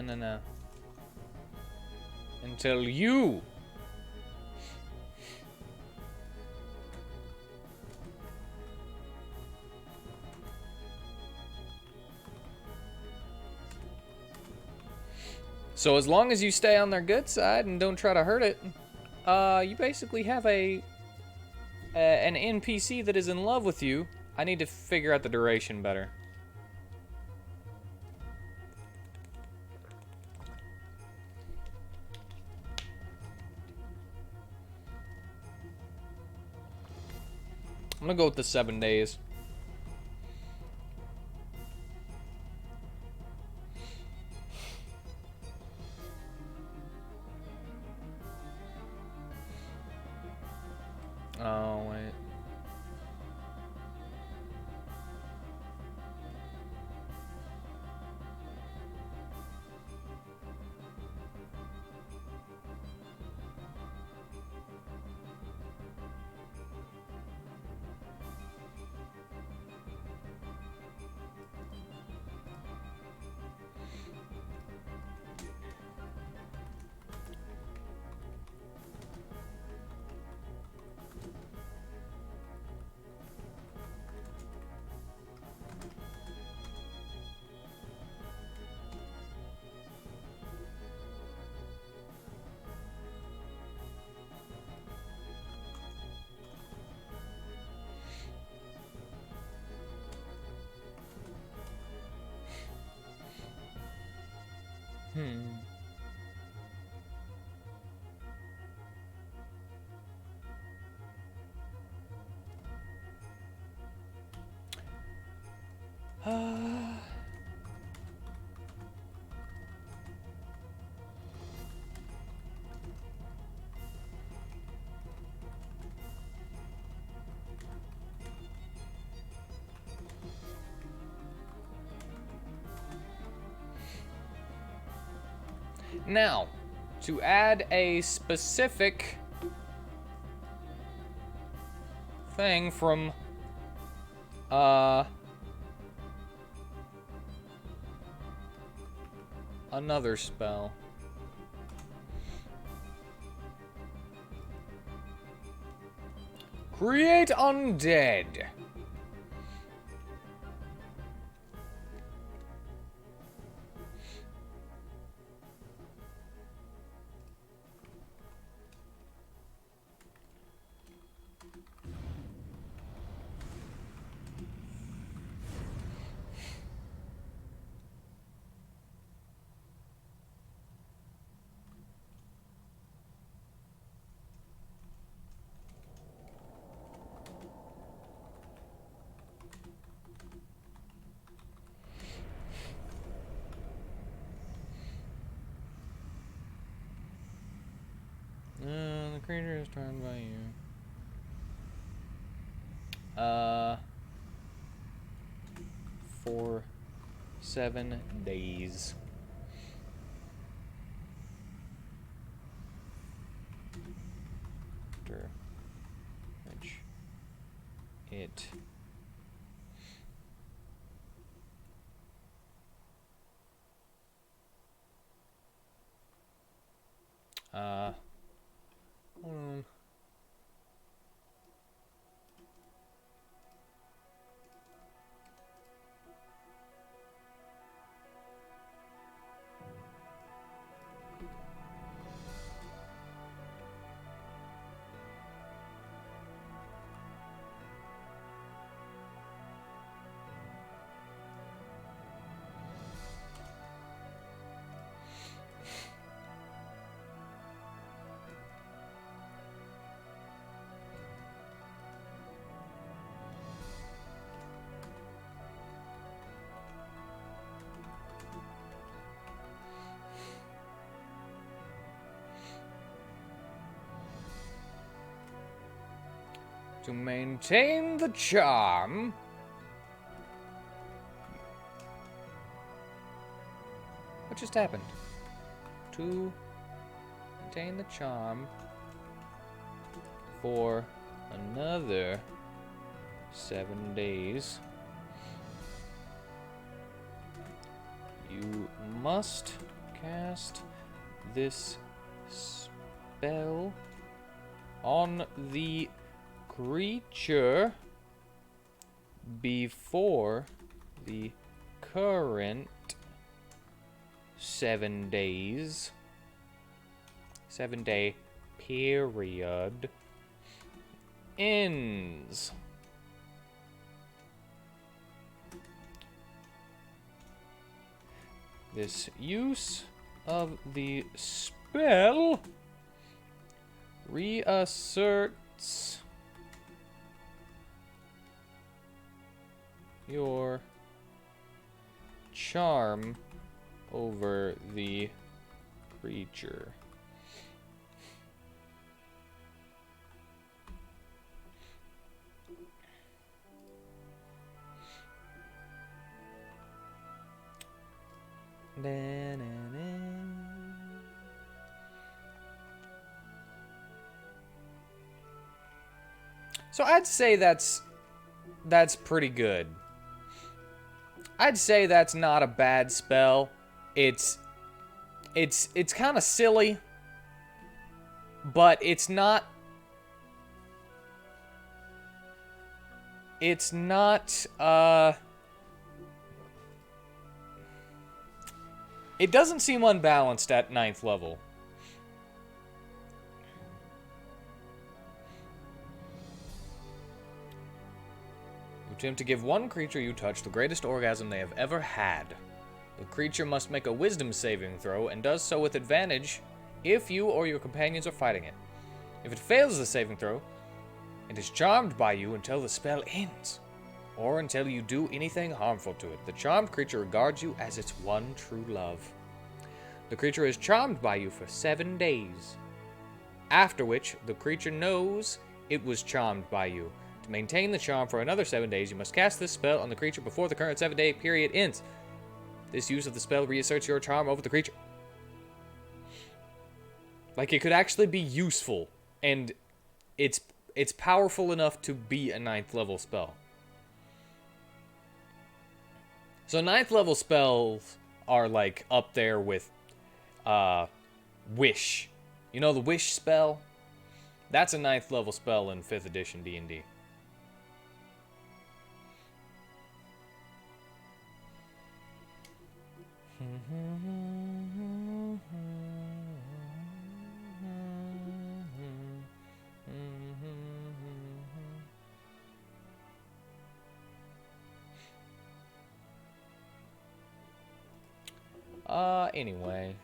No. Until you. So as long as you stay on their good side and don't try to hurt it, you basically have an NPC that is in love with you. I need to figure out the duration better. I'm gonna go with the 7 days. Oh, wait. Now, to add a specific thing from another spell. Create undead. The creature is turned by you. For 7 days. After which it hold on. To maintain the charm. What just happened? To maintain the charm for another 7 days. You must cast this spell on the creature before the current 7 days. 7-day period ends. This use of the spell reasserts your charm over the creature. So I'd say that's pretty good. I'd say that's not a bad spell. It's kind of silly, but it's not it doesn't seem unbalanced at 9th level. You attempt to give one creature you touch the greatest orgasm they have ever had. The creature must make a wisdom saving throw and does so with advantage if you or your companions are fighting it. If it fails the saving throw, it is charmed by you until the spell ends, or until you do anything harmful to it. The charmed creature regards you as its one true love. The creature is charmed by you for 7 days, after which the creature knows it was charmed by you. To maintain the charm for another 7 days, you must cast this spell on the creature before the current 7-day period ends. This use of the spell reasserts your charm over the creature. Like, it could actually be useful, and it's powerful enough to be a 9th level spell. So 9th level spells are like up there with Wish. You know the Wish spell? That's a 9th level spell in 5th edition D&D. Anyway.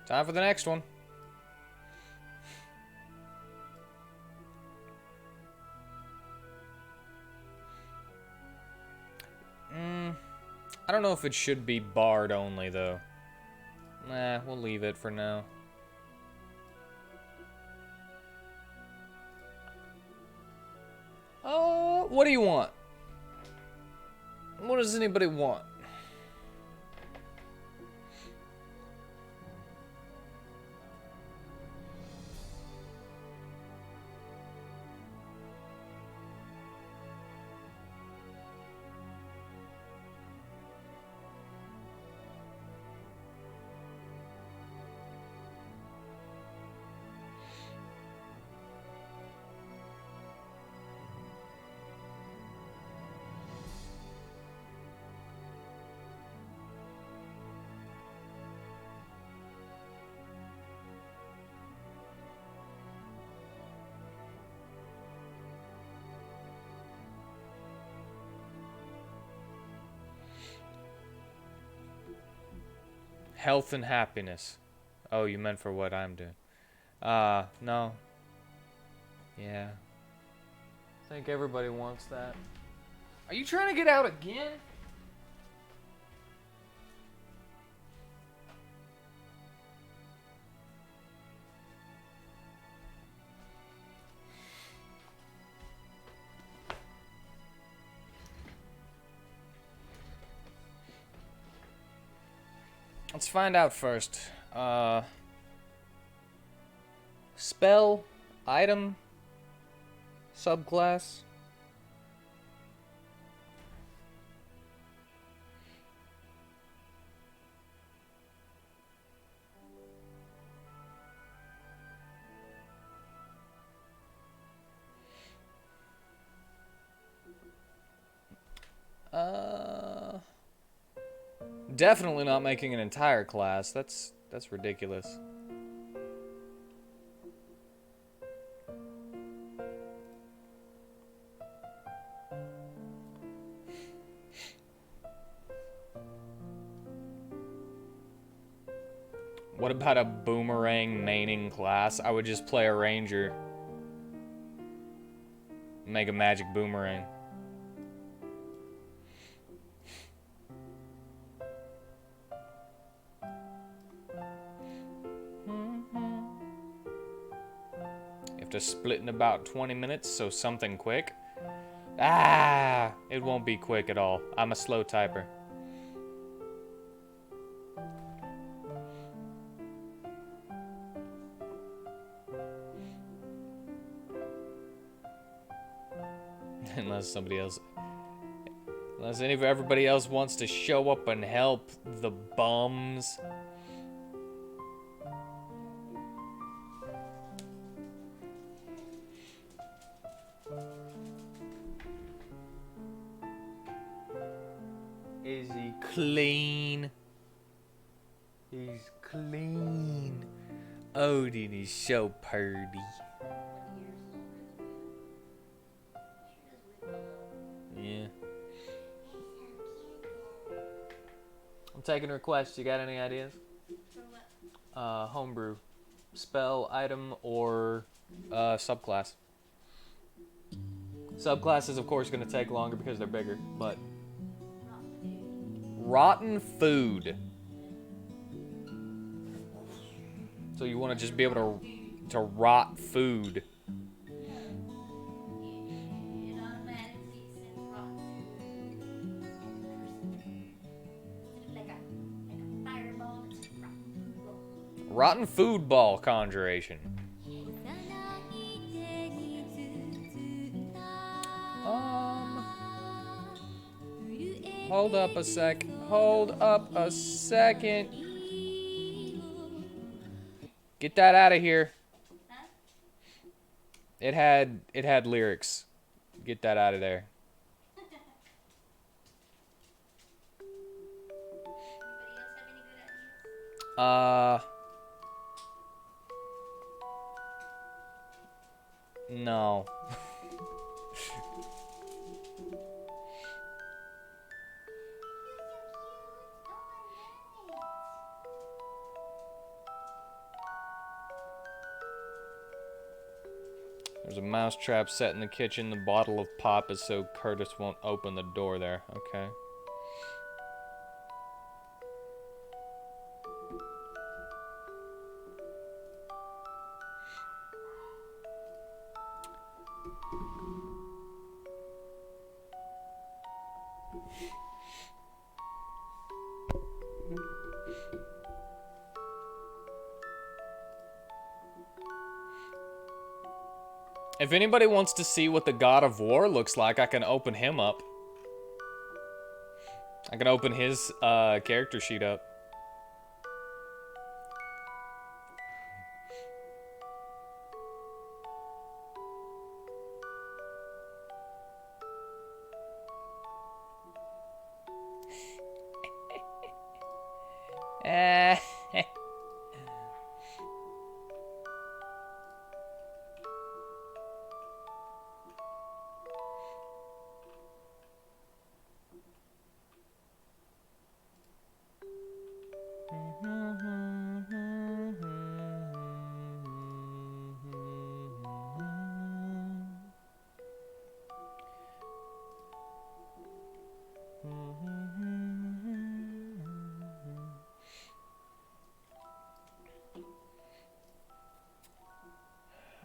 Time for the next one. I don't know if it should be bard only, though. Nah, we'll leave it for now. Oh, what do you want? What does anybody want? Health and happiness. Oh, you meant for what I'm doing. No. Yeah. I think everybody wants that. Are you trying to get out again? Let's find out first. Spell, item, subclass. Definitely not making an entire class. That's ridiculous. What about a boomerang maining class? I would just play a ranger. Make a magic boomerang. You have to split in about 20 minutes, so something quick. Ah, it won't be quick at all. I'm a slow typer. Unless everybody else wants to show up and help the bums. Is he clean? He's clean. Odin is so purdy. Yeah. I'm taking requests. You got any ideas? For what? Homebrew. Spell, item, or subclass. Subclass is, of course, going to take longer because they're bigger, but... Rotten food. So you want to just be able to rot food. It automatically sends rotten food. Like a fireball, it's rotten food ball. Rotten food ball conjuration. Hold up a sec. Hold up a second. Get that out of here. Huh? It had lyrics. Get that out of there. Anybody else have any good ideas? No. There's a mouse trap set in the kitchen. The bottle of pop is so Curtis won't open the door there. Okay. If anybody wants to see what the God of War looks like, I can open him up. I can open his character sheet up.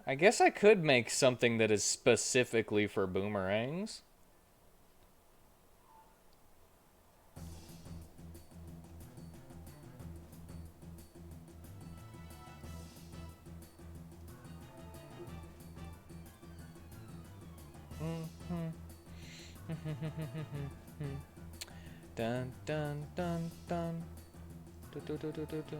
I guess I could make something that is specifically for boomerangs. Dun dun dun dun. Du, du, du, du, du, du.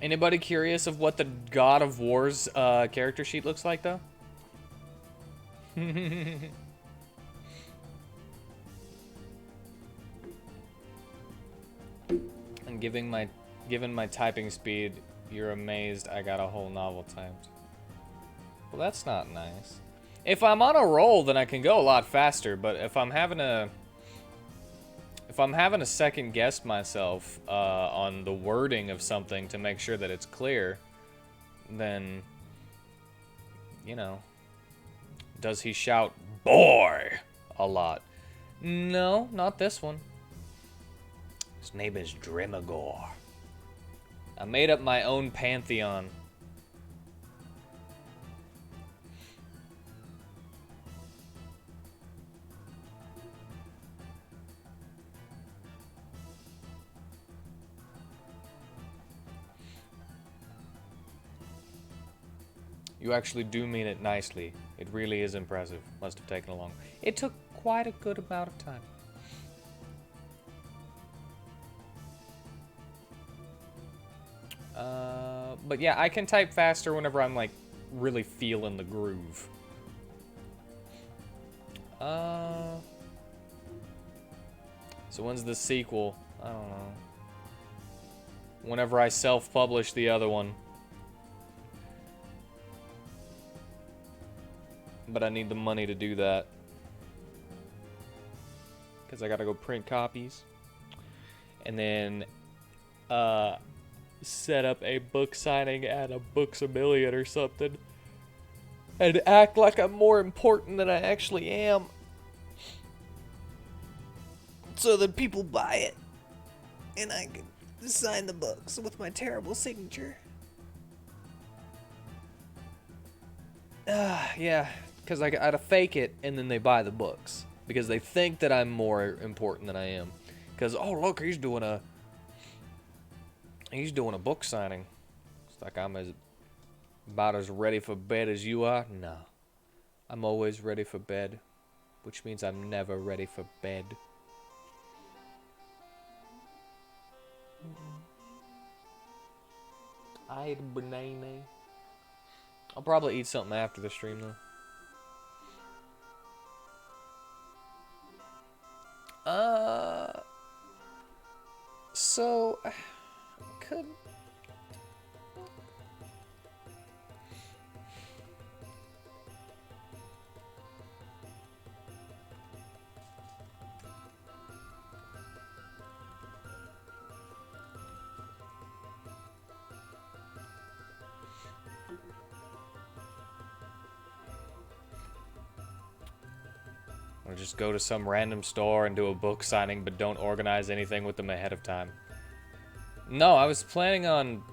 Anybody curious of what the God of War's character sheet looks like, though? And given my typing speed, you're amazed I got a whole novel typed. Well, that's not nice. If I'm on a roll, then I can go a lot faster. But if I'm having a second guess myself on the wording of something to make sure that it's clear, then, you know, does he shout "boy" a lot? No, not this one. His name is Dremagor. I made up my own pantheon. You actually do mean it nicely. It really is impressive. Must have taken a long... It took quite a good amount of time. But yeah, I can type faster whenever I'm, like, really feeling the groove. So when's the sequel? I don't know. Whenever I self-publish the other one. But I need the money to do that. Because I gotta go print copies. And then, set up a book signing at a Books A Million or something. And act like I'm more important than I actually am. So that people buy it. And I can sign the books with my terrible signature. Yeah. Because I gotta fake it, and then they buy the books. Because they think that I'm more important than I am. Because, oh, look, he's doing a book signing. It's like I'm about as ready for bed as you are. No. I'm always ready for bed. Which means I'm never ready for bed. I ate a banana. I'll probably eat something after the stream, though. So, could... Or just go to some random store and do a book signing, but don't organize anything with them ahead of time. No, I was planning on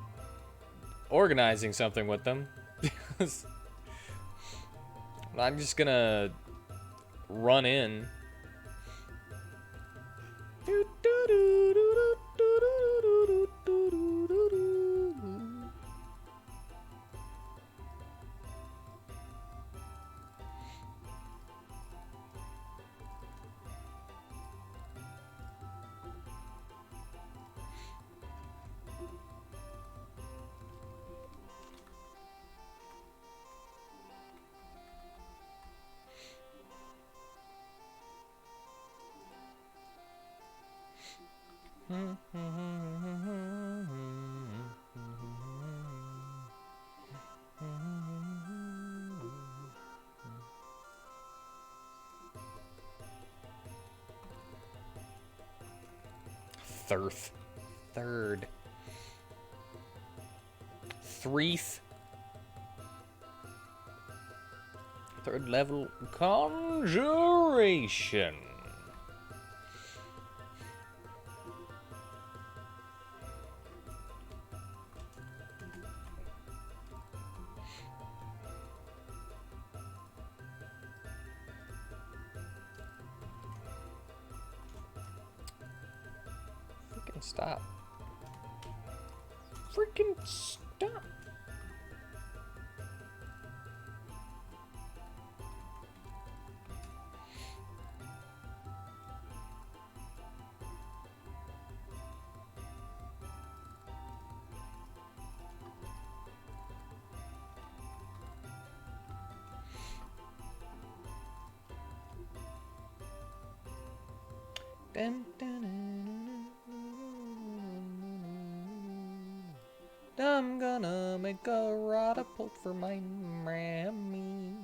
organizing something with them. I'm just gonna run in. Third. Threeth. Third level conjuration. Freaking stop. freaking stop. Dun, dun, dun, dun, dun. I'm gonna make a rada poke for my mammy.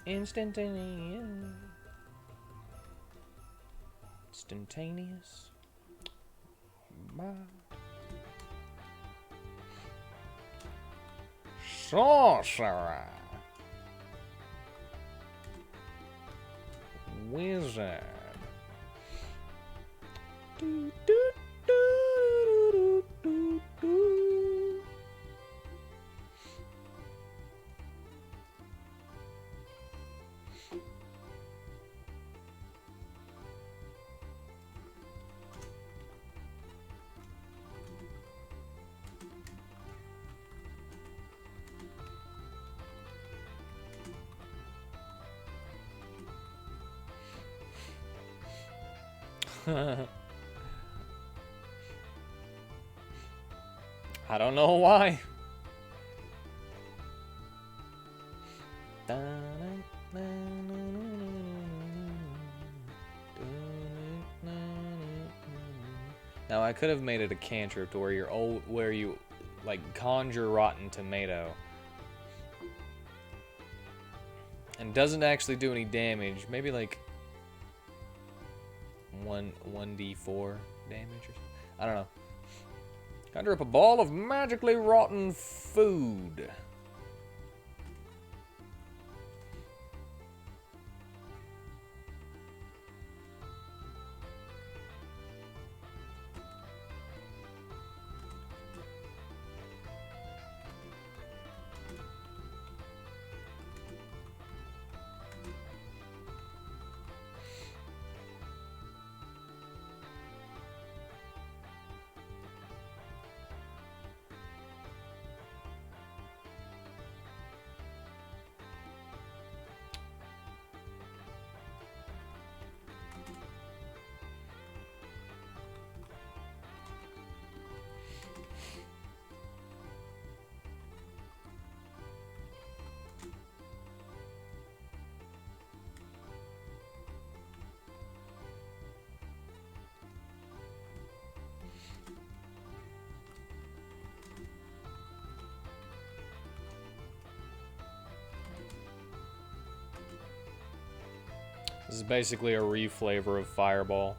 Instantaneous. Instantaneous. Sorcerer. Wizard. Do, do, do, do, do, do. I don't know why. Now I could have made it a cantrip to where you like conjure rotten tomato. And doesn't actually do any damage. Maybe like 1d4 damage or something. I don't know. Conjure up a ball of magically rotten food. This is basically a reflavor of Fireball.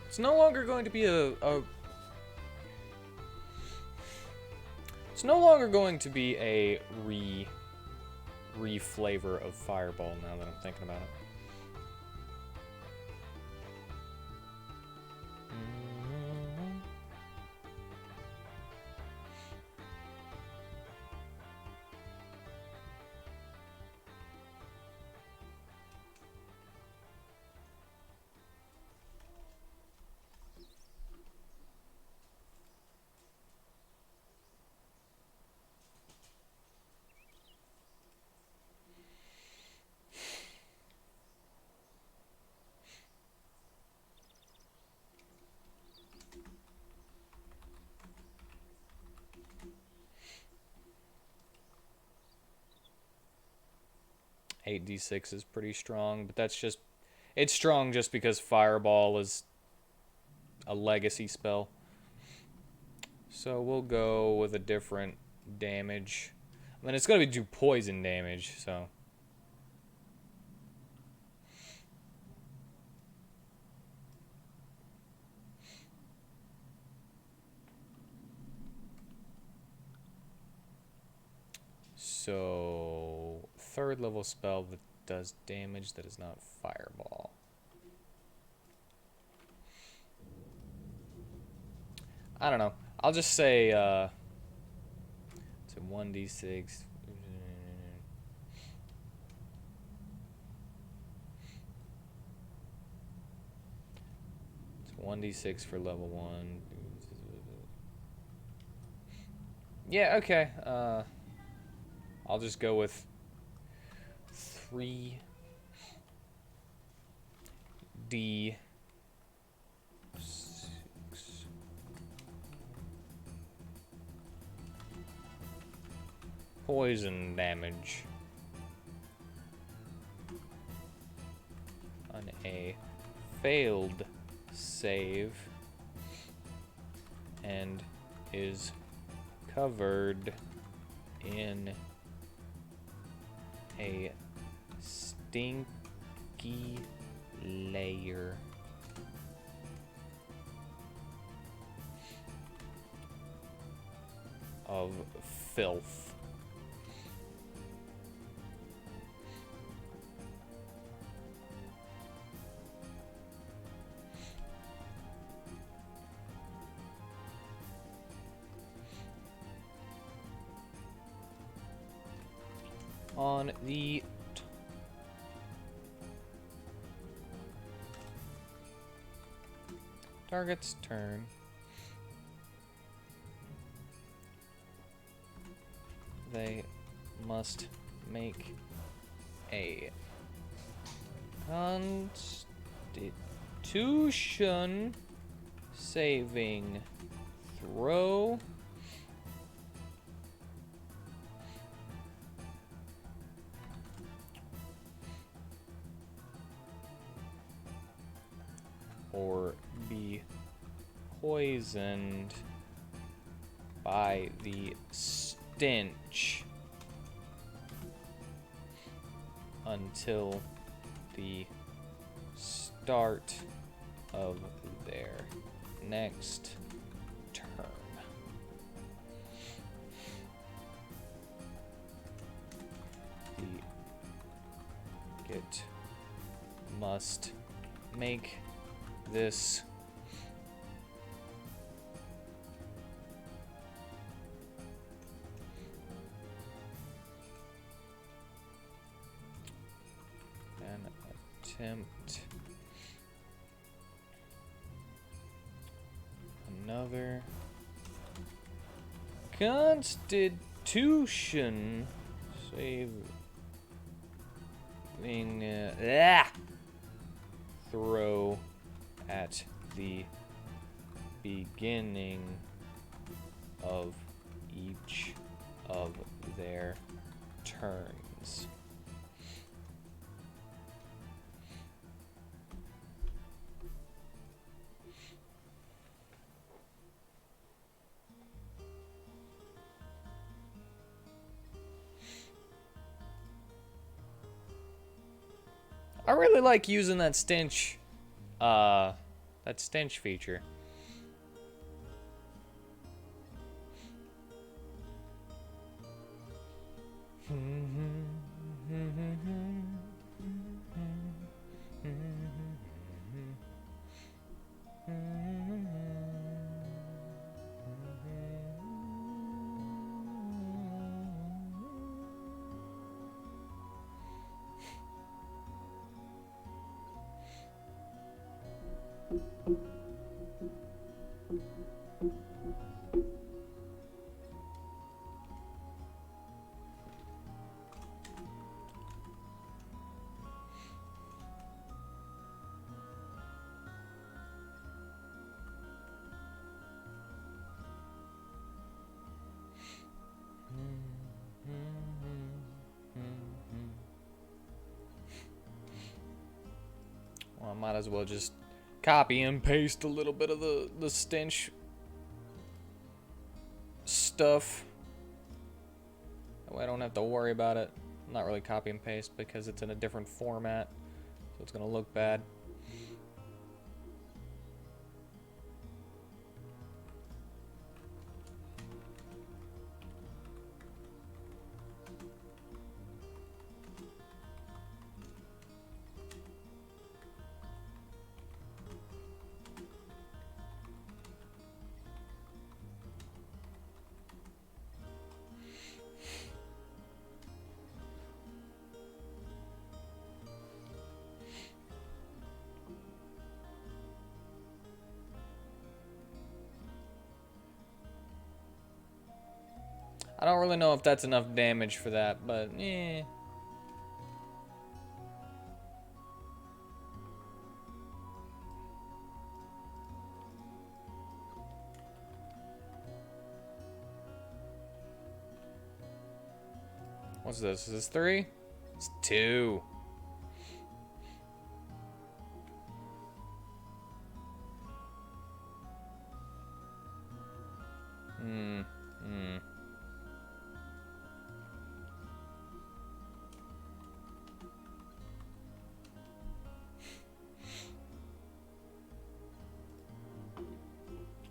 It's no longer going to be It's no longer going to be a re-flavor of Fireball now that I'm thinking about it. 8d6 is pretty strong, but that's just... It's strong just because Fireball is a legacy spell. So we'll go with a different damage. I mean, it's going to do poison damage, so... So, third level spell that does damage that is not Fireball. I don't know. I'll just say, it's a 1d6. It's 1d6 for level 1. Yeah, okay. I'll just go with 3d6 poison damage on a failed save and is covered in a stinky layer of filth. On the target's turn, they must make a Constitution saving throw. Or be poisoned by the stench until the start of their next turn. It must make this an attempt another Constitution saving throw at the beginning of each of their turns. I really like using that stench feature. I might as well just copy and paste a little bit of the stench stuff. That way I don't have to worry about it. Not really copy and paste because it's in a different format, so it's gonna look bad. I don't really know if that's enough damage for that, but eh. What's this? Is this 3? It's 2.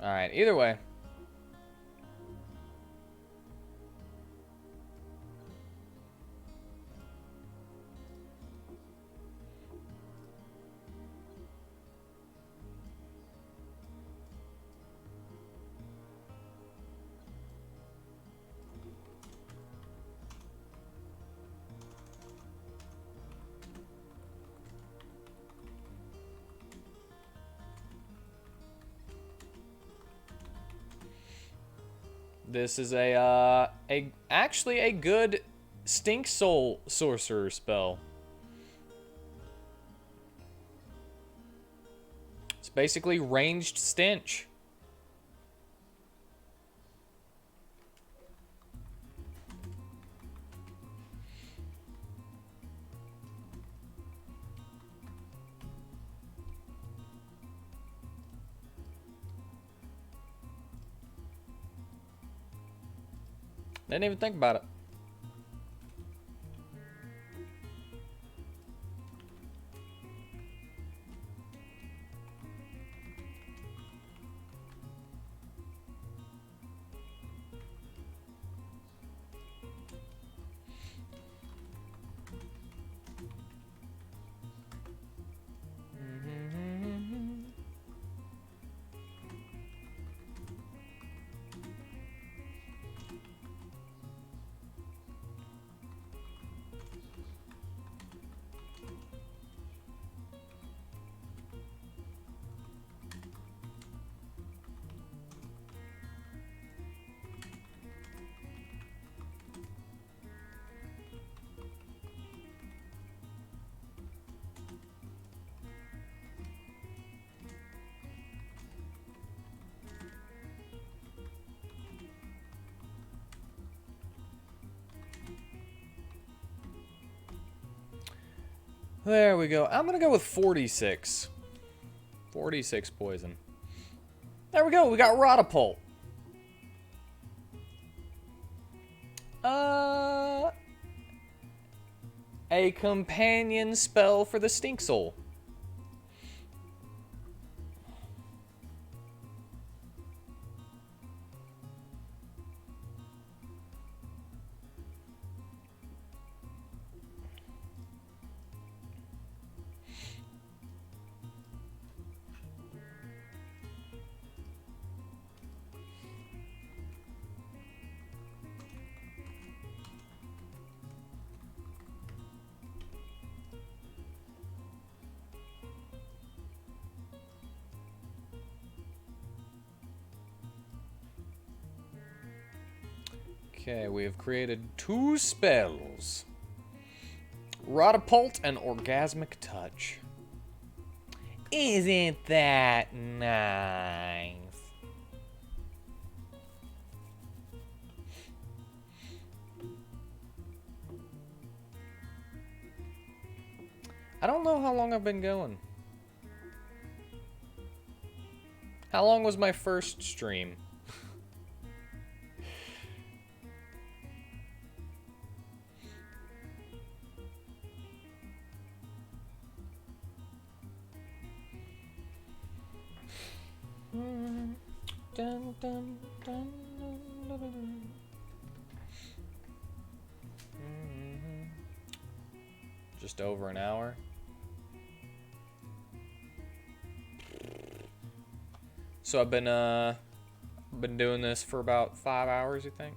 Alright, either way. This is actually a good Stink Soul sorcerer spell. It's basically ranged stench. Didn't even think about it. There we go. I'm gonna go with 46. 46 poison. There we go. We got Rotapult. A companion spell for the Stink Soul. Okay, we have created 2 spells. Rotapult and Orgasmic Touch. Isn't that nice? I don't know how long I've been going. How long was my first stream? Dun, dun, dun, dun, dun, dun. Just over an hour. So I've been doing this for about 5 hours, you think?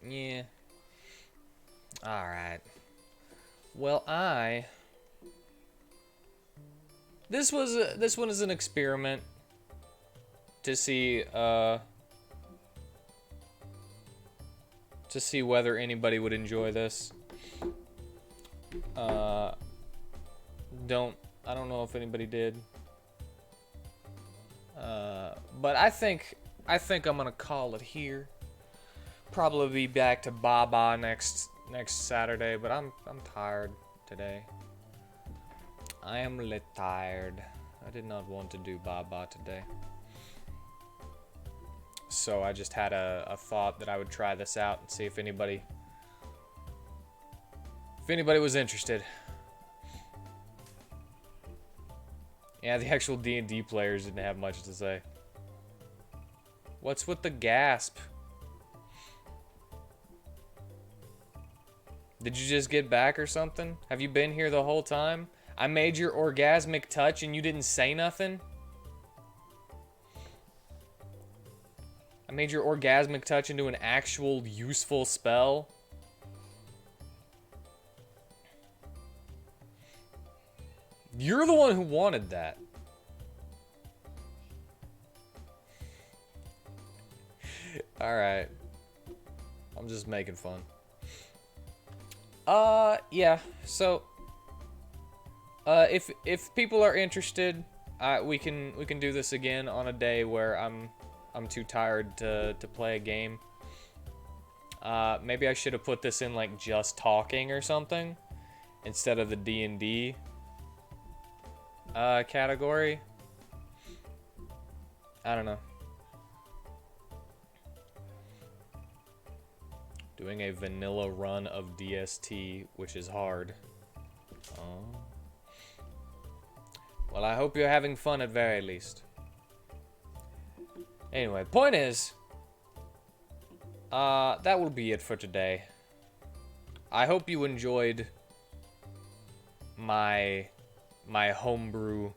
Yeah. All right. Well, this one is an experiment to see whether anybody would enjoy this. I don't know if anybody did. But I think I'm gonna call it here. Probably be back to Baba next Saturday, but I'm tired today. I am lit tired. I did not want to do Baba today. So I just had a thought that I would try this out and see if anybody was interested. Yeah, the actual D&D players didn't have much to say. What's with the gasp? Did you just get back or something? Have you been here the whole time? I made your orgasmic touch and you didn't say nothing? I made your orgasmic touch into an actual useful spell? You're the one who wanted that. Alright. I'm just making fun. Yeah. So, if people are interested, we can do this again on a day where I'm too tired to play a game. Maybe I should have put this in like just talking or something instead of the D&D category. I don't know. Doing a vanilla run of DST, which is hard. Oh. Well, I hope you're having fun at very least. Anyway, point is, that will be it for today. I hope you enjoyed my homebrew.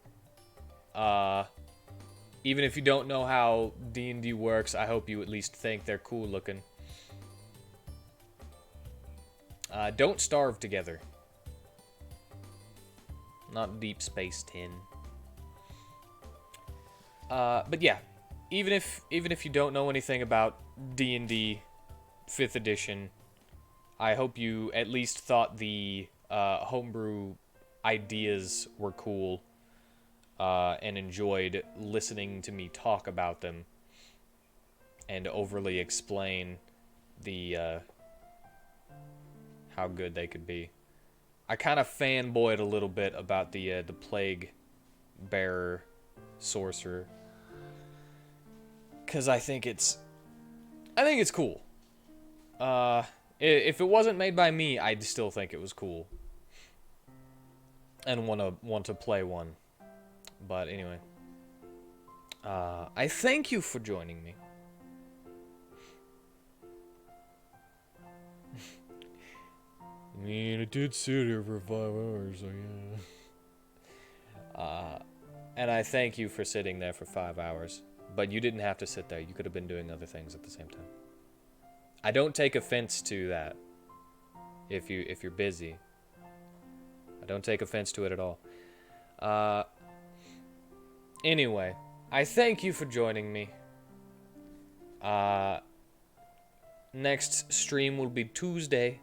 Even if you don't know how D&D works, I hope you at least think they're cool looking. Don't starve together. Not Deep Space 10. But yeah, even if you don't know anything about D&D 5th edition, I hope you at least thought the homebrew ideas were cool and enjoyed listening to me talk about them and overly explain the how good they could be. I kind of fanboyed a little bit about the plague bearer sorcerer, because I think it's cool. If it wasn't made by me, I'd still think it was cool and want to play one. But anyway, I thank you for joining me. I mean, I did sit here for 5 hours, so yeah. And I thank you for sitting there for 5 hours. But you didn't have to sit there. You could have been doing other things at the same time. I don't take offense to that. If you're busy. I don't take offense to it at all. Anyway, I thank you for joining me. Next stream will be Tuesday.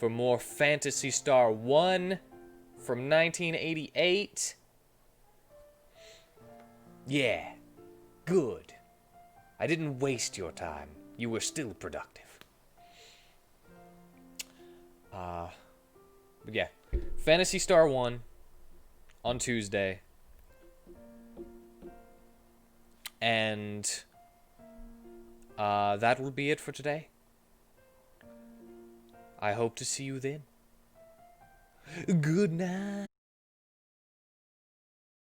for more Phantasy Star 1 from 1988. Yeah, good. I didn't waste your time. You were still productive. But yeah, Phantasy Star 1 on Tuesday. And that will be it for today. I hope to see you then. Good night.